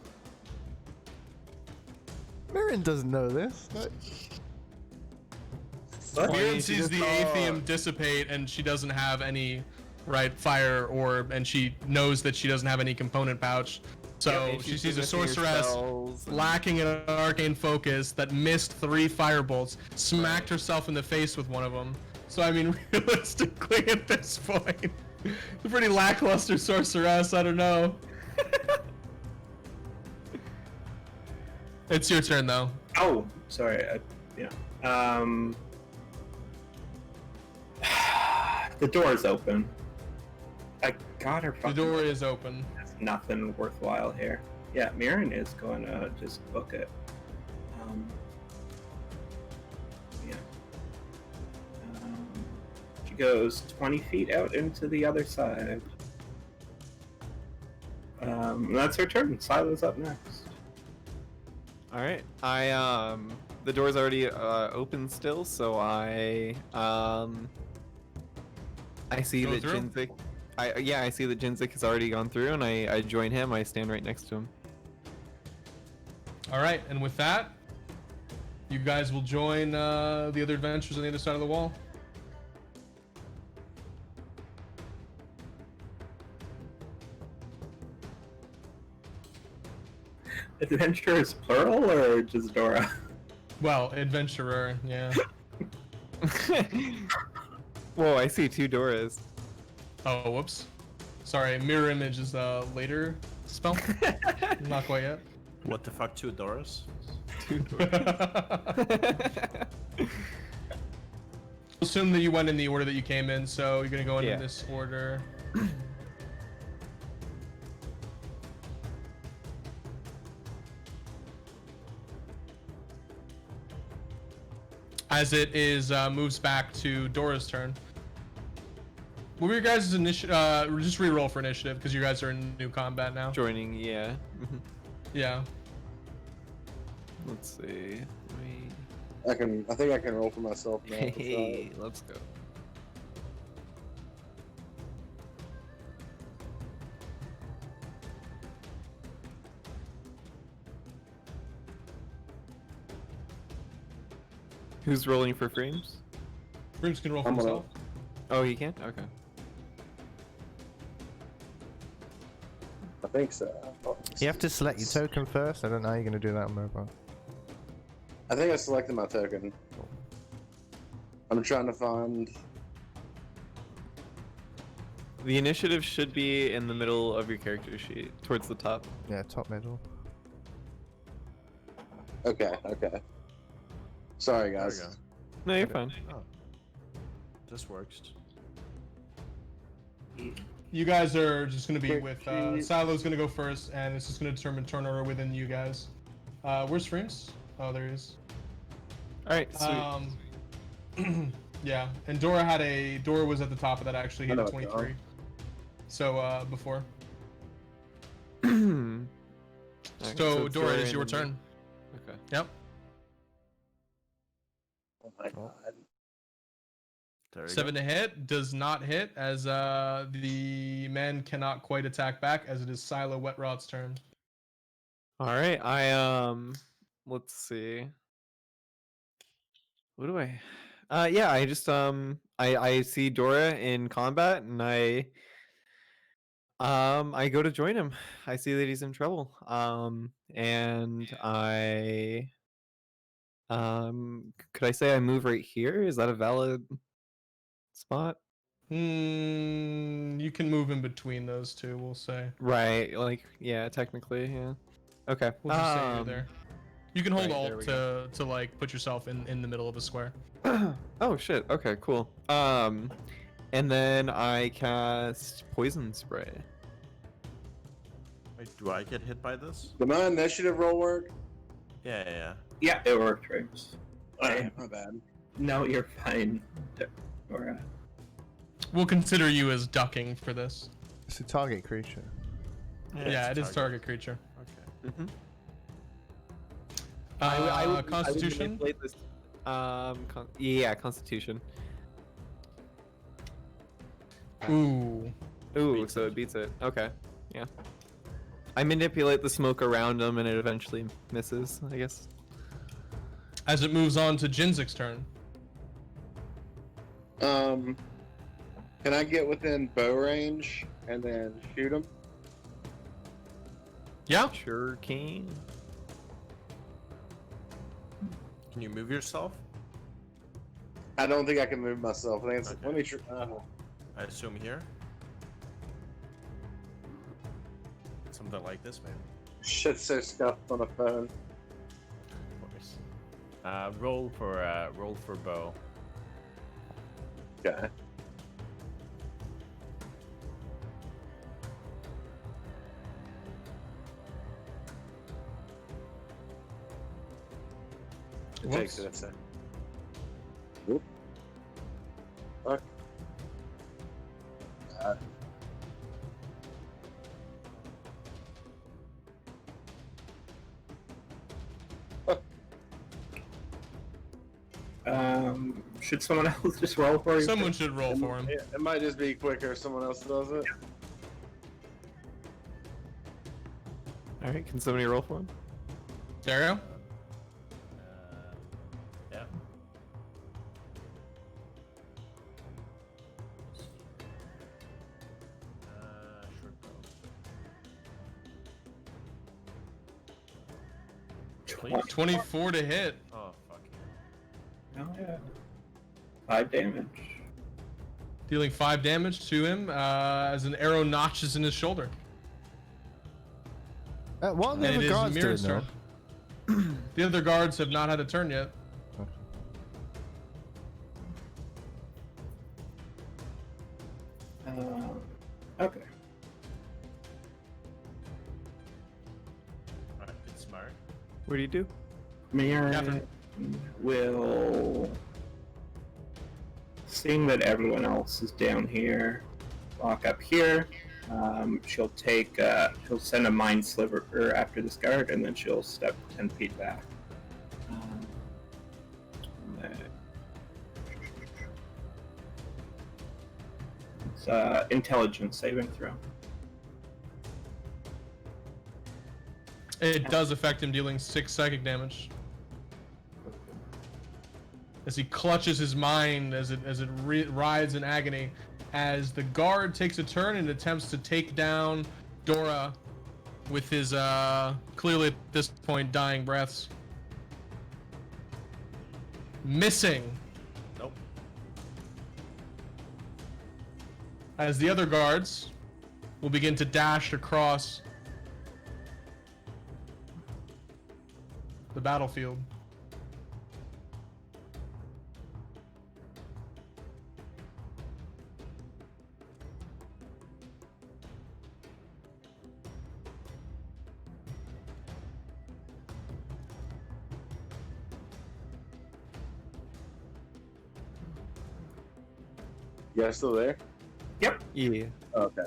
Mirren doesn't know this. What? Mirren she sees just the saw- aethium dissipate and she doesn't have any fire orb, and she knows that she doesn't have any component pouch. So and she she's sees a missing her sorceress spells and- lacking an arcane focus that missed 3 firebolts, smacked herself in the face with one of them. So I mean, realistically at this point, a pretty lackluster sorceress, I don't know. It's your turn though. Oh, sorry. Yeah. The door is open. I got her. The fucking- door is open. There's nothing worthwhile here. Yeah, Mirren is going to just book it. Yeah. She goes 20 feet out into the other side. That's her turn. Sila's up next. All right. The door's already open still, so I see Go that through? Jinzik. I see that Jinzik has already gone through, and I join him. I stand right next to him. All right, and with that, you guys will join the other adventurers on the other side of the wall. Adventurers plural or just Dora? Well, adventurer, yeah. Whoa, I see 2 Doras. Oh, whoops. Sorry, mirror image is a later spell. Not quite yet. What the fuck, 2 Doors? 2 Doras. Assume that you went in the order that you came in, so you're gonna go in Yeah. this order. As it is moves back to Dora's turn. What were your guys' initiative? Just re-roll for initiative because you guys are in new combat now. Joining, yeah. Yeah. Let's see. Wait. I think I can roll for myself now. Hey, let's go. Who's rolling for Freemz? Freemz can roll for I'm gonna- himself. Oh, he can? Okay. I think so. You have to select your token first. I don't know how you're going to do that on mobile. I think I selected my token. I'm trying to find. The initiative should be in the middle of your character sheet, towards the top. Yeah, top middle. Okay. Sorry, There we guys. go. No, you're fine. Oh. This works. You guys are just gonna be Quick with sheet. Silo's gonna go first, and it's just gonna determine turn order within you guys. Where's Freemz? Oh, there he is. Alright, sweet. Yeah, and Dora was at the top of that actually. He I had know a it's 23. So before. Alright, So it's Dora, it is and your then turn. Okay. Yep. Oh my god. There we 7 go. to hit does not hit as the men cannot quite attack back as it is Silo Wetrot's turn. Alright, let's see. What do I yeah, I just I see Dora in combat and I go to join him. I see that he's in trouble. And I could I say I move right here? Is that a valid spot? You can move in between those two, we'll say. Right, like yeah, technically, yeah. Okay. We'll just say you're there. You can hold right, there alt we to like put yourself in the middle of a square. Oh shit. Okay, cool. And then I cast poison spray. Wait, do I get hit by this? Did my initiative roll work? Yeah. Yeah, it worked, right? My bad. No, you're fine, Dora. We'll consider you as ducking for this. It's a target creature. Yeah, it it's is target creature. Okay. Mm-hmm. Constitution. I would manipulate this. Yeah, Constitution. Ooh. Ooh, Beats so it. it beats it. Okay, yeah. I manipulate the smoke around him, and it eventually misses. I guess. As it moves on to Jinzik's turn. Can I get within bow range and then shoot him? Yeah. Sure can. Can you move yourself? I don't think I can move myself. I think it's. Okay. Let me try. I assume here. Something like this, maybe. Shit's so scuffed on a phone. Of course. Roll for bow. Okay. It takes it a second. Whoop. Fuck. Should someone else just roll for you? Someone should roll for him. It might just be quicker if someone else does it. All right, can somebody roll for him? Dario? Yeah. Short bow. please. 24 to hit. Oh fuck. Oh yeah. 5 damage. Dealing 5 damage to him as an arrow notches in his shoulder. What are the And other it is guards doing Mirror's now? turn. The other guards have not had a turn yet. Okay. Alright, good smart. What do you do? Mayor Catherine. will, seeing that everyone else is down here, walk up here. She'll take, she'll send a mind sliver after this guard, and then she'll step 10 feet back. It's intelligence saving throw. It does affect him, dealing 6 psychic damage. As he clutches his mind as it writhes in agony, as the guard takes a turn and attempts to take down Dora with his clearly at this point dying breaths. Missing. Nope. As the other guards will begin to dash across the battlefield. You guys still there? Yeah. Okay.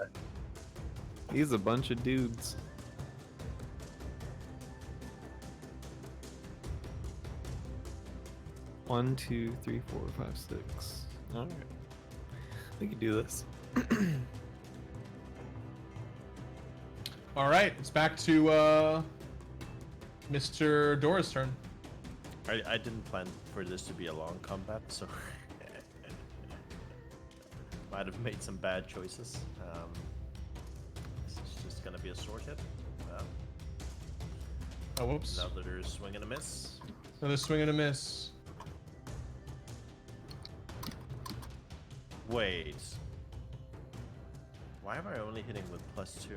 He's a bunch of dudes. One, 2, 3, 4, 5, 6. Alright. We can do this. All right, it's back to Mr. Dora's turn. I didn't plan for this to be a long combat, so might have made some bad choices. This is just gonna be a short hit. Oh, whoops. Another swing and a miss. Another swing and a miss. Wait. Why am I only hitting with +2?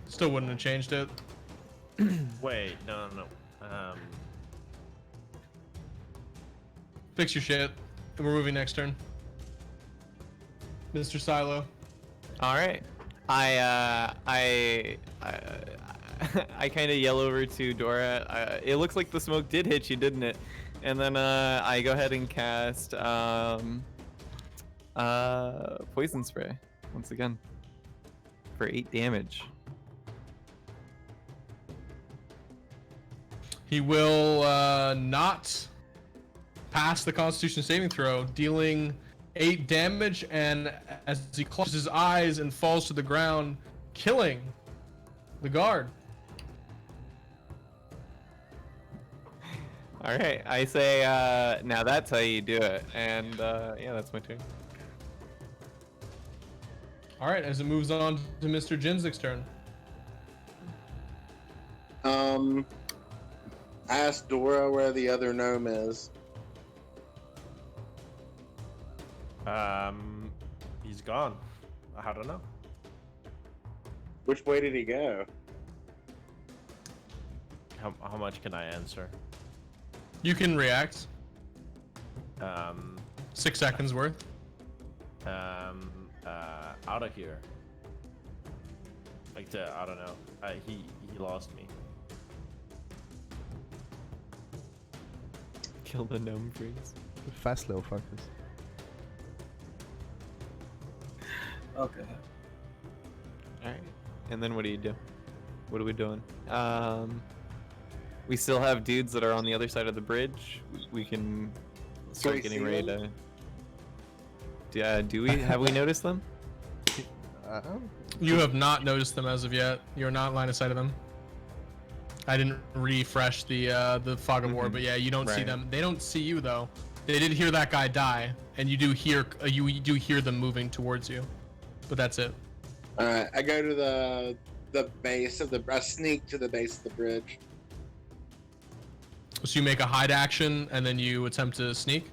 Still wouldn't have changed it. Wait, no. Fix your shit. And we're moving next turn. Mr. Silo. All right. I kind of yell over to Dora. It looks like the smoke did hit you, didn't it? And then I go ahead and cast poison spray once again for 8 damage. He will not pass the Constitution saving throw, dealing 8 damage, and as he closes his eyes and falls to the ground, killing the guard. All right, I say now that's how you do it, and yeah, that's my turn. All right, as it moves on to Mr. Jinzik's turn. Ask Dora where the other gnome is. He's gone. I don't know. Which way did he go? How much can I answer? You can react. 6 seconds worth. Out of here. Like I don't know. He lost me. Kill the gnome freeze. Fast little fuckers. Okay. All right, and then what do you do? What are we doing? We still have dudes that are on the other side of the bridge. We can start we getting see ready them? to. Do we have we noticed them? You have not noticed them as of yet. You're not line of sight of them. I didn't refresh the fog of war, but yeah, you don't see Right. them. They don't see you though. They did hear that guy die, and you do hear them moving towards you, but that's it. Alright, I go to the the base of the. I sneak to the base of the bridge. So you make a hide action and then you attempt to sneak.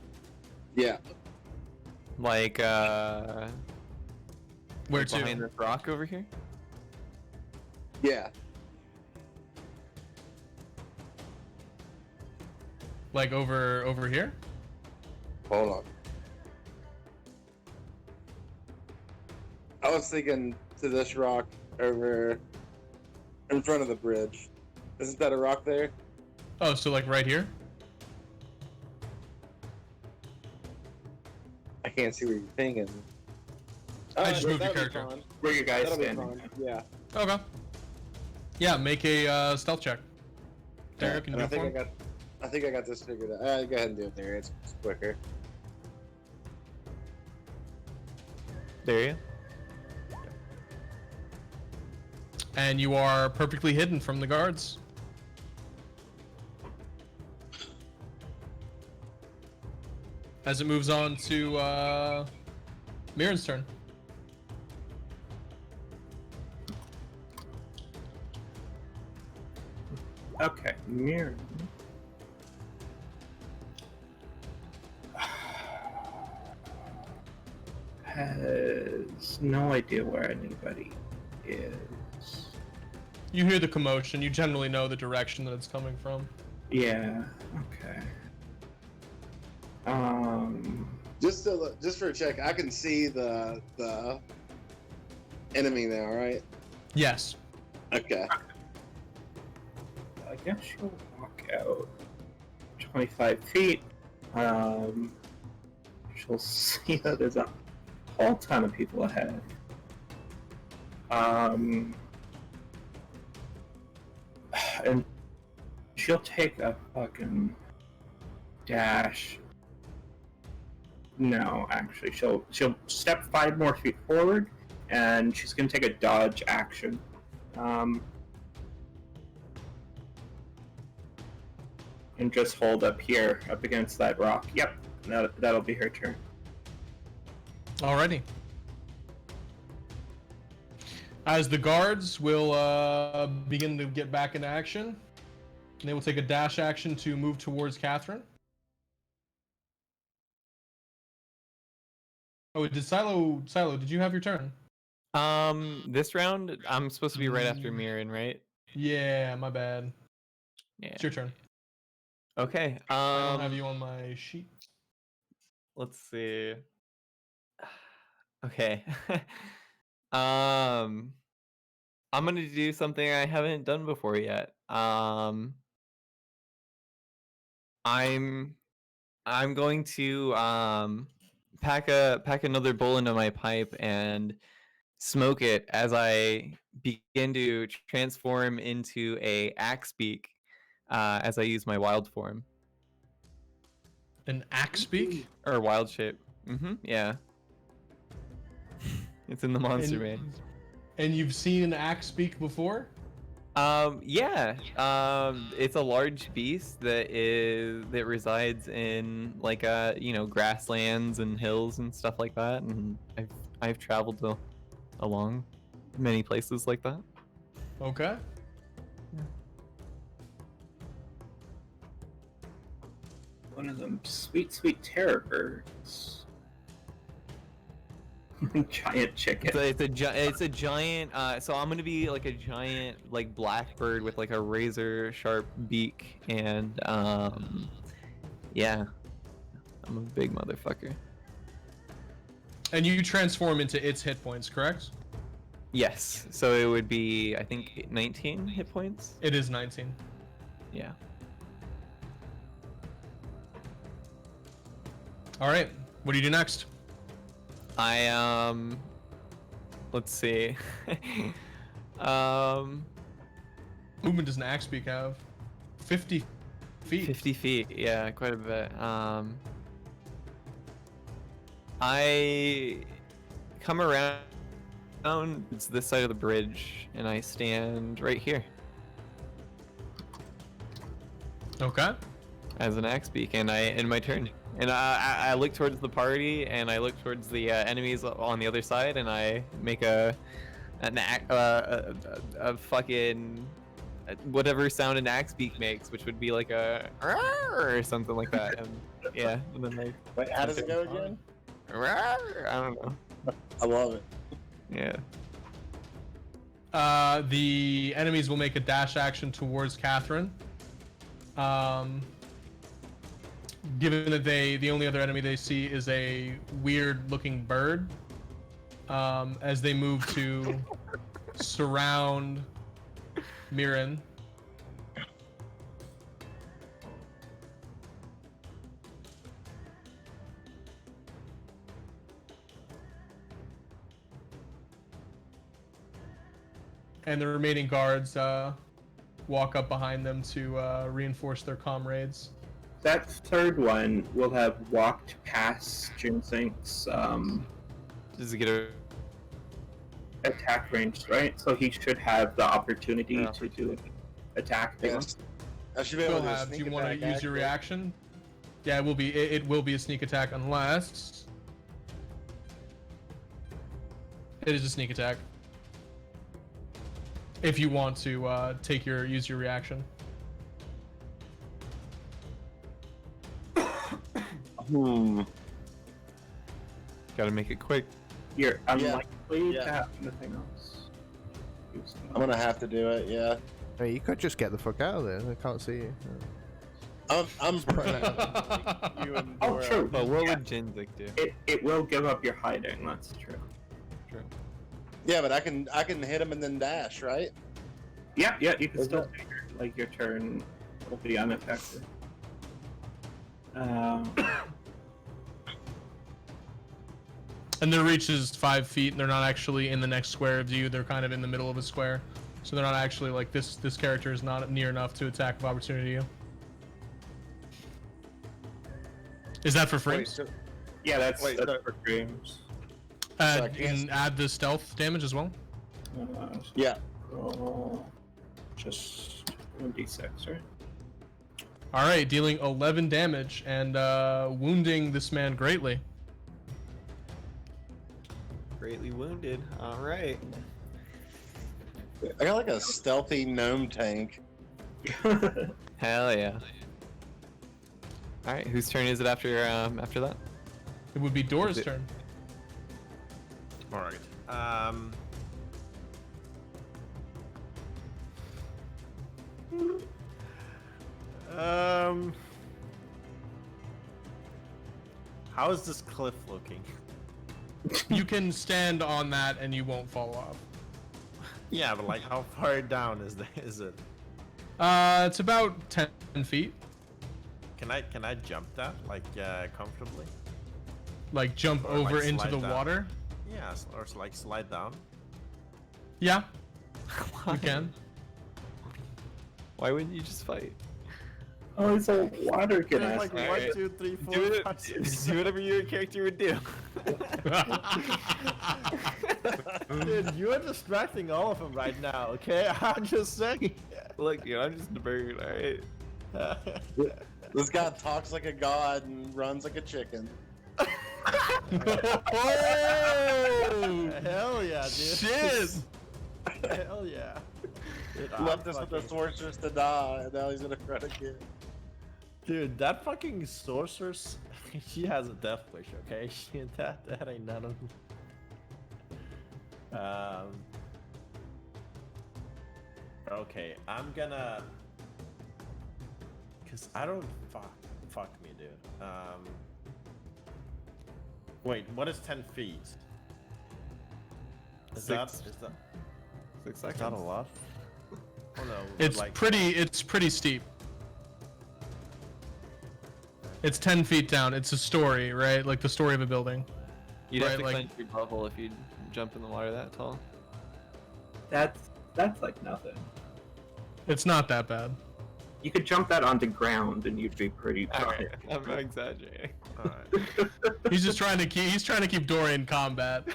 Yeah. Like Where like to? behind this rock over here. Yeah. Like over here? Hold on. I was thinking to this rock over in front of the bridge. Isn't that a rock there? Oh, so like right here? I can't see where you're thinking. I just moved your that'll be character. fun. Where you guys That'll be standing? fun. Yeah. Okay. Yeah, make a stealth check. Dario, Yeah, can you and do it for me? I think I got this figured out. Go ahead and do it there. It's quicker. Dario. And you are perfectly hidden from the guards. As it moves on to Mirren's turn. Okay, mirror. Has no idea where anybody is. You hear the commotion. You generally know the direction that it's coming from. Yeah. Okay. Just for a check, I can see the enemy now, right? Yes. Okay. I guess she'll walk out 25 feet. She'll see that there's a whole ton of people ahead. And she'll take a fucking dash. No, actually, she'll step 5 more feet forward, and she's gonna take a dodge action. And just hold up here, up against that rock. Yep, that'll be her turn. Alrighty. As the guards will begin to get back into action, they will take a dash action to move towards Catherine. Oh, did Silo, did you have your turn? This round I'm supposed to be right after Mirren, right? Yeah, my bad. Yeah. It's your turn. Okay. I don't have you on my sheet. Let's see. Okay. I'm gonna do something I haven't done before yet. I'm going to pack another bowl into my pipe and smoke it as I begin to transform into a axe beak as I use my wild form An axe beak? or wild shape. Yeah. It's in the monster maze. And you've seen an axe beak before? Yeah. It's a large beast that resides in like grasslands and hills and stuff like that, and I've traveled along many places like that. Okay. One of them sweet terror birds. Giant chicken. It's a giant. So I'm gonna be like a giant like black bird with like a razor sharp beak, and yeah, I'm a big motherfucker. And you transform into its hit points, correct? Yes. So it would be, I think, 19 hit points. It is 19. Yeah. All right. What do you do next? Let's see. Movement does an axe beak have? 50 feet. 50 feet. Yeah, quite a bit. I come around. It's this side of the bridge, and I stand right here Okay. as an axe beak, and I end my turn. And I look towards the party, and I look towards the enemies on the other side, and I make a a fucking whatever sound an axe beak makes, which would be like a or something like that. And yeah, and then like Wait, how does it go again? I don't know. I love it. Yeah. The enemies will make a dash action towards Catherine. Given that the only other enemy they see is a weird-looking bird, as they move to surround Mirren. And the remaining guards walk up behind them to reinforce their comrades. That third one will have walked past Jinxink's Does it get a attack range, right? So he should have the opportunity to do an attack. Yes. I should be able to do a Do sneak you want to attack, use your actually. reaction? Yeah, it will be. It will be a sneak attack unless it is a sneak attack. If you want to use your reaction. Gotta make it quick. You're unlikely Yeah. to have anything else. I'm gonna have to do it. Yeah. I mean, you could just get the fuck out of there. They can't see you. I'm You and Oh, Dora. true. But what would Jinzik do? It will give up your hiding. That's true. True. Yeah, but I can hit him and then dash, right? Yeah, you can still take your turn will be unaffected. And their reach is 5 feet, and they're not actually in the next square of you. They're kind of in the middle of a square, so they're not actually like this. This character is not near enough to attack of opportunity you. Is that for Freemz? Yeah, that's Wait, for dreams. so I You can add the stealth damage as well. Yeah. Just 1d6, right? All right, dealing 11 damage and wounding this man greatly. Greatly wounded. All right. I got like a stealthy gnome tank. Hell yeah. All right, whose turn is it after that? It would be Dora's Is it- turn. All right. How is this cliff looking? You can stand on that and you won't fall off. Yeah, but like, how far down is it? It's about 10 feet. Can I jump that like comfortably? Like jump Or, like, over into slide the down. water. Yeah, or like slide down. Yeah, you can. Why wouldn't you just fight? Oh, it's a water There's gas. like Alright. 1, 2, 3, 4, Do it. 5, 6. Do whatever your character would do. Dude, you are distracting all of them right now, okay? I'm just saying. Look, dude, I'm just a bird. All right. This guy talks like a god and runs like a chicken. Oh! Hell yeah, dude. Shit! Hell yeah. Dude, I'm Left us with the fucking- sorceress to die, and now he's gonna run again. Dude, that fucking sorceress, she has a death wish, okay? That ain't none of them. Okay, I'm gonna. Cause I don't fuck me, dude. Wait, what is 10 feet? Is that 6 is seconds. that a lot? Oh no, It's like, pretty steep. It's 10 feet down. It's a story, right? Like the story of a building. You'd have Right, to like- clench your bubble if you jump in the water that tall. That's like nothing. It's not that bad. You could jump that onto ground and you'd be pretty All proud. right, I'm not exaggerating. Alright. He's just trying to keep Dora in combat.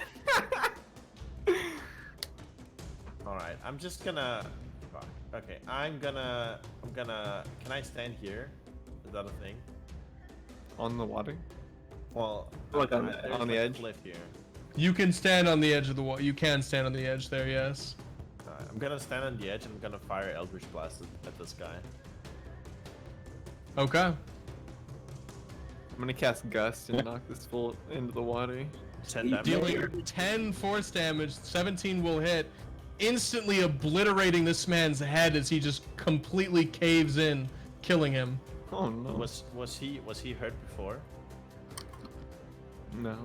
Alright, I'm just gonna. Fuck. Okay, I'm gonna. Can I stand here? Is that a thing? On the water? Well, Like on there's the a edge? cliff here. You can stand on the edge of the wall. You can stand on the edge there, yes. Alright, I'm gonna stand on the edge and I'm gonna fire Eldritch Blast at this guy. Okay. I'm gonna cast Gust and knock this fool into the water. 10 damage. Dealing 10 force damage, 17 will hit, instantly obliterating this man's head as he just completely caves in, killing him. Oh no. Was he hurt before? No.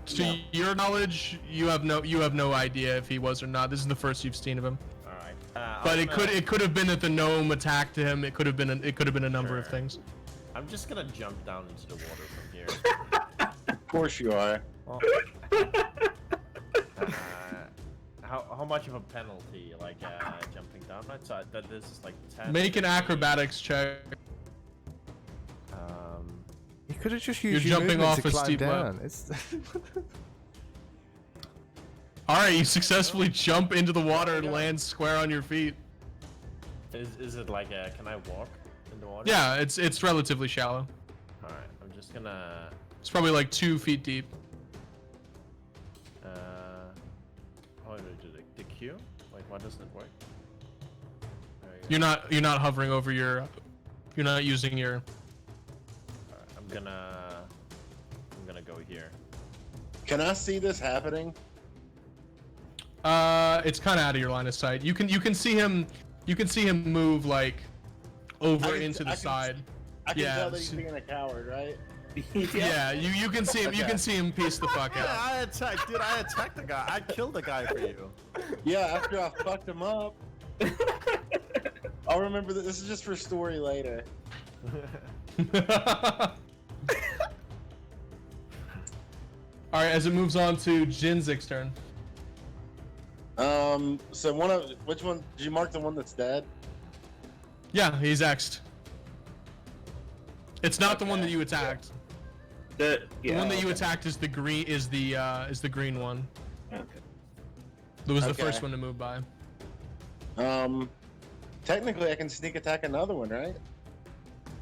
To your knowledge, you have no idea if he was or not. This is the first you've seen of him. Alright. But it could have been that the gnome attacked him. It could have been a number of Sure. things. I'm just gonna jump down into the water from here. Of course you are. Oh. How much of a penalty, like jumping down? Right, so that this is like 10. Make an 15. acrobatics check. You could have just You're used your jumping movement off to a climb steep down. It's All right, you successfully jump into the water and land square on your feet. Is it like a? Can I walk in the water? Yeah, it's relatively shallow. All right, I'm just gonna. It's probably like 2 feet deep. Oh, the Q? Like, why doesn't it work? There you go. You're not hovering over your. You're not using your. Alright, I'm gonna go here. Can I see this happening? It's kind of out of your line of sight. You can see him. You can see him move like over into the side. I can Yeah, tell that he's so- being a coward, right? Yeah, you can see him. You can see him piece the fuck Yeah, out. I attacked the guy. I killed the guy for you. Yeah, after I fucked him up. I'll remember that this is just for story later. All right, as it moves on to Jinzik's turn. So which one did you mark? The one that's dead? Yeah, he's X'd. It's not the one that you attacked. The one that you attacked is the green. Is the green one. Okay. That was the Okay. first one to move by. Technically I can sneak attack another one, right?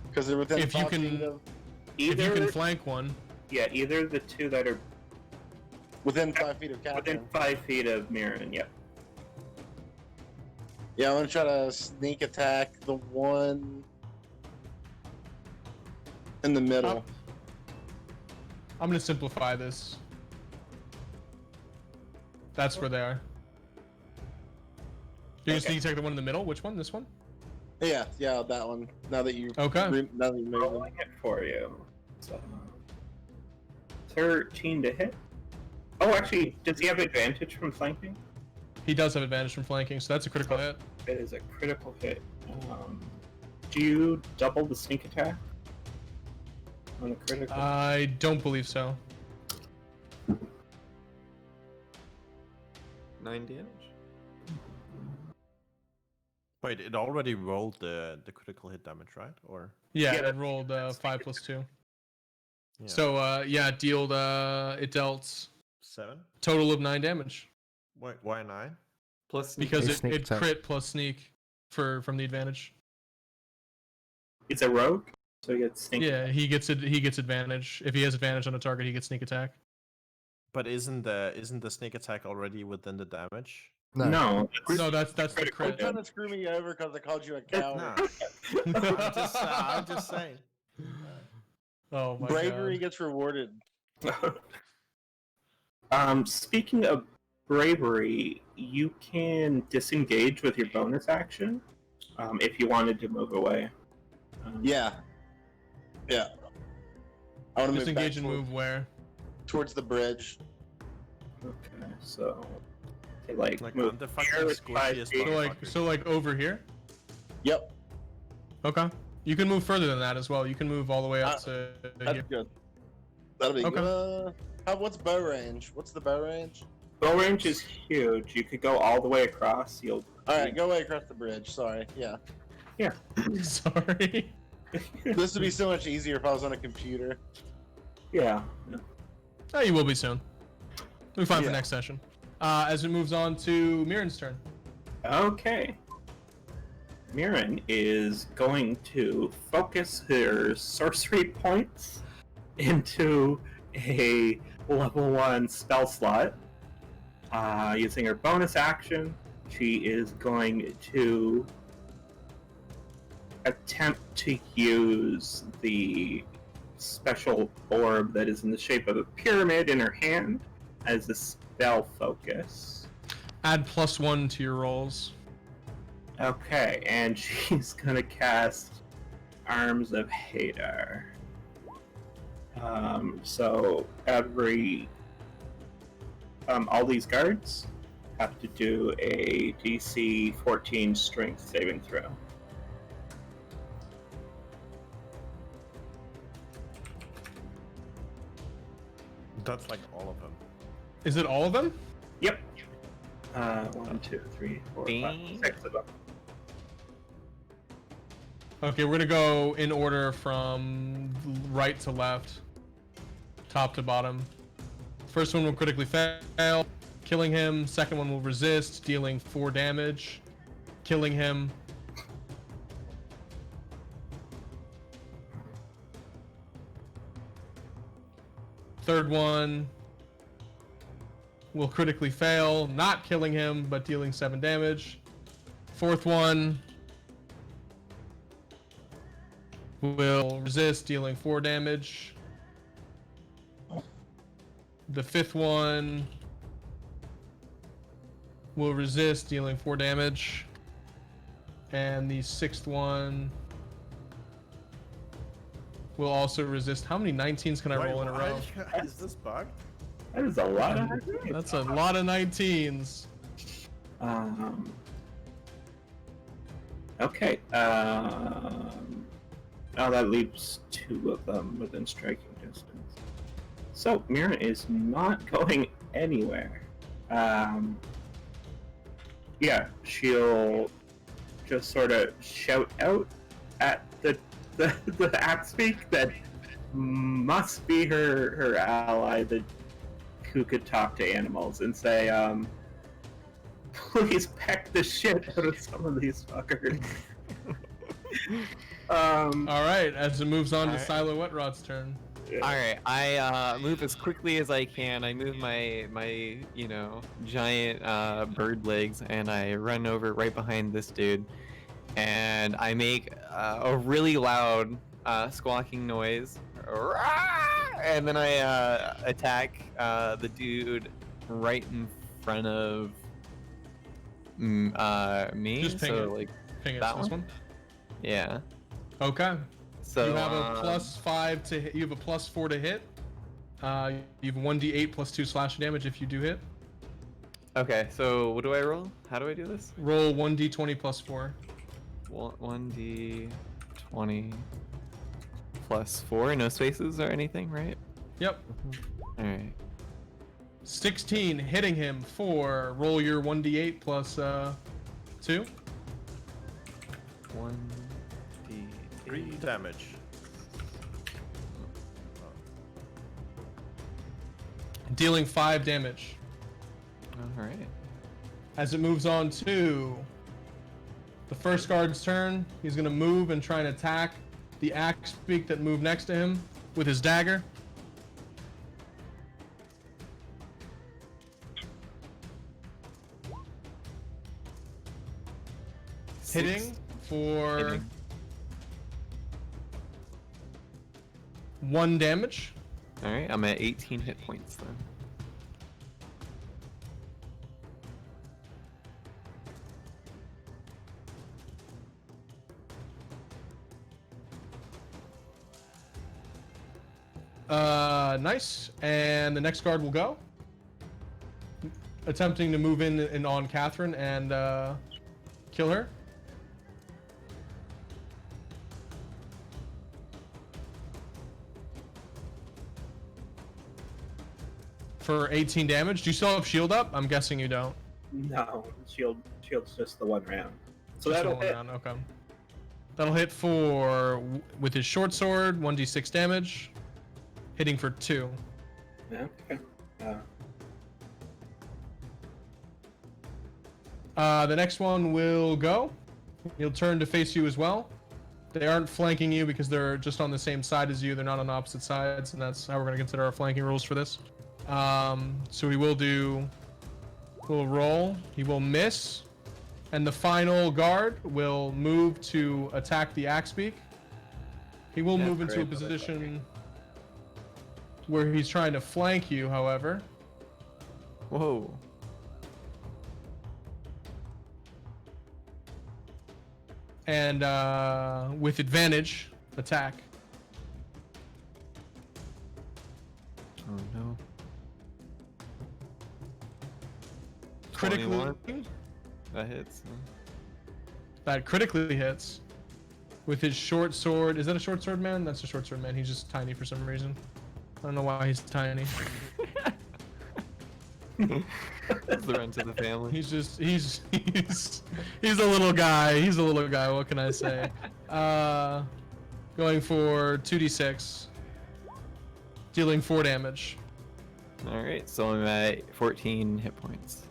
Because they're within If you 5 can- feet of, If you Either can flank one. either the two that are within 5 feet of within Catherine. 5 feet of Mirren. Yep. Yeah, I'm gonna try to sneak attack the one in the middle. I'm gonna simplify this. That's where they are. You're gonna Okay. sneak attack the one in the middle? Which one? This one? Yeah, that one. Now that you Okay. now that you move them. Rolling it for you. So, 13 to hit. Oh, actually, does he have advantage from flanking? He does have advantage from flanking, so that's a critical hit. It is a critical hit. Do you double the sneak attack on a critical? I don't believe so. 9 damage. Wait, it already rolled the critical hit damage, right? Or Yeah, Yeah, it rolled 5 plus 2. yeah. So yeah, it dealt 7. total of 9 damage Why 9? Plus because It's sneak it attack. crit plus sneak from the advantage. It's a rogue, so he gets sneak. Yeah, he gets advantage. If he has advantage on a target, he gets sneak attack. But isn't the sneak attack already within the damage? no. No. No, that's the critical You're crit. trying to screw me over because I called you a coward. No. I'm just saying. Oh my Bravery god. gets rewarded. Speaking of bravery, you can disengage with your bonus action if you wanted to move away. Yeah. I want to Disengage and move move where? towards the bridge. Okay, so okay, like Like move I'm the fucking here with 5 squishiest feet. So like over here. Yep. Okay. You can move further than that as well. You can move all the way up to That's here. good. That'll be Okay. good. What's bow range? What's the bow range? Bow range is huge. You could go all the way across. You'll. Alright, go way across the bridge. Sorry. Yeah. Sorry. This would be so much easier if I was on a computer. Yeah. Oh, you will be soon. We'll be fine for Yeah. next session. As it moves on to Mirren's turn. Okay. Mirren is going to focus her sorcery points into a level 1 spell slot. Using her bonus action, she is going to attempt to use the special orb that is in the shape of a pyramid in her hand as a spell focus. Add +1 to your rolls. Okay, and she's gonna cast Arms of Hadar. So every all these guards have to do a DC 14 Strength saving throw. That's like all of them. Is it all of them? Yep. 1, 2, 3, 4, 5, 6 of them. Okay, we're gonna go in order from right to left, top to bottom. First one will critically fail, killing him. Second one will resist, dealing 4 damage, killing him. Third one will critically fail, not killing him, but dealing 7 damage. Fourth one will resist, dealing 4 damage. The fifth one will resist, dealing 4 damage. And the sixth one will also resist. How many 19s can I roll in a row? Is this bugged? That is a lot of. That's a lot of 19s. Okay. Now that leaves 2 of them within striking distance. So Mira is not going anywhere. Yeah, she'll just sort of shout out at the Axpeak that must be her ally, who could talk to animals, and say, please peck the shit out of some of these fuckers. Alright, as it moves on to Silo Wetrod's turn. Yeah. Alright, I move as quickly as I can. I move my giant bird legs, and I run over right behind this dude. And I make a really loud squawking noise. And then I attack the dude right in front of me. Just ping so, it. like, Ping it, that this one? one? Yeah. Okay. So you have a +5 to hit. You have a +4 to hit. You have 1d8 +2 slash damage if you do hit. Okay, so what do I roll? How do I do this? Roll 1d20 +4. 1d20 +4, no spaces or anything, right? Yep. Alright. 16 hitting him for roll your 1d8 +2. 1d8. 3 damage. Dealing 5 damage. Alright. As it moves on to the first guard's turn, he's going to move and try and attack the Axpeak that moved next to him with his dagger. Hitting for Hitting. 1 damage. Alright, I'm at 18 hit points then. Nice. And the next guard will go. Attempting to move in and on Catherine and kill her. For 18 damage. Do you still have shield up? I'm guessing you don't. No, shield's just the 1 round. So Just that'll one hit. round, okay. That'll hit for, with his short sword, 1d6 damage. Hitting for 2. Yeah, okay. The next one will go. He'll turn to face you as well. They aren't flanking you because they're just on the same side as you. They're not on opposite sides, and that's how we're going to consider our flanking rules for this. So he will do. Will roll. He will miss, and the final guard will move to attack the axe beak. He will move into a position where he's trying to flank you. However. Whoa. And with advantage, attack. Oh no. Critically. 21. That hits. That critically hits. With his short sword. Is that a short sword man? That's a short sword man. He's just tiny for some reason. I don't know why he's tiny. That's the rent of the family. He's a little guy. He's a little guy. What can I say? Going for 2d6, dealing 4 damage. All right, so I'm at 14 hit points.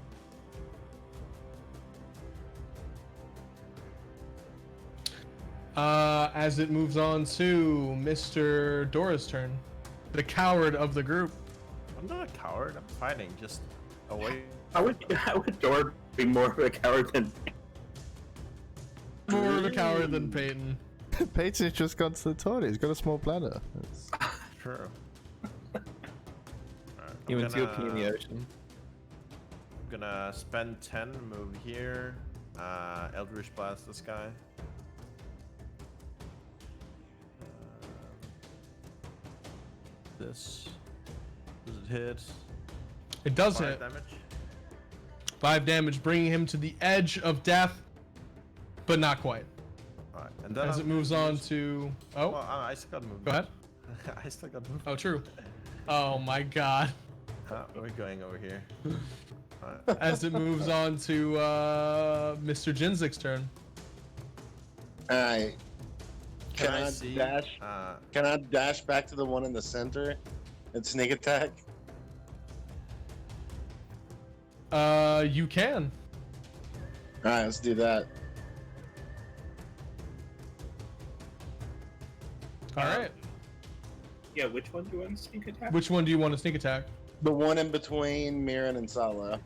As it moves on to Mr. Dora's turn, the coward of the group. I'm not a coward. I'm fighting. Just away. How would Dor be more of a coward than? More of a coward than Peyton. Peyton's just gone to the toilet. He's got a small bladder. It's... True. He went to pee in the ocean. I'm gonna spend 10, move here. Eldritch Blast this guy. This. Does it hit? It does 5 hit. damage. 5 damage, bringing him to the edge of death, but not quite. Alright, and then As it moves on to. Oh, Well, I still gotta move. go ahead. I still gotta move. Oh, true. Oh my god. We're going over here. As it moves on to Mr. Jinzik's turn. Alright. Can Can I I see? dash? Can I dash back to the one in the center and sneak attack? You can. Alright, let's do that. All right. Yeah, which one do you want to sneak attack? Which one do you want to sneak attack? The one in between Mirren and Salo.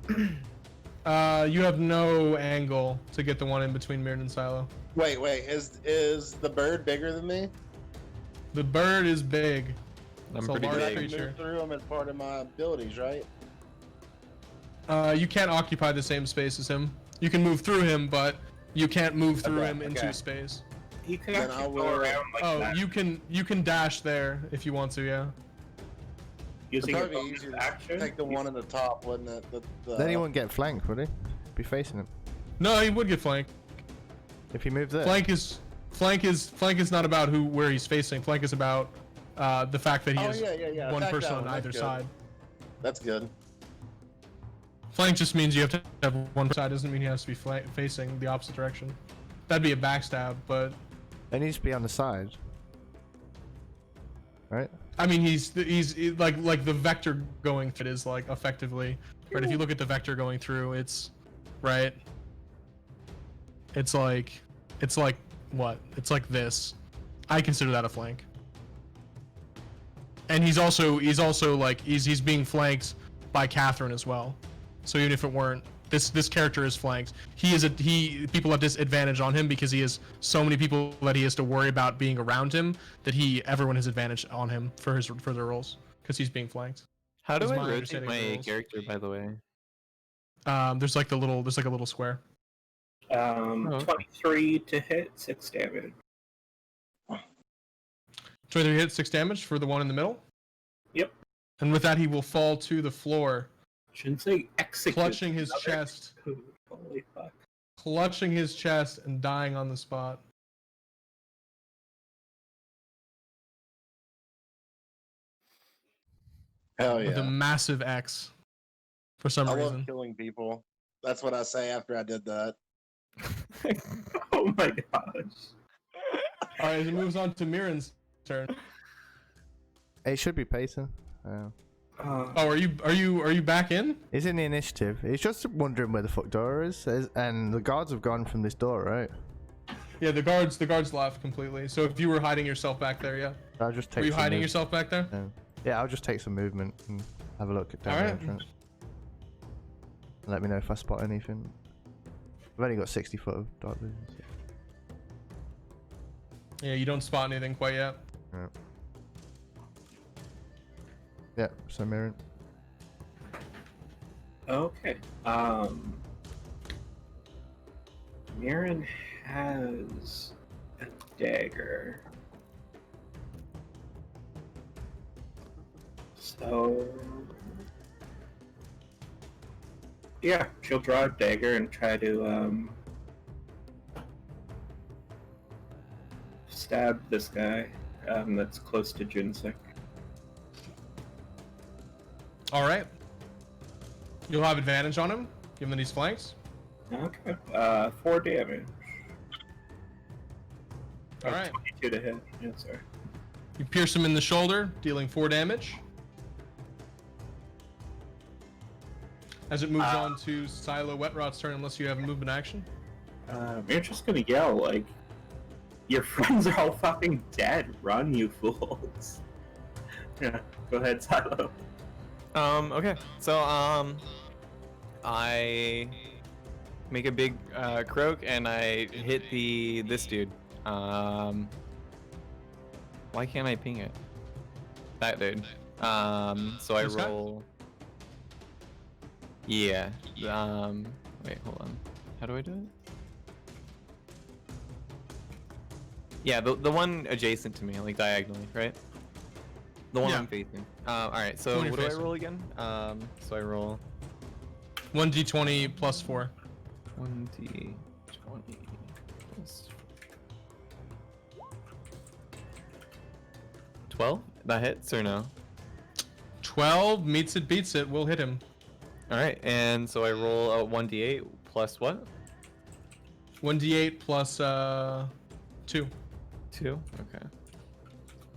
You have no angle to get the one in between Mirren and Silo. Wait, is the bird bigger than me? The bird is big. I'm It's a pretty large I big. can creature. move through them as part of my abilities, right? You can't occupy the same space as him. You can move through him, but you can't move through Okay, him into okay. space. You can Then actually I go will- around like Oh, that. you can dash there if you want to, yeah. It'd Using your probably be bonus easier to action. take the one in the top, wouldn't it? Then he won't get flanked, would he? Be facing him. No, he would get flanked. If he moved there. Flank is not about where he's facing. Flank is about the fact that he Oh, has yeah. one Attack person that on one, either that's good. side. That's good. Flank just means you have to have one side. Doesn't mean he has to be facing the opposite direction. That'd be a backstab, but It needs to be on the side. Right? I mean he's like the vector going through it is like effectively right. If you look at the vector going through, it's right. It's like what? It's like this. I consider that a flank. And he's also like he's being flanked by Catherine as well. So even if it weren't, this character is flanked. People have disadvantage on him because he has so many people that he has to worry about being around him that everyone has advantage on him for their roles because he's being flanked. How do Is I my rotate understanding of the my rules. character, by the way? There's like a little square. 23 to hit, 6 damage. 23 hit, 6 damage for the one in the middle. Yep. And with that, he will fall to the floor, Shouldn't say execute. clutching his Another chest, code. Holy fuck. clutching his chest, and dying on the spot. Hell With a yeah. massive X for some I reason. love killing people. That's what I say after I did that. Oh my gosh. All right, as it moves on to Mirren's turn. It should be Peyton. Oh, are you back in? He's in the initiative. He's just wondering where the fuck Dora is, and the guards have gone from this door, right? Yeah, the guards left completely. So if you were hiding yourself back there, yeah. I'll just take. Were you some hiding move- yourself back there? Yeah, I'll just take some movement and Have a look at down All the right. entrance. Let me know if I spot anything. I've only got 60 foot of dark vision. So. Yeah, you don't spot anything quite yet. Yeah. Yeah, so Mirren. Okay. Mirren has a dagger. So yeah, she'll draw a dagger and try to stab this guy that's close to Jinsek. All right. You'll have advantage on him, given that he's flanked. Okay. 4 damage. All right. 22 to hit. Yeah, sorry. You pierce him in the shoulder, dealing 4 damage. As it moves on to Silo Wetrot's turn, unless you have a movement action. You're just gonna yell like, "Your friends are all fucking dead! Run, you fools!" Yeah, go ahead, Silo. Okay. So I make a big croak and I hit this dude. Why can't I ping it? That dude. So I This guy? roll. Yeah. Wait, hold on. How do I do it? Yeah, the one adjacent to me, like diagonally, right? The one Yeah. I'm facing. Alright, so one you're what do I facing. roll again? So I roll 1d20 plus 4. 1d20 plus 12? That hits or no? 12 meets it, beats it. We'll hit him. Alright, and so I roll a 1d8 plus what? 1d8 plus 2. 2? Okay.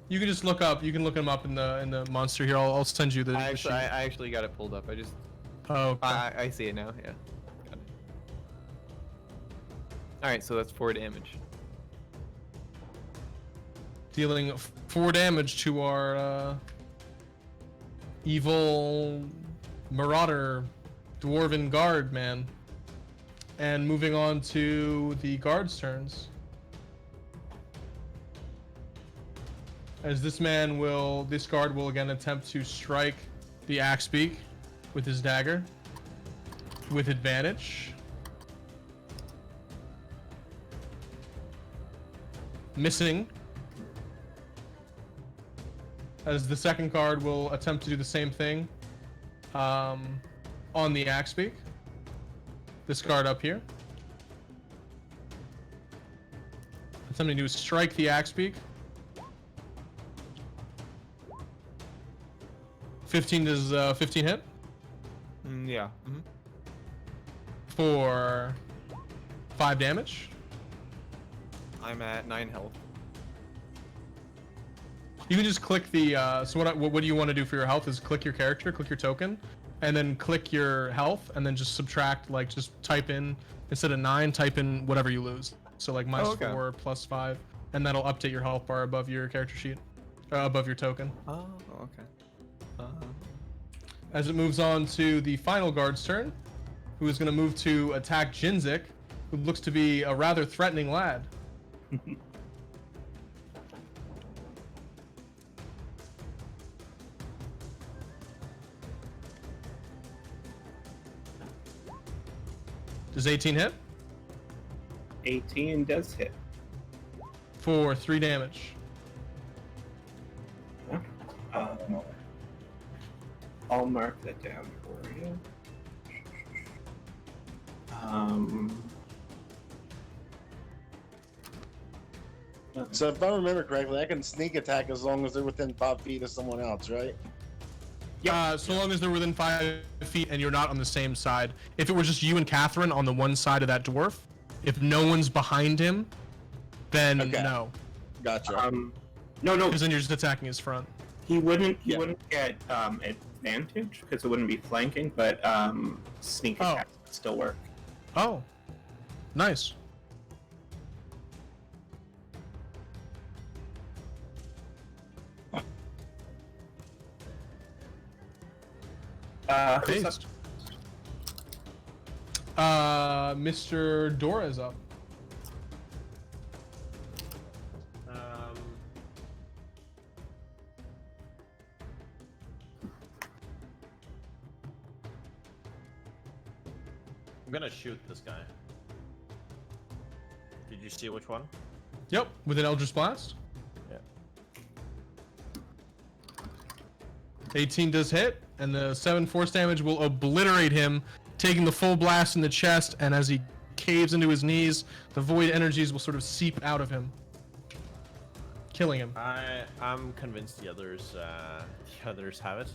You can just look up. You can look him up in the monster here. I'll send you the. I the sheet. actually got it pulled up. I just Oh. Okay. I see it now. Yeah. Got it. All right, so that's 4 damage. Dealing 4 damage to our evil marauder dwarven guard man. And moving on to the guards' turns. As this guard will again attempt to strike the axe beak with his dagger with advantage. Missing. As the second guard will attempt to do the same thing on the axe beak. This guard up here. Attempting to strike the axe beak. 15 does 15 hit Yeah. for 5 damage. I'm at 9 health. You can just click the so what do you want to do for your health is click your character, click your token, and then click your health, and then just subtract, like just type in, instead of 9, type in whatever you lose. So like minus okay. 4 plus 5, and that'll update your health bar above your character sheet, above your token. Oh, okay. As it moves on to the final guard's turn, who is going to move to attack Jinzik, who looks to be a rather threatening lad. Does 18 hit? 18 does hit. For 3 damage. I'll mark that down for you. So if I remember correctly, I can sneak attack as long as they're within 5 feet of someone else, right? So long as they're within 5 feet and you're not on the same side. If it were just you and Catherine on the one side of that dwarf, if no one's behind him, then Okay. no. Gotcha. No, Because then you're just attacking his front. he wouldn't. He Yeah. wouldn't get advantage because it wouldn't be flanking, but sneak Oh. attack would still work. Oh, nice. Who's up? Based. Mr. Dora is up. I'm gonna shoot this guy. Did you see which one? Yep, with an Eldritch Blast. Yeah. 18 does hit, and the 7 force damage will obliterate him, taking the full blast in the chest, and as he caves into his knees, the void energies will sort of seep out of him, killing him. I'm convinced the others have it.